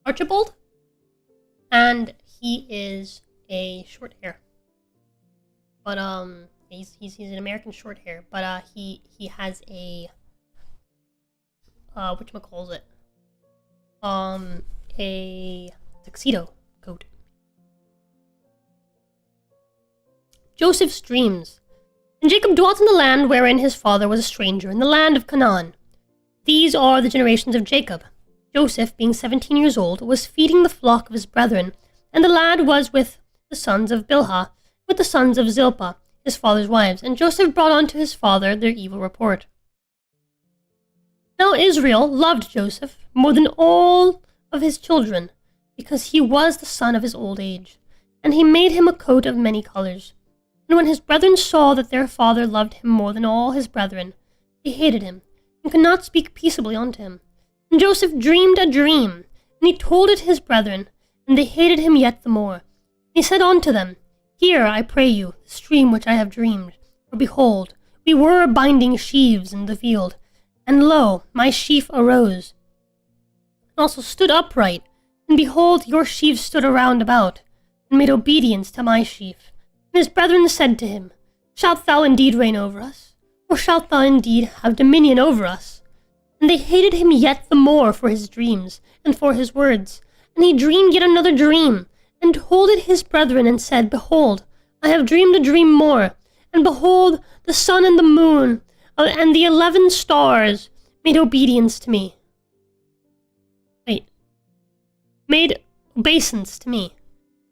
Archibald. And he is a short hair. But, he's an American short hair. But, he has a, whatchamacallit? A tuxedo coat. Joseph's dreams. And Jacob dwelt in the land wherein his father was a stranger, in the land of Canaan. These are the generations of Jacob. Joseph, being 17 years old, was feeding the flock of his brethren, and the lad was with the sons of Bilhah, with the sons of Zilpah, his father's wives. And Joseph brought unto his father their evil report. Now Israel loved Joseph more than all of his children, because he was the son of his old age. And he made him a coat of many colors. And when his brethren saw that their father loved him more than all his brethren, they hated him, and could not speak peaceably unto him. And Joseph dreamed a dream, and he told it his brethren, and they hated him yet the more. He said unto them, Hear, I pray you, this dream which I have dreamed. For behold, we were binding sheaves in the field, and lo, my sheaf arose, and also stood upright, and behold, your sheaves stood around about, and made obedience to my sheaf. And his brethren said to him, Shalt thou indeed reign over us? Or shalt thou indeed have dominion over us? And they hated him yet the more for his dreams, and for his words. And he dreamed yet another dream, and told it his brethren, and said, Behold, I have dreamed a dream more, and behold, the sun and the moon, and the 11 stars made obedience to me. Made obeisance to me.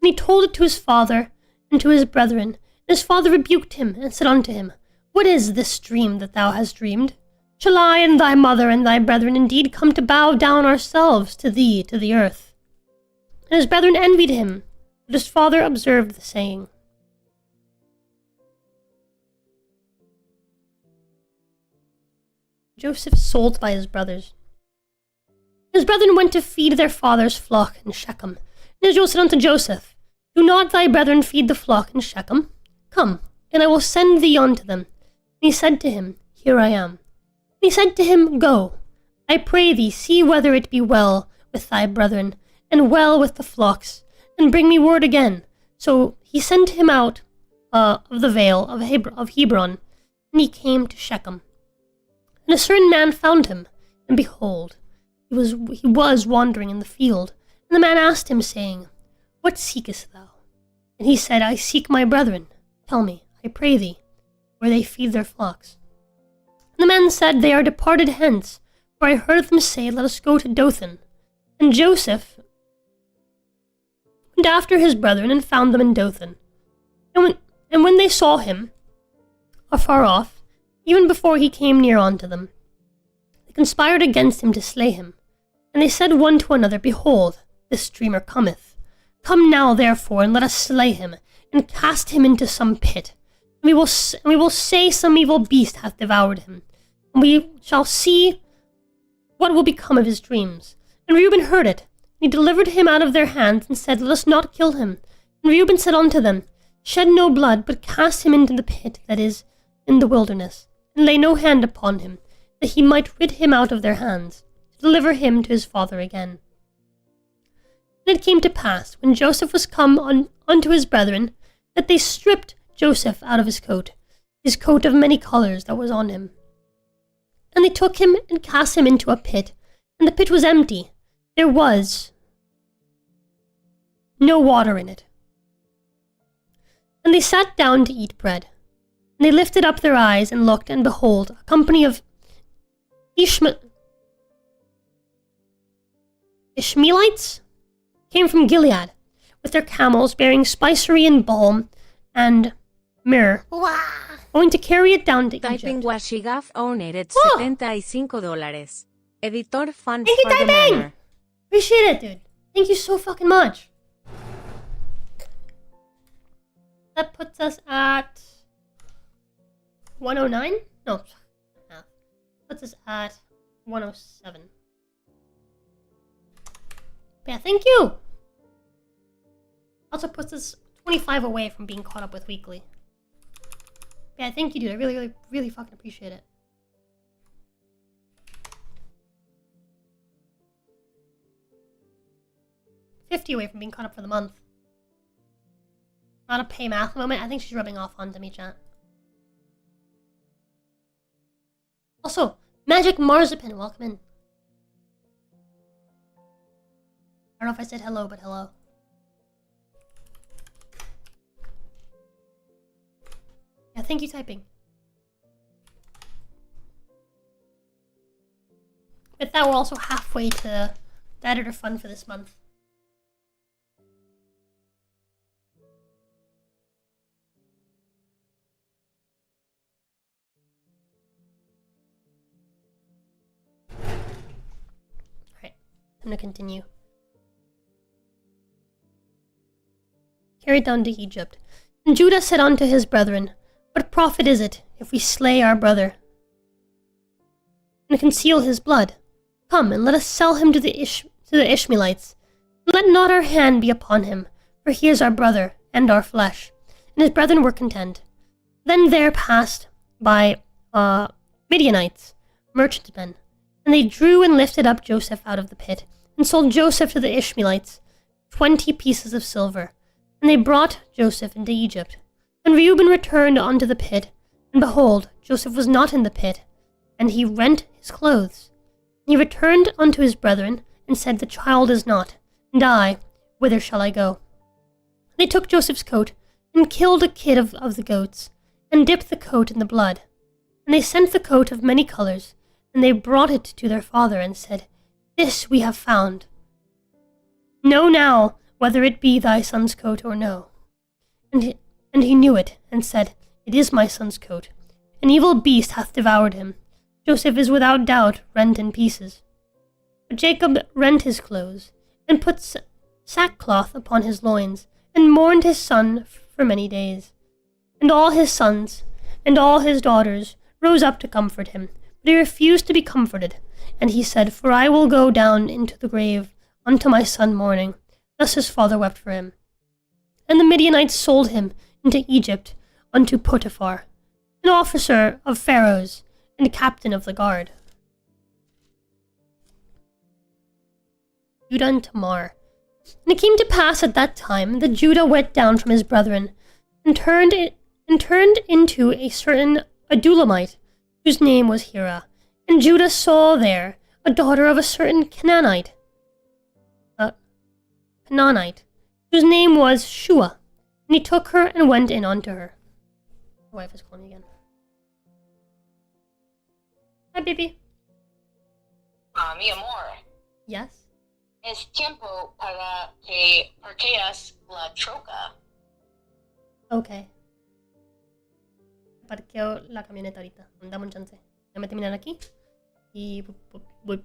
And he told it to his father, and to his brethren. And his father rebuked him, and said unto him, What is this dream that thou hast dreamed? Shall I and thy mother and thy brethren indeed come to bow down ourselves to thee to the earth? And his brethren envied him, but his father observed the saying. Joseph sold by his brothers. His brethren went to feed their father's flock in Shechem. And Israel said unto Joseph, Do not thy brethren feed the flock in Shechem? Come, and I will send thee unto them. And he said to him, Here I am. And he said to him, Go, I pray thee, see whether it be well with thy brethren, and well with the flocks, and bring me word again. So he sent him out of the vale of Hebron, and he came to Shechem. And a certain man found him, and behold, he was wandering in the field. And the man asked him, saying, What seekest thou? And he said, I seek my brethren. Tell me, I pray thee, where they feed their flocks. And the man said, They are departed hence, for I heard them say, Let us go to Dothan. And Joseph went after his brethren, and found them in Dothan. And when they saw him afar off, even before he came near unto them, they conspired against him to slay him. And they said one to another, Behold, this dreamer cometh. Come now, therefore, and let us slay him, and cast him into some pit. And we will say some evil beast hath devoured him, and we shall see what will become of his dreams. And Reuben heard it, and he delivered him out of their hands, and said, Let us not kill him. And Reuben said unto them, Shed no blood, but cast him into the pit that is in the wilderness, and lay no hand upon him, that he might rid him out of their hands, to deliver him to his father again. And it came to pass, when Joseph was come unto his brethren, that they stripped Joseph out of his coat of many colors that was on him. And they took him and cast him into a pit, and the pit was empty. There was no water in it. And they sat down to eat bread. And they lifted up their eyes and looked, and behold, a company of Ishmaelites came from Gilead, with their camels bearing spicery and balm and myrrh, going to carry it down to Typing Egypt. Washigaf donated Oh! $75. Editor fun Thank you, for the typing! manner. Appreciate it, dude. Thank you so fucking much. That puts us at 109? No, puts us at 107. Yeah, thank you. Also puts us 25 away from being caught up with weekly. Yeah, thank you, dude. I really, really, really fucking appreciate it. $50 away from being caught up for the month. Not a pay math moment. I think she's rubbing off onto me, chat. Also, Magic Marzipan, welcome in. I don't know if I said hello, but hello. Yeah, thank you, typing. With that, we're also halfway to the editor fund for this month. Alright, I'm gonna continue. carried down to Egypt. And Judah said unto his brethren, What profit is it, if we slay our brother, and conceal his blood? Come, and let us sell him to the Ishmaelites. Let not our hand be upon him, for he is our brother, and our flesh. And his brethren were content. Then there passed by Midianites, merchantmen, and they drew and lifted up Joseph out of the pit, and sold Joseph to the Ishmaelites, 20 pieces of silver. And they brought Joseph into Egypt. And Reuben returned unto the pit, and behold, Joseph was not in the pit, and he rent his clothes. And he returned unto his brethren, and said, The child is not, and I, whither shall I go? And they took Joseph's coat, and killed a kid of the goats, and dipped the coat in the blood. And they sent the coat of many colors, and they brought it to their father, and said, This we have found. Know now whether it be thy son's coat or no. And he knew it, and said, It is my son's coat. An evil beast hath devoured him. Joseph is without doubt rent in pieces. But Jacob rent his clothes, and put sackcloth upon his loins, and mourned his son for many days. And all his sons and all his daughters rose up to comfort him, but he refused to be comforted. And he said, For I will go down into the grave unto my son mourning. Thus his father wept for him. And the Midianites sold him into Egypt unto Potiphar, an officer of Pharaoh's, and captain of the guard. Judah and Tamar. And it came to pass at that time that Judah went down from his brethren, and turned into a certain Adulamite, whose name was Hira. And Judah saw there a daughter of a certain Canaanite, whose name was Shua. And he took her and went in unto her. My wife is calling me again. Hi, baby. Mi amor, Yes? es tiempo para que parqueas la troca. Okay. Parqueo la camioneta ahorita. Dame un chance. Déjame terminar aquí. Y voy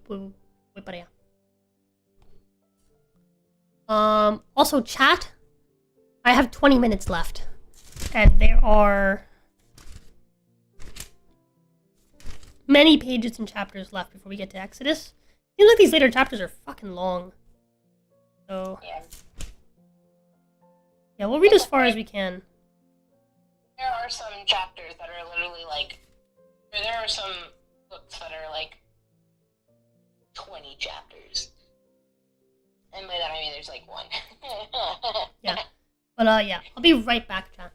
para allá. Also, chat. I have 20 minutes left. And there are many pages and chapters left before we get to Exodus. Seems like these later chapters are fucking long. So, yeah, we'll read as far as we can. There are some chapters that are literally like, or there are some books that are like 20 chapters. And by that I mean there's like one. Yeah. But, yeah, I'll be right back, chat.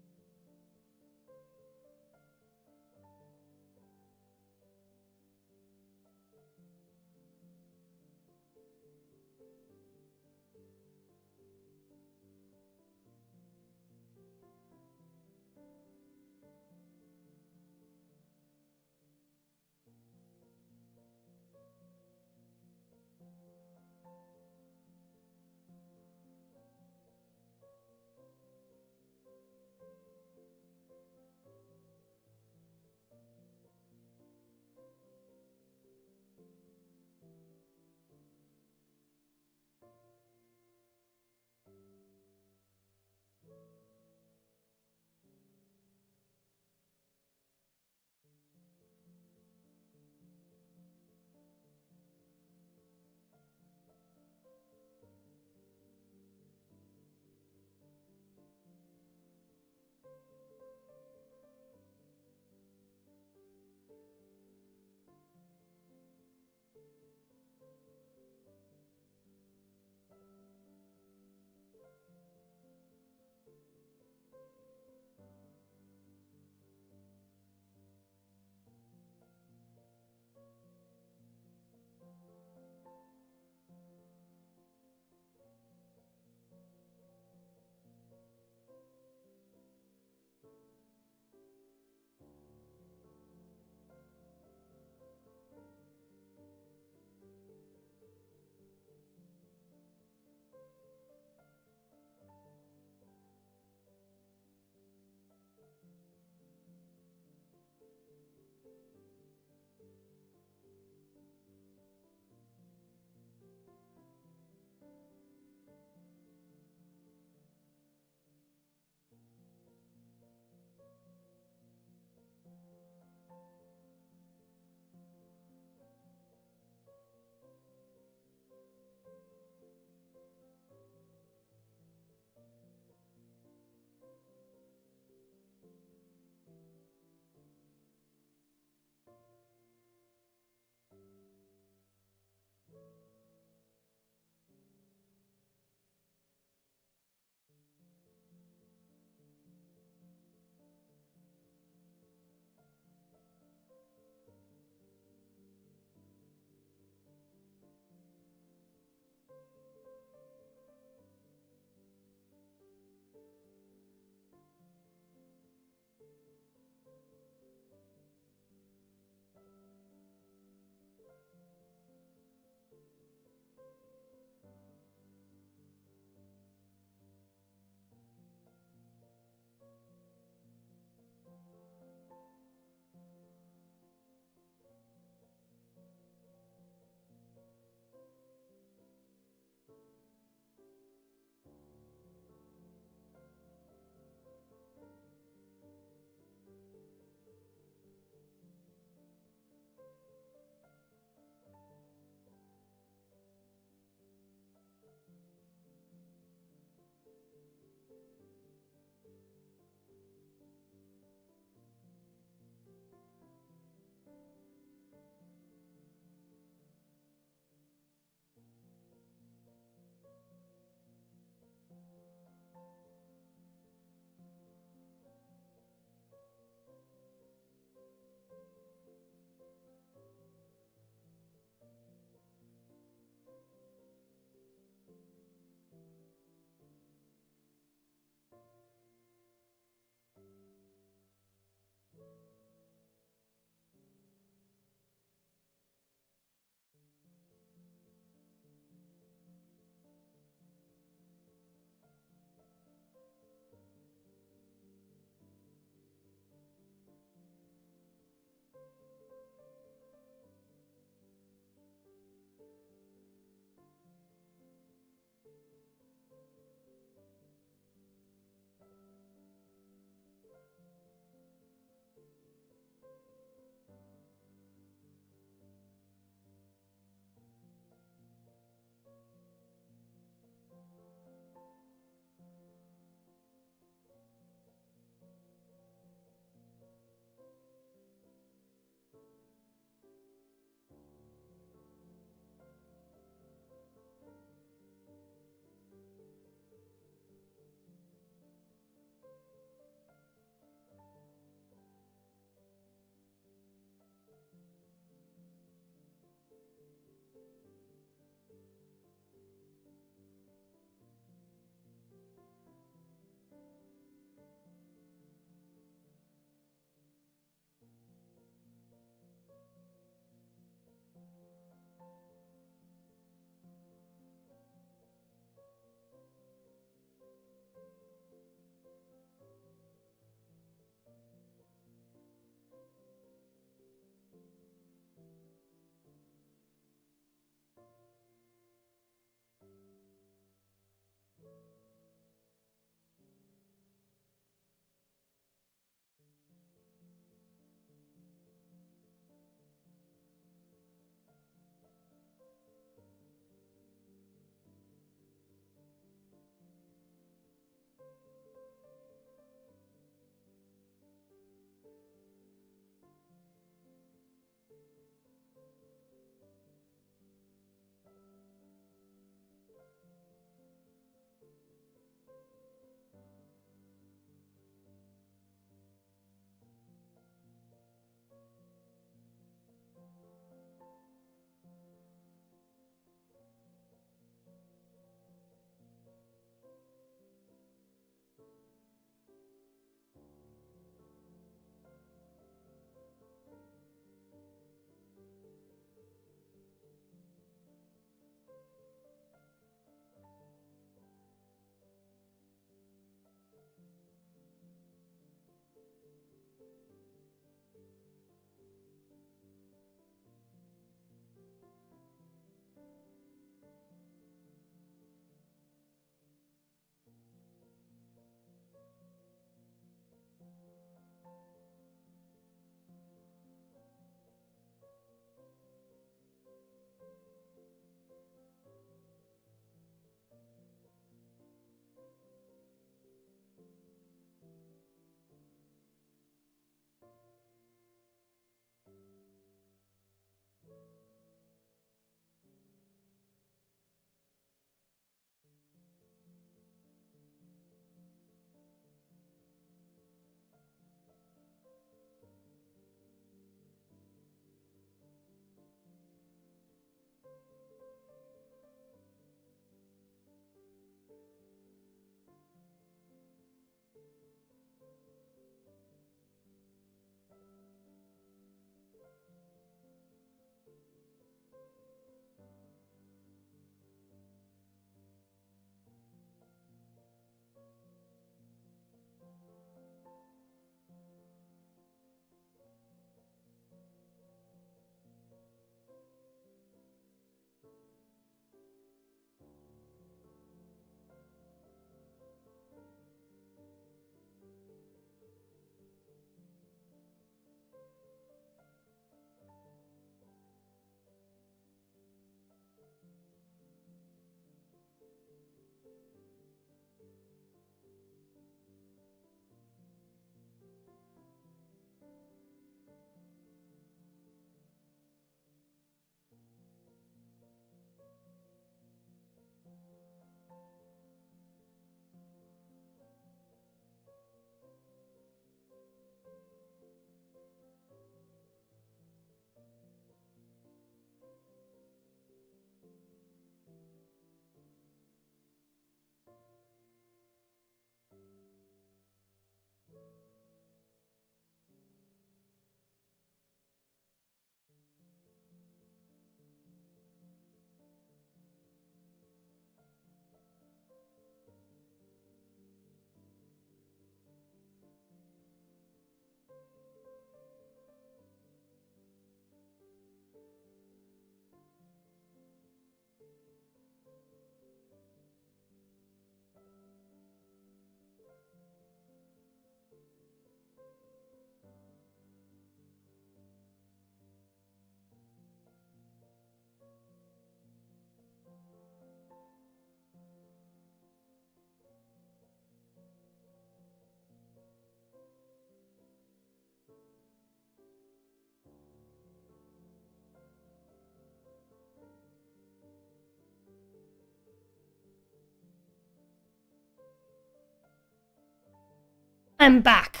I'm back.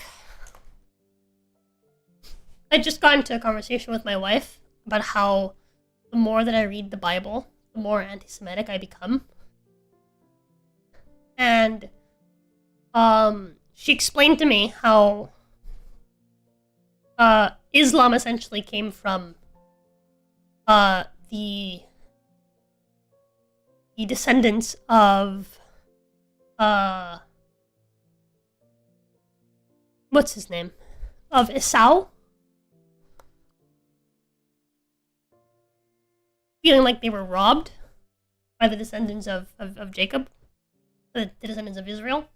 I just got into a conversation with my wife about how the more that I read the Bible, the more anti-Semitic I become. And she explained to me how Islam essentially came from the descendants of what's his name? Of Esau. Feeling like they were robbed by the descendants of Jacob, the descendants of Israel.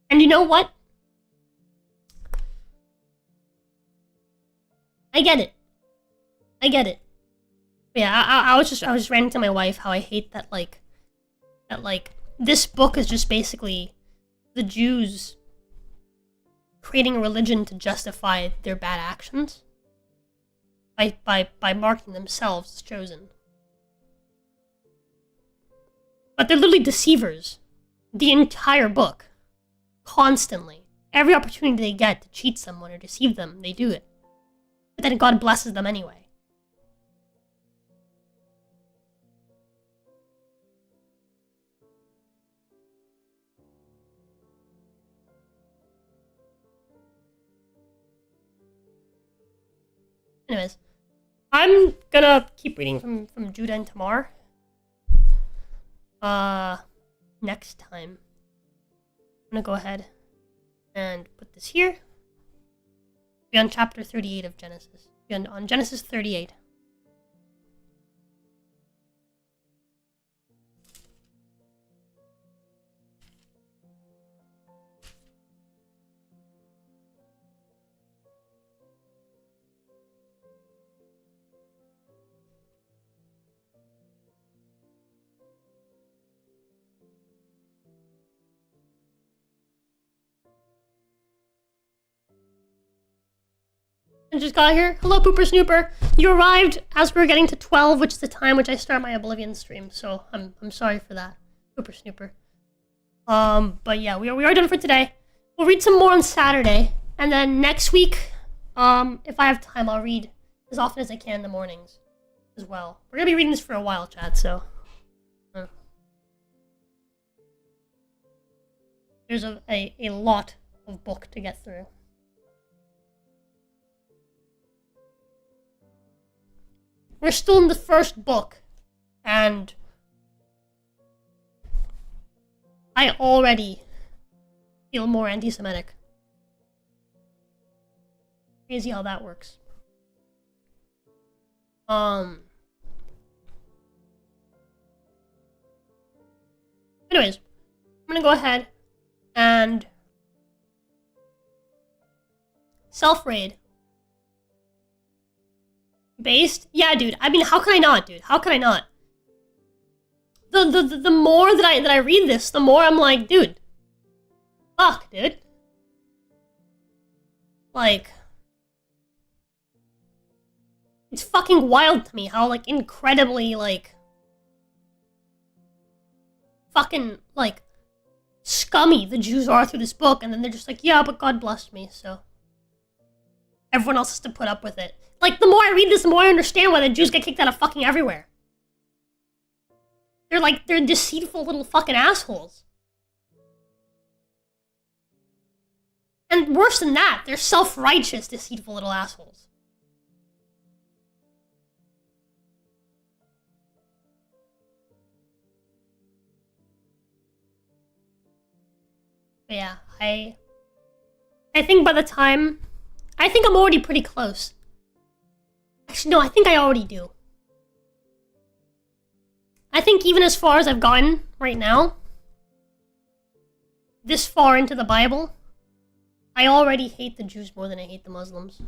And you know what? I get it. But yeah, I was just ranting to my wife how I hate that this book is just basically the Jews creating a religion to justify their bad actions by marking themselves as chosen. But they're literally deceivers. The entire book. Constantly. Every opportunity they get to cheat someone or deceive them, they do it. But then God blesses them anyway. Anyways, I'm gonna keep reading from Judah and Tamar. Next time. I'm gonna go ahead and put this here. Be on chapter 38 of Genesis. Be on Genesis 38. I just got here. Hello, Pooper Snooper. You arrived as we were getting to 12, which is the time which I start my Oblivion stream. So I'm sorry for that, Pooper Snooper. But yeah, we are done for today. We'll read some more on Saturday, and then next week, if I have time, I'll read as often as I can in the mornings as well. We're gonna be reading this for a while, chat. So there's a lot of book to get through. We're still in the first book, and I already feel more anti-Semitic. Crazy how that works. Anyways, I'm gonna go ahead and self-raid. Based? Yeah, dude. I mean, how can I not, dude? How can I not? The more that I read this, the more I'm like, dude. Fuck, dude. Like, it's fucking wild to me how, like, incredibly, like, fucking, like, scummy the Jews are through this book, and then they're just like, yeah, but God blessed me, so everyone else has to put up with it. Like, the more I read this, the more I understand why the Jews get kicked out of fucking everywhere. They're deceitful little fucking assholes. And worse than that, they're self-righteous, deceitful little assholes. But yeah, I think by the time... I think I'm already pretty close. Actually, no, I think I already do. I think even as far as I've gotten right now, this far into the Bible, I already hate the Jews more than I hate the Muslims.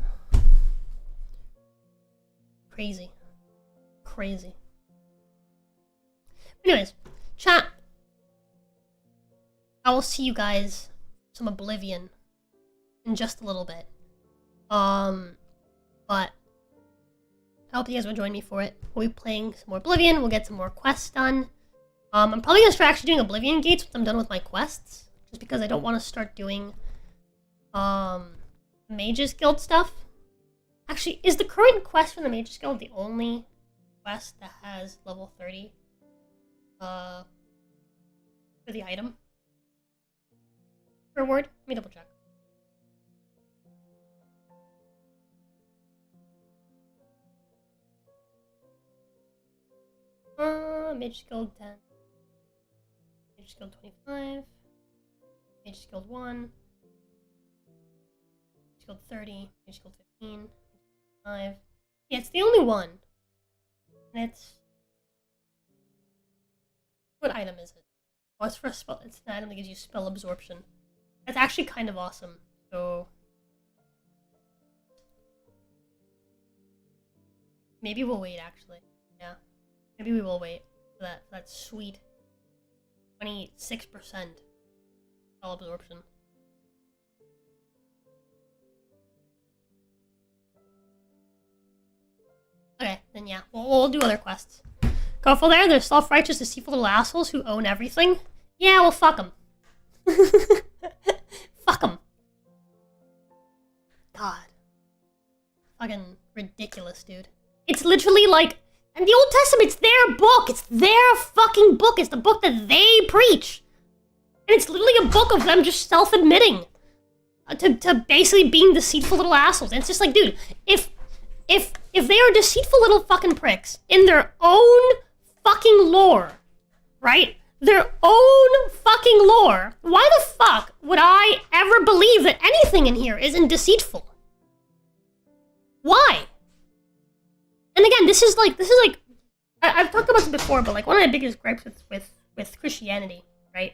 Crazy. Crazy. Anyways, chat. I will see you guys some Oblivion in just a little bit. But I hope you guys will join me for it. We'll be playing some more Oblivion. We'll get some more quests done. I'm probably gonna start actually doing Oblivion gates once I'm done with my quests. just because I don't want to start doing Mages Guild stuff. Actually, is the current quest from the Mages Guild the only quest that has level 30 for the item reward? Let me double check. Mages Guild 10, Mages Guild 25, Mages Guild 1, Mages Guild 30, Mages Guild 15, 5. Yeah, it's the only one. And it's... What item is it? Oh, it's for a spell. It's an item that gives you spell absorption. That's actually kind of awesome. So... maybe we'll wait, actually. Yeah. Maybe we will wait for that sweet 26% spell absorption. Okay, then yeah, we'll do other quests. Go for there, they're self-righteous, deceitful little assholes who own everything. Yeah, well, fuck them. Fuck them. God. Fucking ridiculous, dude. It's literally like, and the Old Testament, it's their book. It's their fucking book. It's the book that they preach. And it's literally a book of them just self-admitting to basically being deceitful little assholes. And it's just like, dude, if they are deceitful little fucking pricks in their own fucking lore, right? Their own fucking lore, why the fuck would I ever believe that anything in here isn't deceitful? Why? And again, this is like I've talked about this before, but like one of my biggest gripes with Christianity, right,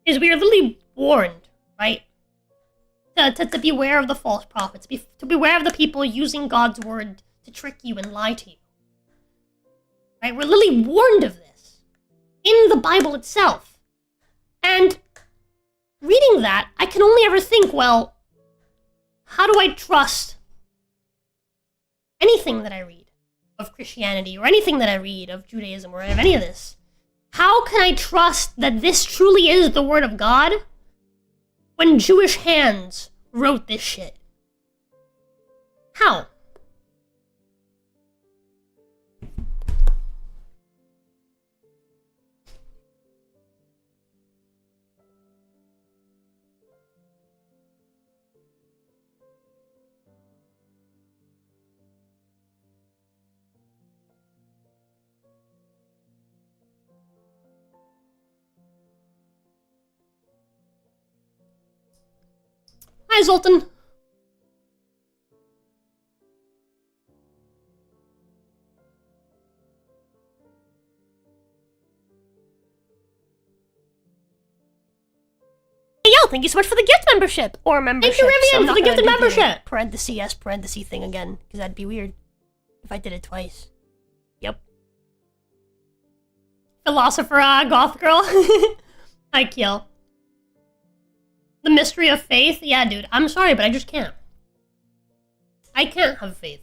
is we are literally warned, right, to beware of the false prophets, to beware of the people using God's word to trick you and lie to you. Right? We're literally warned of this in the Bible itself. And reading that, I can only ever think, well, how do I trust anything that I read of Christianity or anything that I read of Judaism or of any of this? How can I trust that this truly is the word of God when Jewish hands wrote this shit? How? Hi, Zoltan. Hey, yo, thank you so much for the gift membership. Or membership. Thank you, Rivian, for the gifted membership. Parenthesis S, parenthesis thing again, because that'd be weird if I did it twice. Yep. Philosopher, goth girl. Hi, Kiel. The mystery of faith? Yeah, dude, I'm sorry, but I just can't. I can't have faith.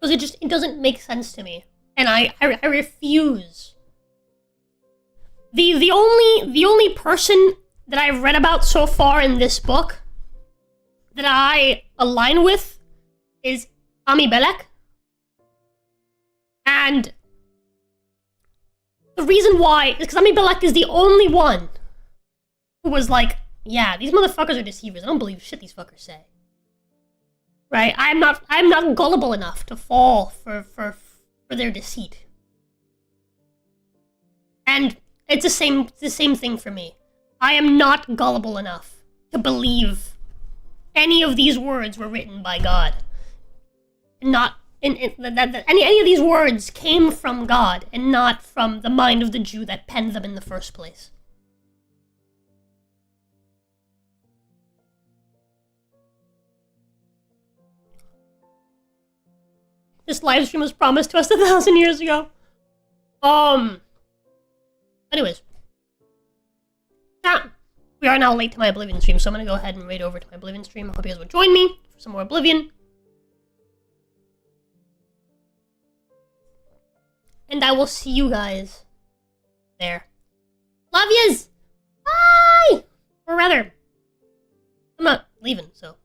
Because it doesn't make sense to me. And I refuse. The only person that I've read about so far in this book that I align with is Abimelech. And the reason why is because Abimelech is the only one who was like, yeah, these motherfuckers are deceivers. I don't believe shit these fuckers say. Right? I'm not gullible enough to fall for their deceit. And it's the same thing for me. I am not gullible enough to believe any of these words were written by God. Not that any of these words came from God and not from the mind of the Jew that penned them in the first place. This live stream was promised to us 1,000 years ago. Anyways. We are now late to my Oblivion stream, so I'm gonna go ahead and raid over to my Oblivion stream. I hope you guys will join me for some more Oblivion. And I will see you guys there. Love yous! Bye! Or rather, I'm not leaving, so.